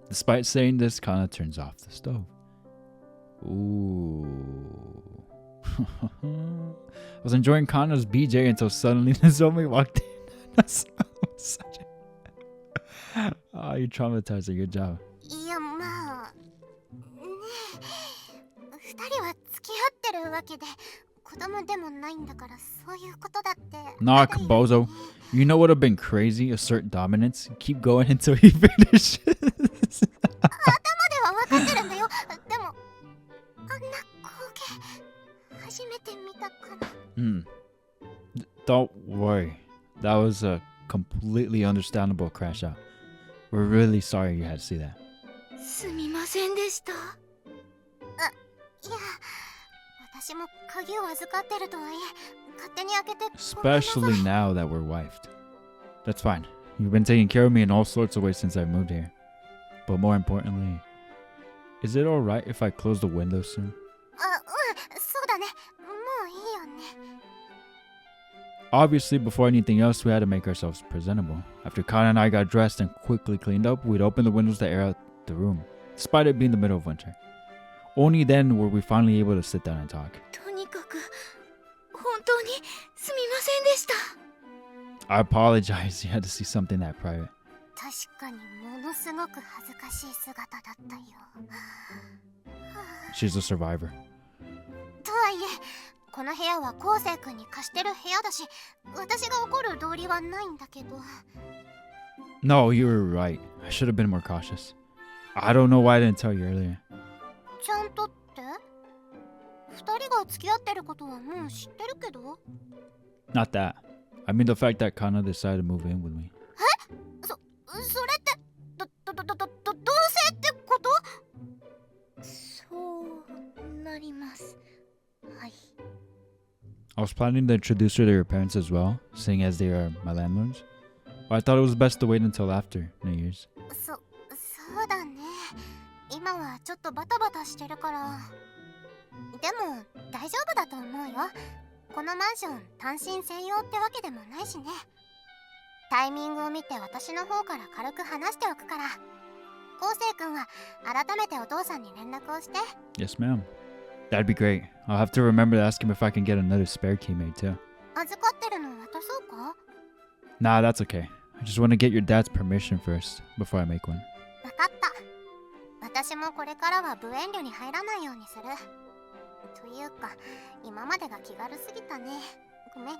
Despite saying this, Kanna turns off the stove. Ooh. I was enjoying Kanna's BJ until suddenly Nozomi walked in. That's such a... Oh, you traumatized her. Good job. いやまあねえ二人は付き合ってるわけで子供でもないんだからそういうことだって Knock, bozo. You know what would have been crazy? Assert dominance. Keep going until he finishes. 頭では分かってるんだよ。でもあんな光景初めて見たから。Don't worry. That was a completely understandable crash out. We're really sorry you had to see that. すみませんでした。いや、私も鍵を預かってるとはいえ、勝手に開けてごめんなさい。 Especially now that we're wifed. That's fine. You've been taking care of me in all sorts of ways since I moved here. But more importantly, is it alright if I close the window soon? そうだね。もういいよね。 Obviously, before anything else, we had to make ourselves presentable. After Kanna and I got dressed and quickly cleaned up, we'd open the windows to air out the room, despite it being the middle of winter. Only then were we finally able to sit down and talk. とにかく本当にすみませんでした。 I apologize you had to see something that private. 確かにものすごく恥ずかしい姿だったよ。 She's a survivor. とはいえ、この部屋は昴生君に貸してる部屋だし、私が怒る道理はないんだけど。 No, you were right. I should have been more cautious. I don't know why I didn't tell you earlier. ちゃんとって？二人が付き合ってることはもう知ってるけど。 Not that. I mean the fact that Kanna decided to move in with me. それって同棲ってこと？そうなります。はい。 I was planning to introduce her to your parents as well, seeing as they are my landlords. But I thought it was best to wait until after New Year's. そうだね。今はちょっとバタバタしてるから。でも大丈夫だと思うよ。このマンション単身専用ってわけでもないしね。タイミングを見て私の方から軽く話しておくから。昴生君は改めてお父さんに連絡をして。 Yes, ma'am. That'd be great. I'll have to remember to ask him if I can get another spare key made too. 預かってるの渡そうか？ Nah, that's okay. I just want to get your dad's permission first before I make one. わかった。私もこれからは無遠慮に入らないようにする。というか、今までが気軽すぎたね。ごめん。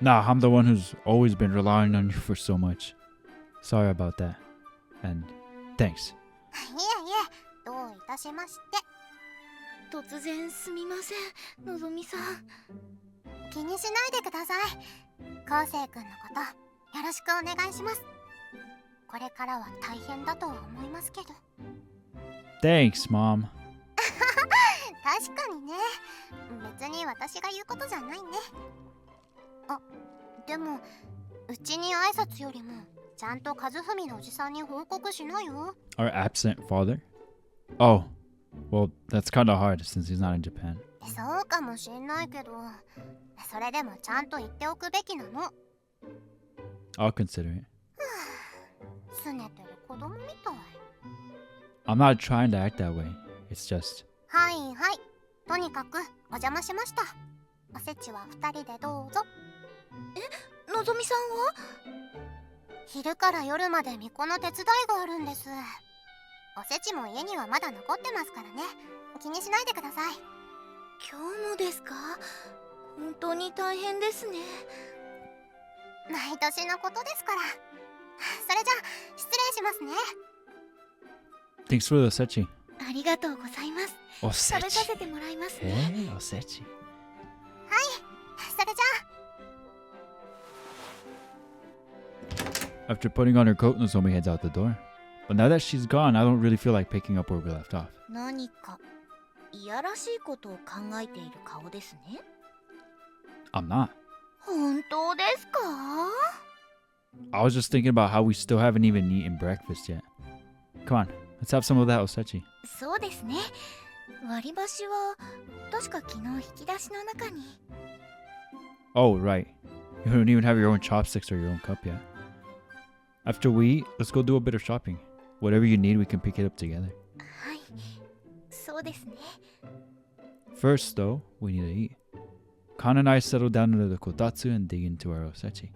Nah, I'm the one who's always been relying on you for so much. Sorry about that. And thanks. いえ、どういたしまして。突然すみません、のぞみさん。気にしないでください。昴生君のことよろしくお願いします。これからは大変だとは思いますけど。 Thanks, Mom. 確かにね。別に私が言うことじゃないね。あ、でもうちに挨拶よりもちゃんと和文のおじさんに報告しなよ。 Our absent father? Oh, well, that's kind of hard since he's not in Japan. そうかもしんないけど、それでもちゃんと言っておくべきなの。 I'll consider it. 拗ねてる子供みたい。 I'm not trying to act that way. It's just... はい。とにかくお邪魔しました。おせちは2人でどうぞ。のぞみさんは？昼から夜まで巫女の手伝いがあるんです。おせちも家にはまだ残ってますからね。気にしないでください。今日もですか？本当に大変ですね。毎年のことですから。それじゃあ失礼しますね。 Thanks for the osechi. ありがとうございます。食べさせてもらいますね。Hey, osechi. それじゃあ。 After putting on her coat, Nozomi heads out the door. But now that she's gone, I don't really feel like picking up where we left off. 何かいやらしいことを考えている顔ですね。 I'm not. 本当ですか？ I was just thinking about how we still haven't even eaten breakfast yet. Come on, let's have some of that osechi. そうですね。割り箸は確か昨日引き出しの中に。 Oh, right. You don't even have your own chopsticks or your own cup yet. After we eat, let's go do a bit of shopping. Whatever you need, we can pick it up together. はい、そうですね。 First, though, we need to eat. Kanna and I settle down under the kotatsu and dig into our osechi.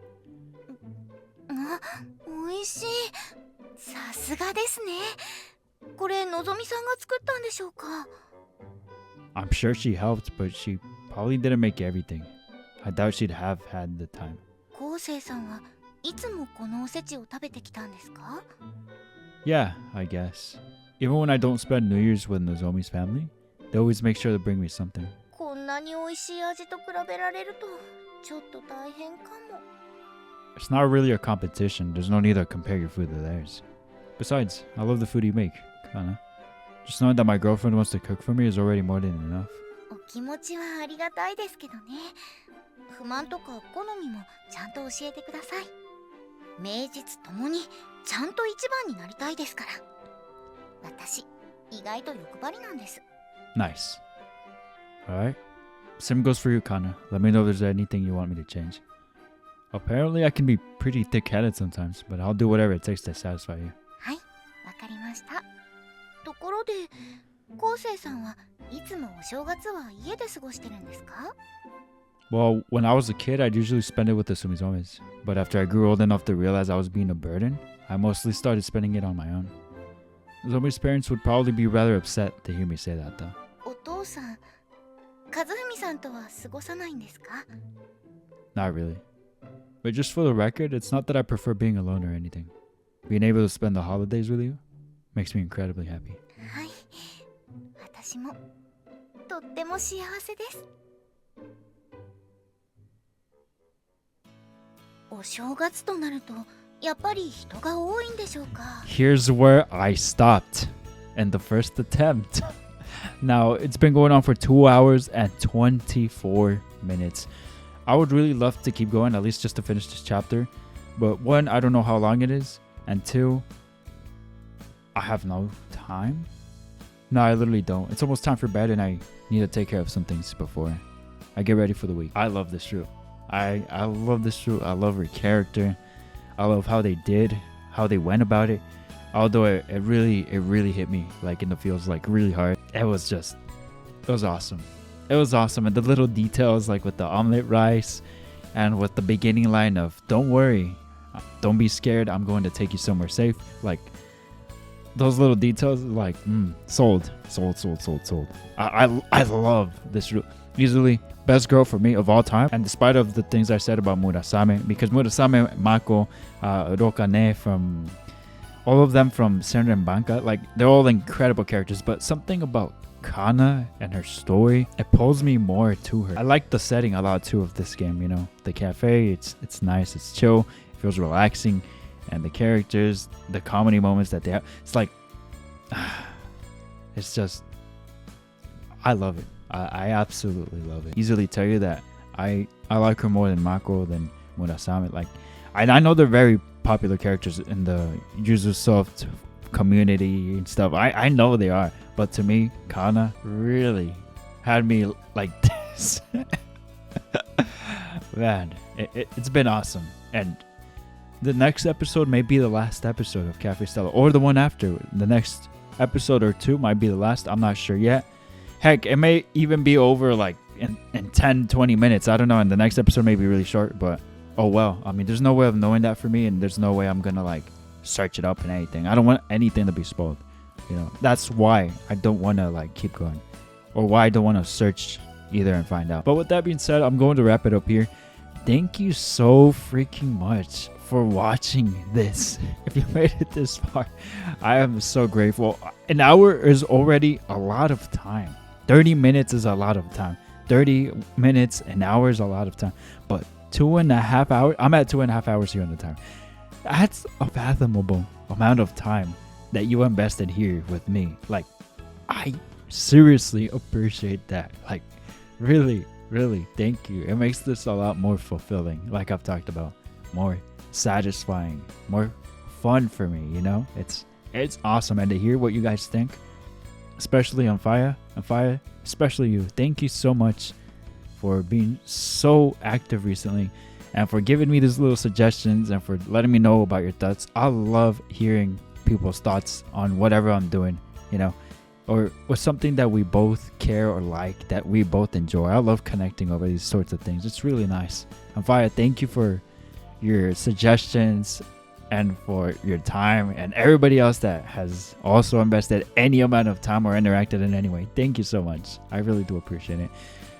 あ、美味しい。さすがですね。これのぞみさんが作ったんでしょうか？ I'm sure she helped, but she probably didn't make everything. I doubt she'd have had the time. 昴生さんはいつもこのおせちを食べてきたんですか？ Yeah, I guess. Even when I don't spend New Year's with Nozomi's family, they always make sure to bring me something. こんなに美味しい味と比べられるとちょっと大変かも。 It's not really a competition. There's no need to compare your food to theirs. Besides, I love the food you make, Kanna. Just knowing that my girlfriend wants to cook for me is already more than enough. お気持ちはありがたいですけどね。不満とか好みもちゃんと教えてください。名実ともにちゃんと一番になりたいですから。私、意外と欲張りなんです。 Nice. Alright. Same goes for you, Kanna. Let me know if there's anything you want me to change. Apparently, I can be pretty thick-headed sometimes, but I'll do whatever it takes to satisfy you. はい、わかりました。ところで、昴生さんはいつもお正月は家で過ごしてるんですか？ Well, when I was a kid, I'd usually spend it with the Sumizomes. But after I grew old enough to realize I was being a burden, I mostly started spending it on my own. Zomi's parents would probably be rather upset to hear me say that, though. お父さん、和文さんとは過ごさないんですか？ Not really. But just for the record, it's not that I prefer being alone or anything. Being able to spend the holidays with you makes me incredibly happy. はい、私もとっても幸せです。お正月となるとやっぱり人が多いんでしょうか？ Here's where I stopped in the first attempt. Now, it's been going on for 2 hours and 24 minutes. I would really love to keep going, at least just to finish this chapter. But one, I don't know how long it is. And two, I have no time. No, I literally don't. It's almost time for bed and I need to take care of some things before I get ready for the week. I love this troop. I love this troop. I love her character. I love how they did, how they went about it. Although it really hit me like in the feels, like really hard. It was awesome. It was awesome. And the little details like with the omelet rice and with the beginning line of don't worry, don't be scared, I'm going to take you somewhere safe. Like those little details, like sold. I love this route. Easily best girl for me of all time. And despite of the things I said about Murasame, because Murasame, Mako, Rokane, from all of them from Senran Banka, like they're all incredible characters, but something about Kanna and her story, it pulls me more to her. I like the setting a lot too of this game, you know. The cafe, it's nice, it's chill, it feels relaxing, and the characters, the comedy moments that they have, it's like it's just, I love it. I absolutely love it. Easily tell you that I like her more than Mako, than Murasame. Like I know they're very popular characters in the Yuzusoft community and stuff. I know they are, but to me, Kanna really had me like this. Man, it's been awesome. And the next episode may be the last episode of Cafe Stella, or the one after. The next episode or two might be the last. I'm not sure yet. Heck, it may even be over like in 10-20 minutes. I don't know. And the next episode may be really short, but oh well. I mean, there's no way of knowing that for me, and there's no way I'm gonna like search it up and anything. I don't want anything to be spoiled. You know, that's why I don't want to like keep going, or why I don't want to search either and find out. But with that being said, I'm going to wrap it up here. Thank you so freaking much for watching this. If you made it this far, I am so grateful. An hour is already a lot of time. 30 minutes is a lot of time. 30 minutes, an hour is a lot of time. But 2.5 hours, I'm at 2.5 hours here on the time. That's a fathomable amount of time that you invested here with me. Like, I seriously appreciate that. Like, really, thank you. It makes this a lot more fulfilling, like I've talked about. More satisfying, more fun for me, you know? It's awesome. And to hear what you guys think, especially on Fire, especially you. Thank you so much for being so active recently and for giving me these little suggestions and for letting me know about your thoughts. I love hearing people's thoughts on whatever I'm doing, you know, or something that we both care or like, that we both enjoy. I love connecting over these sorts of things. It's really nice. And Fire, thank you for your suggestions and for your time, and everybody else that has also invested any amount of time or interacted in any way. Thank you so much. I really do appreciate it.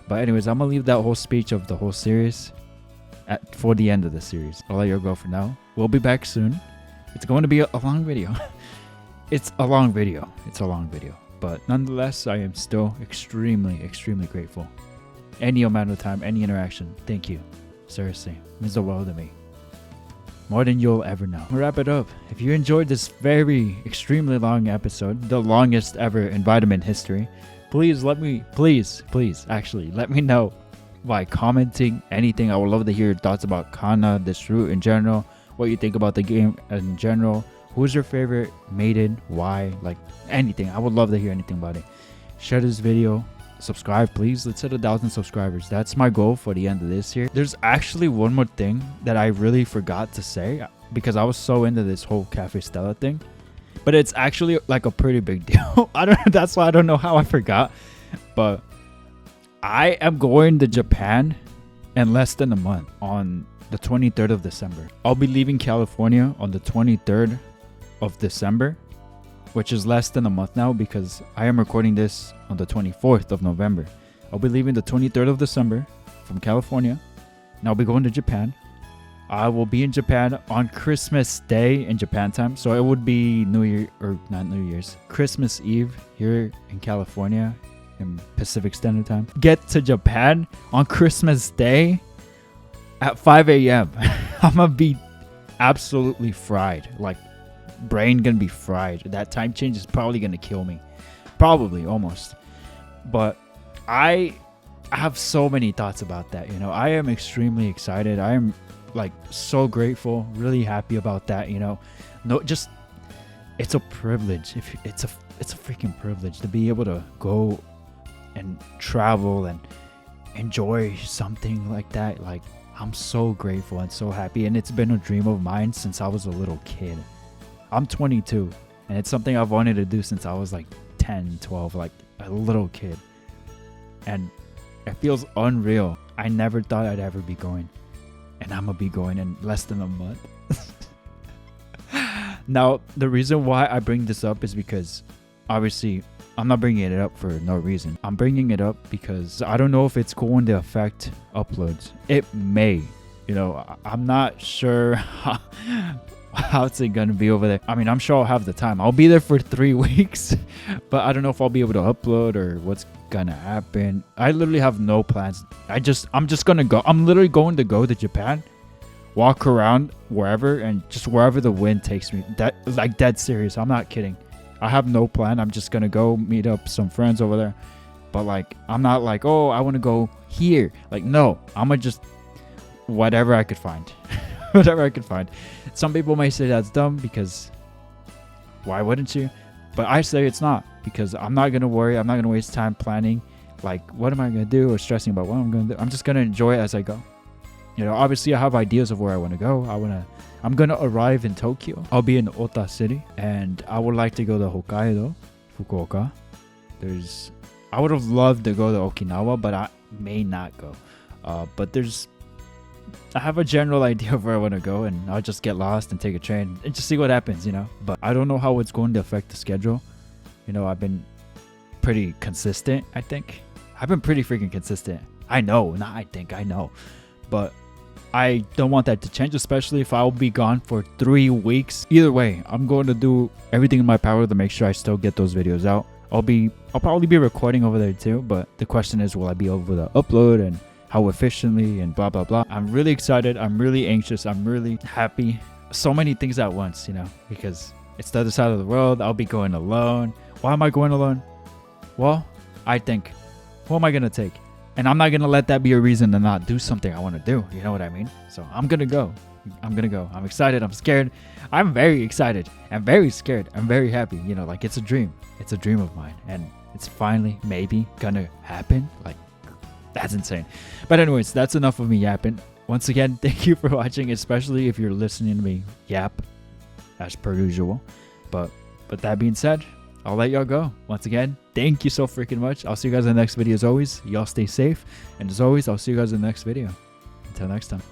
But anyways, I'm gonna leave that whole speech of the whole series for the end of the series. I'll let you go for now. We'll be back soon. It's going to be a long video. It's a long video. But nonetheless, I am still extremely, extremely grateful. Any amount of time, any interaction, thank you. Seriously, means the world to me. More than you'll ever know. We'll wrap it up. If you enjoyed this very extremely long episode, the longest ever in vitamin history, please let me know by commenting anything. I would love to hear your thoughts about Kanna, this route in general, what you think about the game in general. Who's your favorite maiden? Why? Like anything. I would love to hear anything about it. Share this video. Subscribe, please. Let's hit 1,000 subscribers. That's my goal for the end of this year. There's actually one more thing that I really forgot to say because I was so into this whole Cafe Stella thing, but it's actually like a pretty big deal. That's why I don't know how I forgot, but I am going to Japan in less than a month on the 23rd of December. I'll be leaving California on the 23rd of December, which is less than a month now because I am recording this on the 24th of November. I'll be leaving the 23rd of December from California, and I'll be going to Japan. I will be in Japan on Christmas Day in Japan time, so it would be Christmas Eve here in California in Pacific Standard Time. Get to Japan on Christmas Day at 5 a.m. I'm gonna be absolutely fried, like brain gonna be fried. That time change is probably gonna kill me, probably almost. But I have so many thoughts about that. I am extremely excited. I am like so grateful, really happy about that. It's a privilege. It's a freaking privilege to be able to go and travel and enjoy something like that. Like, I'm so grateful and so happy, and it's been a dream of mine since I was a little kid. I'm 22, and it's something I've wanted to do since I was like 10, 12, like a little kid. And it feels unreal. I never thought I'd ever be going, and I'm gonna be going in less than a month. Now, the reason why I bring this up is because obviously I'm not bringing it up for no reason. I'm bringing it up because I don't know if it's going to affect uploads. It may. I'm not sure how's it gonna be over there. I mean, I'm sure I'll have the time. I'll be there for 3 weeks, but I don't know if I'll be able to upload or what's gonna happen. I literally have no plans. I'm just gonna go. I'm literally going to go to Japan, walk around wherever, and just wherever the wind takes me. Dead serious. I'm not kidding. I have no plan. I'm just gonna go meet up some friends over there. But like, I'm not like, oh, I want to go here. Like, no, I'm gonna just whatever I could find. Whatever I could find. Some people may say that's dumb because why wouldn't you? But I say it's not, because I'm not gonna worry. I'm not gonna waste time planning like what am I gonna do or stressing about what I'm gonna do. I'm just gonna enjoy it as I go. Obviously I have ideas of where I want to go. I'm gonna arrive in Tokyo. I'll be in Ota City, and I would like to go to Hokkaido, Fukuoka. I would have loved to go to Okinawa, but I may not go. But I have a general idea of where I want to go, and I'll just get lost and take a train and just see what happens, But I don't know how it's going to affect the schedule. I've been pretty consistent, I think. I've been pretty freaking consistent. I know. But I don't want that to change, especially if I'll be gone for 3 weeks. Either way, I'm going to do everything in my power to make sure I still get those videos out. I'll probably be recording over there too, but the question is, will I be able to upload and how efficiently and blah, blah, blah. I'm really excited. I'm really anxious. I'm really happy. So many things at once, because it's the other side of the world. I'll be going alone. Why am I going alone? Well, I think, who am I going to take? And I'm not going to let that be a reason to not do something I want to do. You know what I mean? So I'm going to go. I'm excited. I'm scared. I'm very excited. I'm very scared. I'm very happy. Like it's a dream. It's a dream of mine. And it's finally maybe going to happen. Like, that's insane. But anyways, that's enough of me yapping. Once again, thank you for watching, especially if you're listening to me yap as per usual. But that being said, I'll let y'all go. Once again, thank you so freaking much. I'll see you guys in the next video as always. Y'all stay safe. And as always, I'll see you guys in the next video. Until next time.